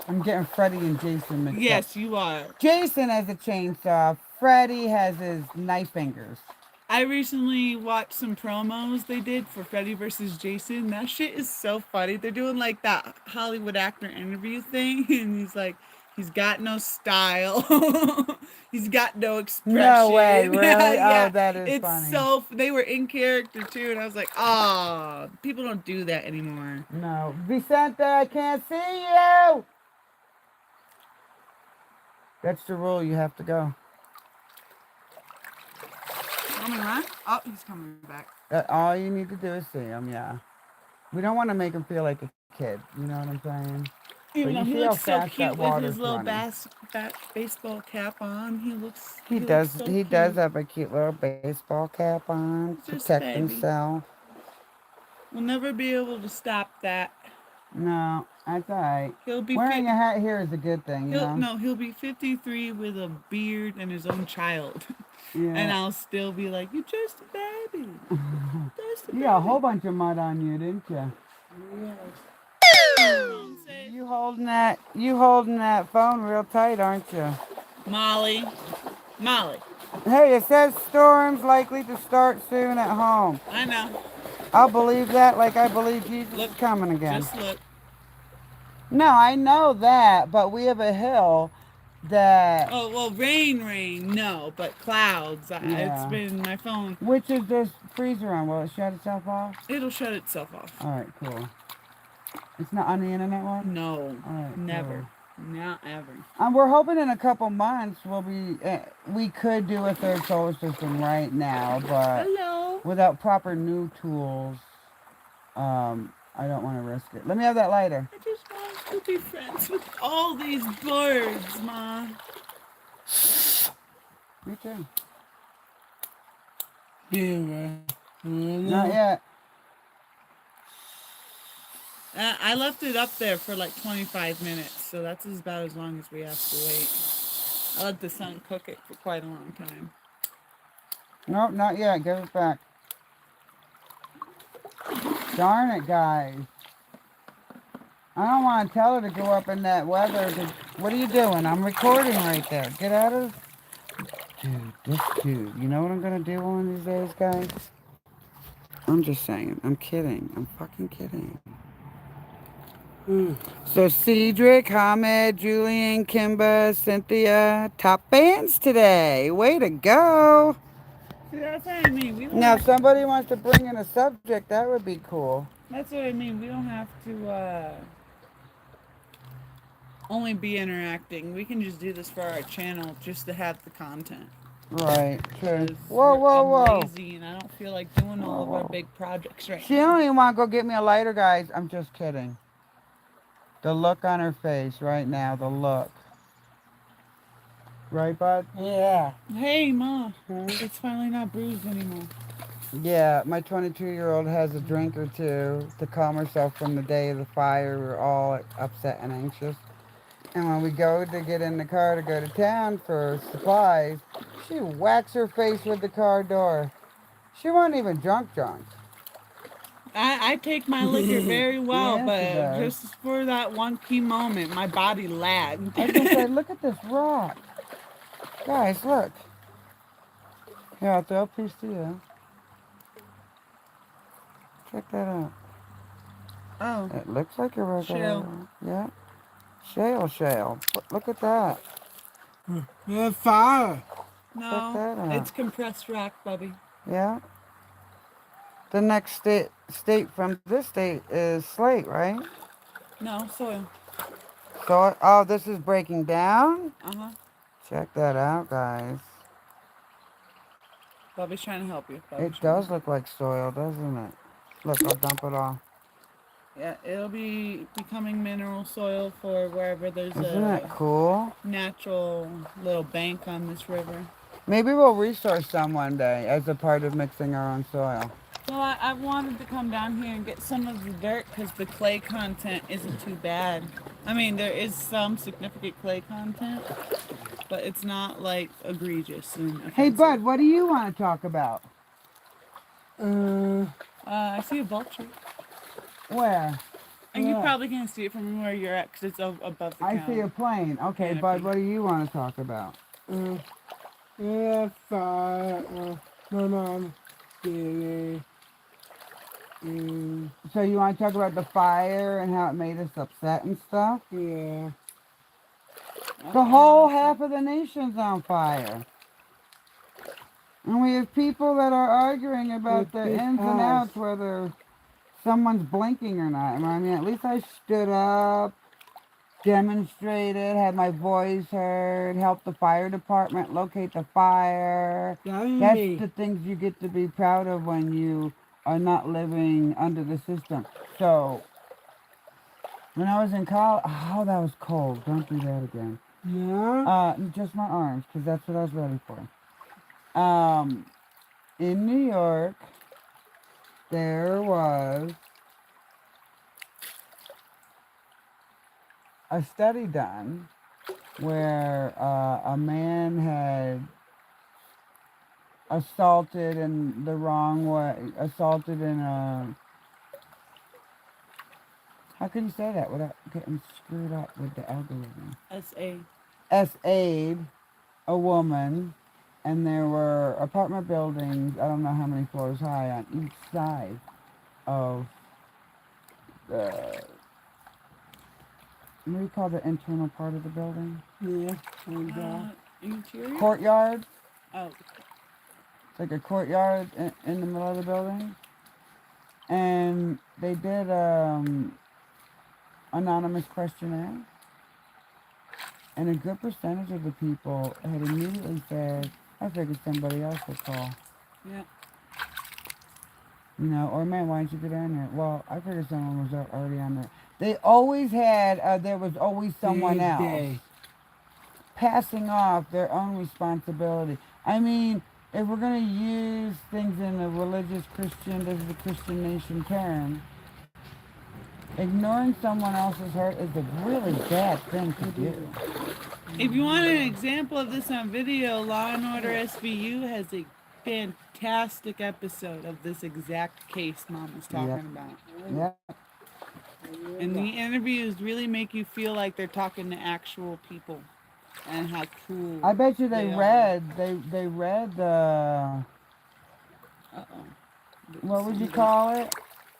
Speaker 2: I'm getting Freddy and Jason mixed up.
Speaker 1: Yes, you are.
Speaker 2: Jason has a chainsaw. Freddy has his knife fingers.
Speaker 1: I recently watched some promos they did for Freddy vs. Jason. That shit is so funny. They're doing like that Hollywood actor interview thing, and he's like, he's got no style. He's got no expression.
Speaker 2: No way, really?
Speaker 1: Yeah,
Speaker 2: Oh, that is
Speaker 1: it's
Speaker 2: funny.
Speaker 1: so. They were in character too, and I was like, oh, people don't do that anymore.
Speaker 2: No. Vicente, I can't see you! That's the rule. You have to go.
Speaker 1: Coming right? Oh, he's coming back.
Speaker 2: All you need to do is see him, yeah. We don't want to make him feel like a kid. You know what I'm saying?
Speaker 1: Even
Speaker 2: But
Speaker 1: though
Speaker 2: you
Speaker 1: he
Speaker 2: see how
Speaker 1: looks so
Speaker 2: fast
Speaker 1: cute
Speaker 2: that
Speaker 1: with
Speaker 2: water's
Speaker 1: his little
Speaker 2: running.
Speaker 1: baseball cap on. He looks.
Speaker 2: He
Speaker 1: looks
Speaker 2: does.
Speaker 1: so
Speaker 2: He
Speaker 1: cute.
Speaker 2: does have a cute little baseball cap on,
Speaker 1: Just
Speaker 2: protect
Speaker 1: baby.
Speaker 2: himself.
Speaker 1: We'll never be able to stop that.
Speaker 2: No, that's all right.
Speaker 1: He'll be
Speaker 2: Wearing a hat here is a good thing, you know.
Speaker 1: he'll be 53 with a beard and his own child. And
Speaker 2: Yeah.
Speaker 1: I'll still be like, you're just a baby. Just a
Speaker 2: You got a
Speaker 1: baby.
Speaker 2: whole bunch of mud on you, didn't you? You holding that? You holding that phone real tight, aren't you?
Speaker 1: Molly.
Speaker 2: Hey, it says storms likely to start soon at home.
Speaker 1: I know.
Speaker 2: I'll believe that like I believe Jesus
Speaker 1: Look,
Speaker 2: is coming again.
Speaker 1: Just look.
Speaker 2: No, I know that, but we have a hill that...
Speaker 1: Oh, well, rain, no, but clouds.
Speaker 2: Yeah.
Speaker 1: It's been my phone.
Speaker 2: Which is this freezer on? Will it shut itself off?
Speaker 1: It'll shut itself off.
Speaker 2: All right, cool. It's not on the internet one?
Speaker 1: No,
Speaker 2: All right,
Speaker 1: never. Not ever.
Speaker 2: We're hoping in a couple months we could do a third solar system right now, but
Speaker 1: Hello.
Speaker 2: without proper new tools, I don't want to risk it. Let me have that lighter.
Speaker 1: I just want to be friends with all these birds, Ma.
Speaker 2: Me too.
Speaker 3: Yeah, man.
Speaker 2: Not yet.
Speaker 1: I left it up there for like 25 minutes, so that's about as long as we have to wait. I let the sun cook it for quite a long time.
Speaker 2: Nope, not yet. Give it back. Darn it, guys. I don't want to tell her to go up in that weather. What are you doing? I'm recording right there. Get out of... Dude. You know what I'm going to do one of these days, guys? I'm just saying. I'm kidding. I'm fucking kidding. So Cedric, Hamed, Julian, Kimba, Cynthia, top bands today. Way to go.
Speaker 1: See, that's what I mean. We don't
Speaker 2: Now,
Speaker 1: have,
Speaker 2: if somebody wants to bring in a subject, that would be cool.
Speaker 1: that's what I mean. We don't have to only be interacting. We can just do this for our channel just to have the content.
Speaker 2: Right, true.
Speaker 1: 'Cause
Speaker 2: Whoa.
Speaker 1: I'm lazy and I don't feel like doing all of our
Speaker 2: Whoa.
Speaker 1: big projects right
Speaker 2: She
Speaker 1: now.
Speaker 2: don't even want to go get me a lighter, guys. I'm just kidding. The look on her face right now, the look. Right, bud?
Speaker 3: Yeah.
Speaker 1: Hey, Ma. It's finally not bruised anymore.
Speaker 2: Yeah, my 22-year-old has a drink or two to calm herself from the day of the fire. We're all upset and anxious. And when we go to get in the car to go to town for supplies, she whacks her face with the car door. She wasn't even drunk.
Speaker 1: I take my liquor very well,
Speaker 2: Yes,
Speaker 1: but
Speaker 2: it does.
Speaker 1: just for that one key moment, my body lagged.
Speaker 2: I was gonna say, look at this rock. Guys, look. Here, I'll throw a piece to you. Check that out.
Speaker 1: Oh,
Speaker 2: It looks like a regular.
Speaker 1: Shale.
Speaker 2: Yeah. Shale. Look at that.
Speaker 3: Yeah, fire.
Speaker 1: no,
Speaker 2: that out.
Speaker 1: it's compressed rock, Bubby.
Speaker 2: Yeah. The next state from this state is slate, right?
Speaker 1: No, soil.
Speaker 2: So, oh, this is breaking down?
Speaker 1: Uh-huh.
Speaker 2: Check that out, guys.
Speaker 1: Bubby's trying to help you. Bubby's
Speaker 2: It
Speaker 1: trying
Speaker 2: does look like soil, doesn't it? Look, I'll dump it all.
Speaker 1: Yeah, it'll be becoming mineral soil for wherever there's
Speaker 2: Isn't that
Speaker 1: a
Speaker 2: cool?
Speaker 1: natural little bank on this river.
Speaker 2: Maybe we'll resource some one day as a part of mixing our own soil.
Speaker 1: Well, I wanted to come down here and get some of the dirt because the clay content isn't too bad. I mean, there is some significant clay content, but it's not like egregious and offensive.
Speaker 2: Hey, Bud, what do you want to talk about?
Speaker 1: I see a vulture.
Speaker 2: Where?
Speaker 1: And you
Speaker 3: Yeah.
Speaker 1: probably can't see it from where you're at because it's above the
Speaker 2: I
Speaker 1: counter.
Speaker 2: see a plane. Okay,
Speaker 1: Canopy.
Speaker 2: Bud, what do you want to talk about?
Speaker 3: Yeah, fire. My mom. Yeah.
Speaker 2: So you want to talk about the fire and how it made us upset and stuff?
Speaker 3: Yeah.
Speaker 2: The whole half of the nation's on fire. And we have people that are arguing about the
Speaker 3: It
Speaker 2: ins and
Speaker 3: has.
Speaker 2: outs, whether someone's blinking or not. I mean, at least I stood up, demonstrated, had my voice heard, helped the fire department locate the fire.
Speaker 3: That ain't
Speaker 2: That's
Speaker 3: me.
Speaker 2: the things you get to be proud of when you are not living under the system. So, when I was in college, oh, that was cold. Don't do that again.
Speaker 3: Yeah.
Speaker 2: Just my arms, because that's what I was ready for. In New York, there was a study done where a man had assaulted in the wrong way, assaulted in a, how can you say that without getting screwed up with the algorithm?
Speaker 1: SA.
Speaker 2: SA'd a woman, and there were apartment buildings, I don't know how many floors high, on each side of the, what do you call the internal part of the building?
Speaker 3: Yeah. And,
Speaker 1: Interior?
Speaker 2: Courtyard?
Speaker 1: Oh,
Speaker 2: It's like a courtyard in the middle of the building. And they did anonymous questionnaire. And a good percentage of the people had immediately said, I figured somebody else would call.
Speaker 1: yeah.
Speaker 2: You know, or man, why didn't you go down there? Well, I figured someone was already on there. They always had, there was always someone
Speaker 3: Big
Speaker 2: else
Speaker 3: day.
Speaker 2: passing off their own responsibility. I mean, if we're going to use things in a religious Christian, this is a Christian nation term, ignoring someone else's hurt is a really bad thing to do.
Speaker 1: If you want an example of this on video, Law and Order SVU has a fantastic episode of this exact case Mom was talking
Speaker 2: Yep.
Speaker 1: about.
Speaker 2: Yeah.
Speaker 1: And the interviews really make you feel like they're talking to actual people and how cool.
Speaker 2: I bet you they
Speaker 1: They are.
Speaker 2: read, they read the,
Speaker 1: Uh-oh.
Speaker 2: what would you call it?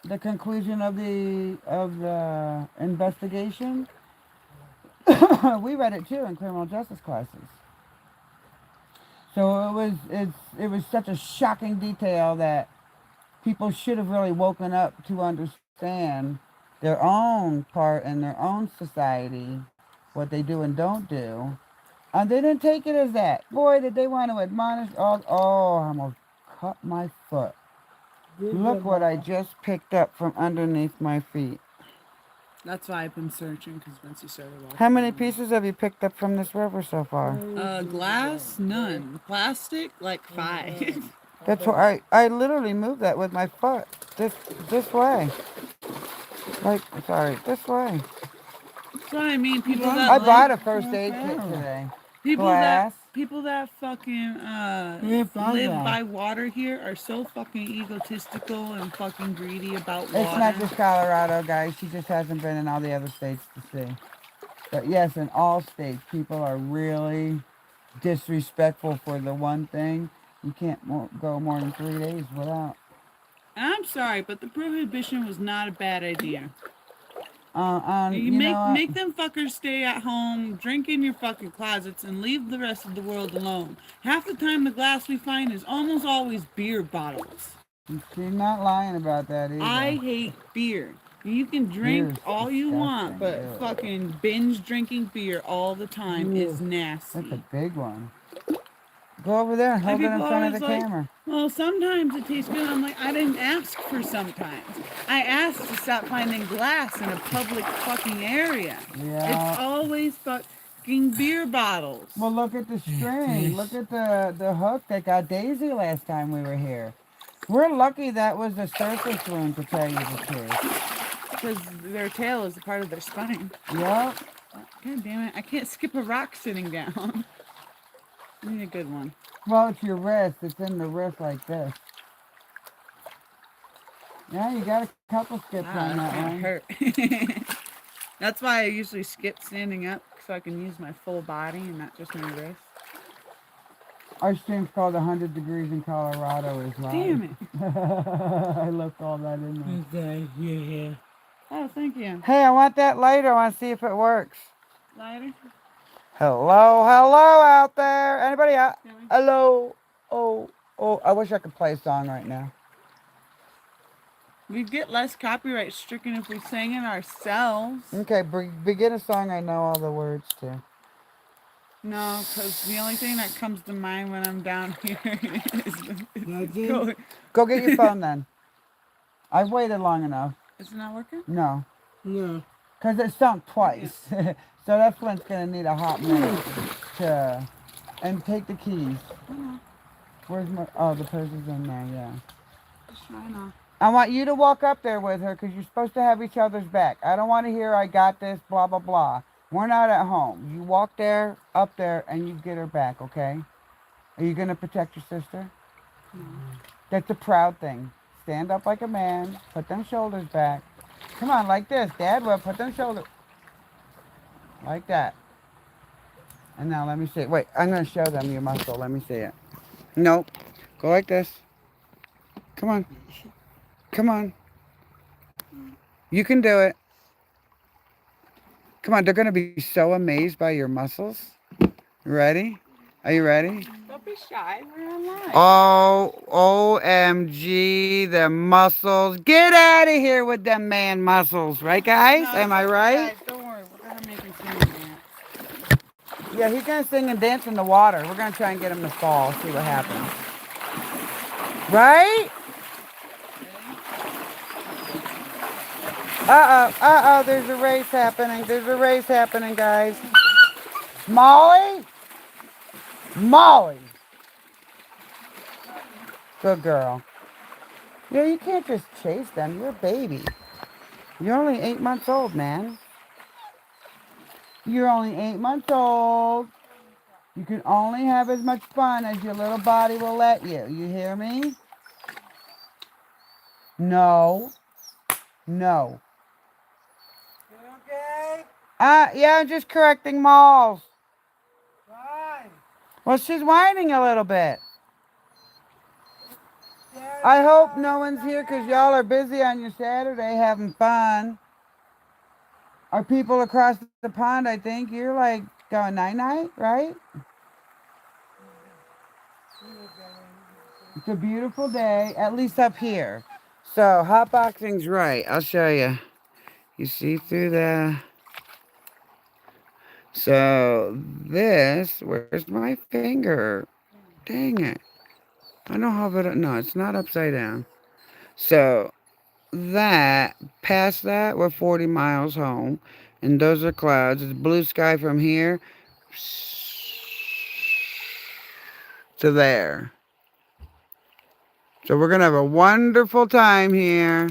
Speaker 2: The conclusion of the investigation. We read it too in criminal justice classes. So it was such a shocking detail that people should have really woken up to understand their own part in their own society, what they do and don't do. And they didn't take it as that. Boy, did they want to admonish. Oh, I almost cut my foot. Look what I just picked up from underneath my feet.
Speaker 1: That's why I've been searching because once you started walking.
Speaker 2: How many pieces have you picked up from this river so far?
Speaker 1: Glass, none. Plastic, like 5.
Speaker 2: That's why I literally moved that with my foot. This way. Like, sorry, this way.
Speaker 1: That's what I mean. People that
Speaker 2: I
Speaker 1: live,
Speaker 2: bought a first aid kit today. Glass.
Speaker 1: people that fucking
Speaker 3: Live
Speaker 1: live by water here are so fucking egotistical and fucking greedy about water.
Speaker 2: It's not just Colorado, guys. She just hasn't been in all the other states to see. But yes, in all states, people are really disrespectful for the one thing. You can't go more than 3 days without.
Speaker 1: I'm sorry, but the prohibition was not a bad idea.
Speaker 2: You
Speaker 1: Make them fuckers stay at home, drink in your fucking closets, and leave the rest of the world alone. Half the time, the glass we find is almost always beer bottles.
Speaker 2: She's not lying about that either.
Speaker 1: I hate beer. You can drink
Speaker 2: Beer's
Speaker 1: all you want, but
Speaker 2: disgusting, ew.
Speaker 1: fucking binge drinking beer all the time is nasty.
Speaker 2: That's a big one. Go over there and
Speaker 1: Like,
Speaker 2: hold it in
Speaker 1: people
Speaker 2: front of the
Speaker 1: always like,
Speaker 2: camera.
Speaker 1: well, sometimes it tastes good. I'm like, I didn't ask for sometimes. I asked to stop finding glass in a public fucking area.
Speaker 2: Yeah.
Speaker 1: It's always fucking beer bottles.
Speaker 2: Well, look at the string. Look at the hook that got Daisy last time we were here. We're lucky that was a surface wound, to tell you the truth.
Speaker 1: Because their tail is a part of their spine.
Speaker 2: Yep.
Speaker 1: God damn it. I can't skip a rock sitting down. I need a good one.
Speaker 2: Well, it's your wrist. It's in the wrist like this. Yeah, you got a couple skips on that
Speaker 1: That
Speaker 2: one.
Speaker 1: hurt. That's why I usually skip standing up, so I can use my full body and not just my wrist.
Speaker 2: Our stream's called 100 Degrees in Colorado as well.
Speaker 1: Damn it.
Speaker 2: I left all that in there.
Speaker 3: Okay, yeah.
Speaker 1: Oh, thank you.
Speaker 2: Hey, I want that lighter. I want to see if it works.
Speaker 1: Lighter?
Speaker 2: Hello, hello out there. Anybody out?
Speaker 1: Can we-
Speaker 2: Hello. Oh, I wish I could play a song right now.
Speaker 1: We'd get less copyright stricken if we sang it ourselves.
Speaker 2: Okay, begin a song I know all the words to.
Speaker 1: No, because the only thing that comes to mind when I'm down here is
Speaker 3: Nothing?
Speaker 1: go.
Speaker 2: Go get your phone then. I've waited long enough.
Speaker 1: Is it not working?
Speaker 2: No,
Speaker 3: No.
Speaker 2: because it sunk twice. So that Flint's going to need a hot minute to... And take the keys. Where's my... Oh, the purse is in there, yeah.
Speaker 1: Just trying to.
Speaker 2: I want you to walk up there with her because you're supposed to have each other's back. I don't want to hear I got this, blah, blah, blah. We're not at home. You walk there, up there, and you get her back, okay? Are you going to protect your sister? That's a proud thing. Stand up like a man. Put them shoulders back. Come on, like this. Dad will put them shoulders. Like that. And now let me see it. Wait, I'm going to show them your muscle. Let me see it. Nope. Go like this. Come on. Come on. You can do it. Come on, they're going to be so amazed by your muscles. Ready? Are you ready?
Speaker 1: Don't be shy. We're online.
Speaker 2: Oh, OMG, the muscles. Get out of here with them man muscles. Right, guys? Am I right?
Speaker 1: Guys, don't worry. We're going to make him sing again.
Speaker 2: Yeah, he's going to sing and dance in the water. We're going to try and get him to fall. See what happens. Right? Uh-oh, there's a race happening. There's a race happening, guys. Molly? Molly. Good girl. Yeah, you can't just chase them. You're a baby. You're only 8 months old, man. You're only 8 months old. You can only have as much fun as your little body will let you. You hear me? No. No.
Speaker 3: Okay.
Speaker 2: Yeah, I'm just correcting Malls.
Speaker 3: Fine.
Speaker 2: Well, she's whining a little bit. I hope no one's here because y'all are busy on your Saturday having fun. Our people across the pond, I think, you're like going night-night, right? It's a beautiful day, at least up here. So, hotboxing's right. I'll show you. You see through the... So, this... Where's my finger? Dang it. I don't have it... No, it's not upside down. So, that... Past that, we're 40 miles home. And those are clouds. It's blue sky from here to there. So we're going to have a wonderful time here.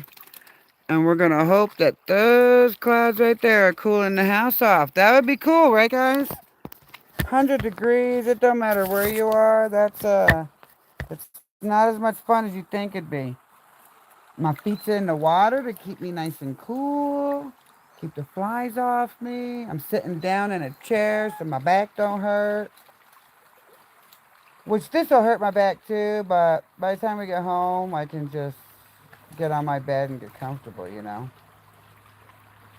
Speaker 2: And we're going to hope that those clouds right there are cooling the house off. That would be cool, right, guys? 100 degrees. It don't matter where you are. That's it's not as much fun as you think it'd be. My feet's in the water to keep me nice and cool. Keep the flies off me. I'm sitting down in a chair so my back don't hurt. Which this will hurt my back too, but by the time we get home, I can just get on my bed and get comfortable, you know.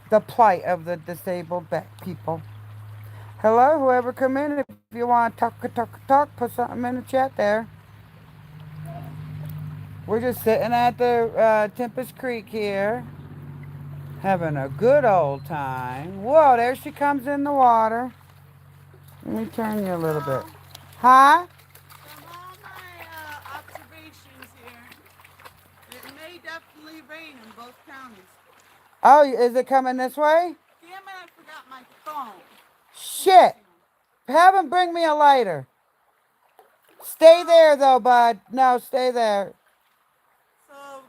Speaker 2: The plight of the disabled back people. Hello, whoever come in, if you want to talk, put something in the chat there. We're just sitting at the Tempest Creek here, having a good old time. Whoa, there she comes in the water. Let me turn you a little bit. Huh?
Speaker 1: both counties.
Speaker 2: Oh, is it coming this way?
Speaker 1: Damn it, I forgot my phone.
Speaker 2: Shit. Have him bring me a lighter. Stay there, though, bud. No, stay there.
Speaker 1: So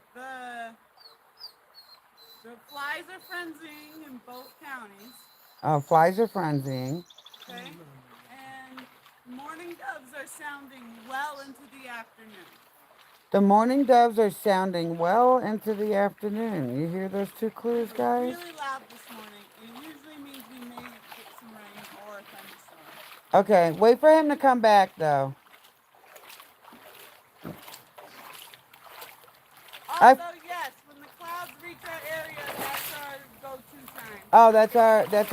Speaker 1: the flies are frenzying in both counties.
Speaker 2: Oh, flies are frenzying.
Speaker 1: Okay. And morning doves are sounding well into the afternoon.
Speaker 2: The morning doves are sounding well into the afternoon. You hear those two clues,
Speaker 1: It was
Speaker 2: guys?
Speaker 1: really loud this morning. It usually means we may get some rain or a thunderstorm.
Speaker 2: Okay, wait for him to come back, though.
Speaker 1: Also, yes, when the clouds reach our area, that's our go-to time.
Speaker 2: Oh, that's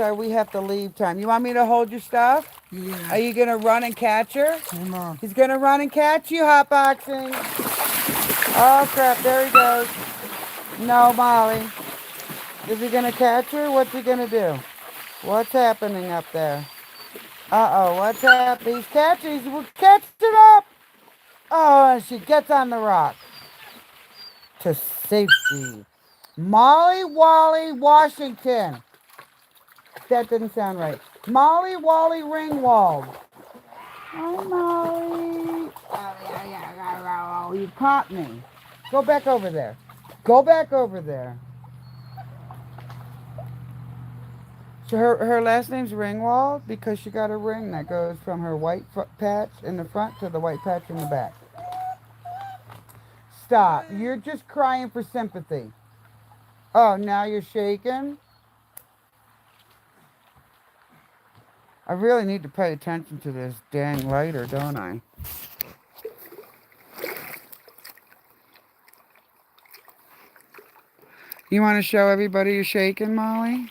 Speaker 2: our we have to leave time. You want me to hold your stuff?
Speaker 3: Yeah.
Speaker 2: Are you gonna run and catch her?
Speaker 3: Come on.
Speaker 2: He's gonna run and catch you, hotboxing. Oh crap, there he goes. No, Molly. Is he gonna catch her? What's he gonna do? What's happening up there? Uh-oh, what's happening? He's catching up! Oh, and she gets on the rock. To safety. Molly Wally Washington. That didn't sound right. Molly Wally Ringwald. Hi, Molly. Oh, you caught me. Go back over there. Go back over there. So her last name's Ringwald because she got a ring that goes from her white patch in the front to the white patch in the back. Stop. You're just crying for sympathy. Oh, now you're shaking? I really need to pay attention to this dang lighter, don't I? You want to show everybody you're shaking, Molly?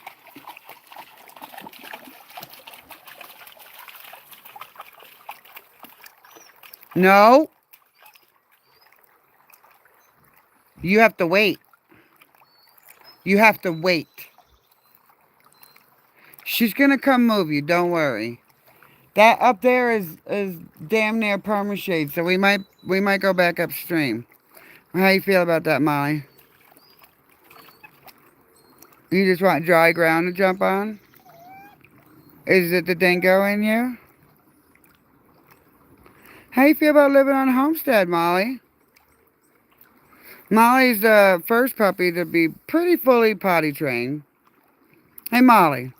Speaker 2: No. You have to wait. You have to wait. She's going to come move you, don't worry. That up there is damn near permashade, so we might go back upstream. How you feel about that, Molly? You just want dry ground to jump on? Is it the dingo in you? How you feel about living on Homestead, Molly? Molly's the first puppy to be pretty fully potty trained. Hey, Molly,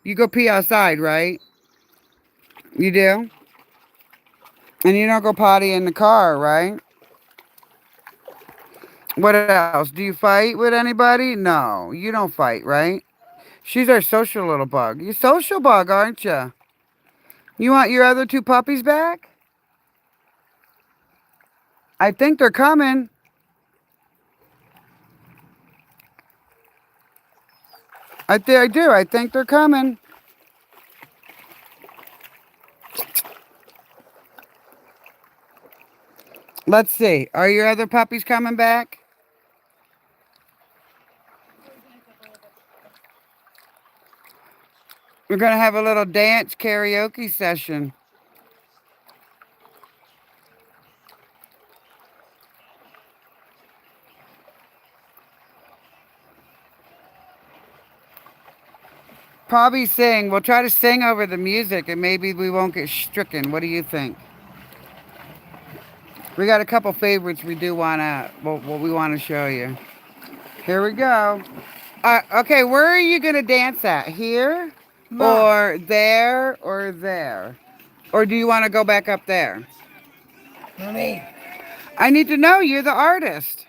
Speaker 2: you go pee outside, right? You do? And you don't go potty in the car, right? What else? Do you fight with anybody? No, you don't fight, right? She's our social little bug. You're social bug, aren't you? You want your other two puppies back? I think they're coming. I do. I think they're coming. Let's see. Are your other puppies coming back? We're going to have a little dance karaoke session. Probably sing. We'll try to sing over the music and maybe we won't get stricken. What do you think? We got a couple favorites we do want to, what we want to show you. Here we go. Okay, where are you going to dance at? Here?
Speaker 3: No.
Speaker 2: Or there? Or there? Or do you want to go back up there?
Speaker 3: Mommy.
Speaker 2: I need to know. You're the artist.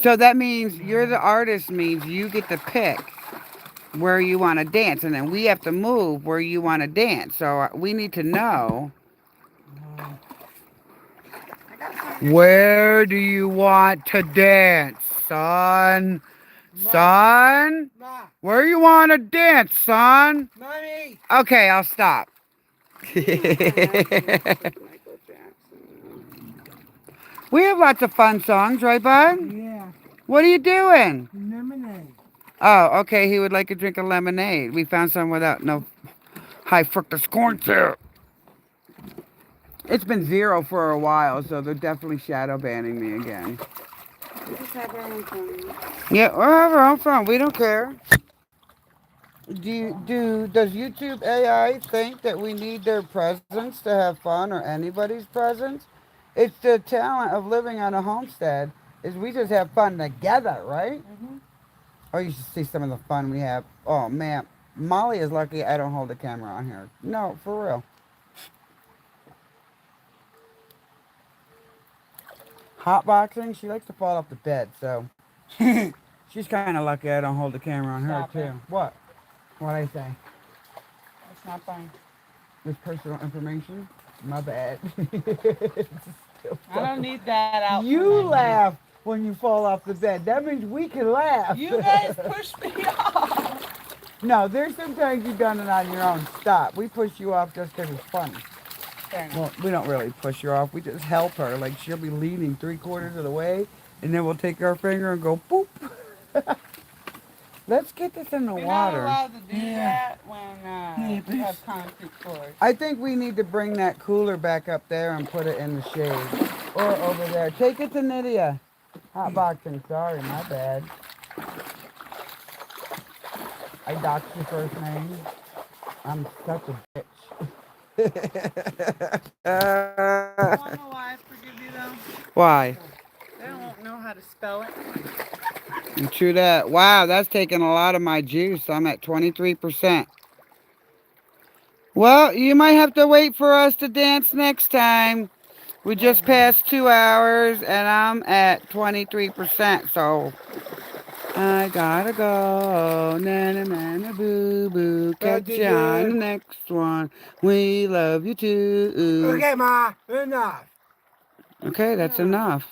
Speaker 2: So that means you're the artist means you get to pick where you want to dance. And then we have to move where you want to dance. So we need to know. Where do you want to dance, son? Son? Where you want to dance, son?
Speaker 3: Mommy.
Speaker 2: Okay, I'll stop. We have lots of fun songs, right, bud?
Speaker 3: Yeah.
Speaker 2: What are you doing?
Speaker 3: Lemonade.
Speaker 2: Oh, okay, he would like a drink of lemonade. We found some without no high fructose corn syrup. It's been 0 for a while, so they're definitely shadow banning me again.
Speaker 1: We just have our own fun.
Speaker 2: Yeah, we'll have our own fun. We don't care. Does YouTube AI think that we need their presence to have fun or anybody's presence? It's the talent of living on a homestead is we just have fun together, right?
Speaker 1: Mm-hmm.
Speaker 2: Oh, you should see some of the fun we have. Oh man, Molly is lucky I don't hold the camera on here. No, for real. Hotboxing, she likes to fall off the bed, so she's kind of lucky I don't hold the camera on her
Speaker 1: Stop
Speaker 2: too.
Speaker 1: it.
Speaker 2: What? What I say?
Speaker 1: That's not fun.
Speaker 2: This personal information? My bad.
Speaker 1: I don't need that out.
Speaker 2: You
Speaker 1: for my
Speaker 2: laugh when you fall off the bed. That means we can laugh.
Speaker 1: You guys push me off.
Speaker 2: No, there's sometimes you've done it on your own. Stop. We push you off just because it's funny.
Speaker 1: Fair enough.
Speaker 2: Well, we don't really push her off. We just help her. Like she'll be leaning 3/4 of the way, and then we'll take our finger and go boop. Let's get this in the
Speaker 1: You're
Speaker 2: water.
Speaker 1: not allowed to do that when you have concrete floors.
Speaker 2: I think we need to bring that cooler back up there and put it in the shade. Or over there. Take it to Nydia. Hotboxing. Sorry, my bad. I doxed your first name. I'm such a bitch.
Speaker 1: You wanna know why I forgive you though?
Speaker 2: Why?
Speaker 1: They don't know how to spell it.
Speaker 2: And true that. Wow, that's taking a lot of my juice. I'm at 23%. Well, you might have to wait for us to dance next time. We just passed 2 hours and I'm at 23%. So I gotta go. Na na na na boo boo. Catch you on the next one. We love you too.
Speaker 3: Okay, Ma. Enough.
Speaker 2: Okay, that's enough.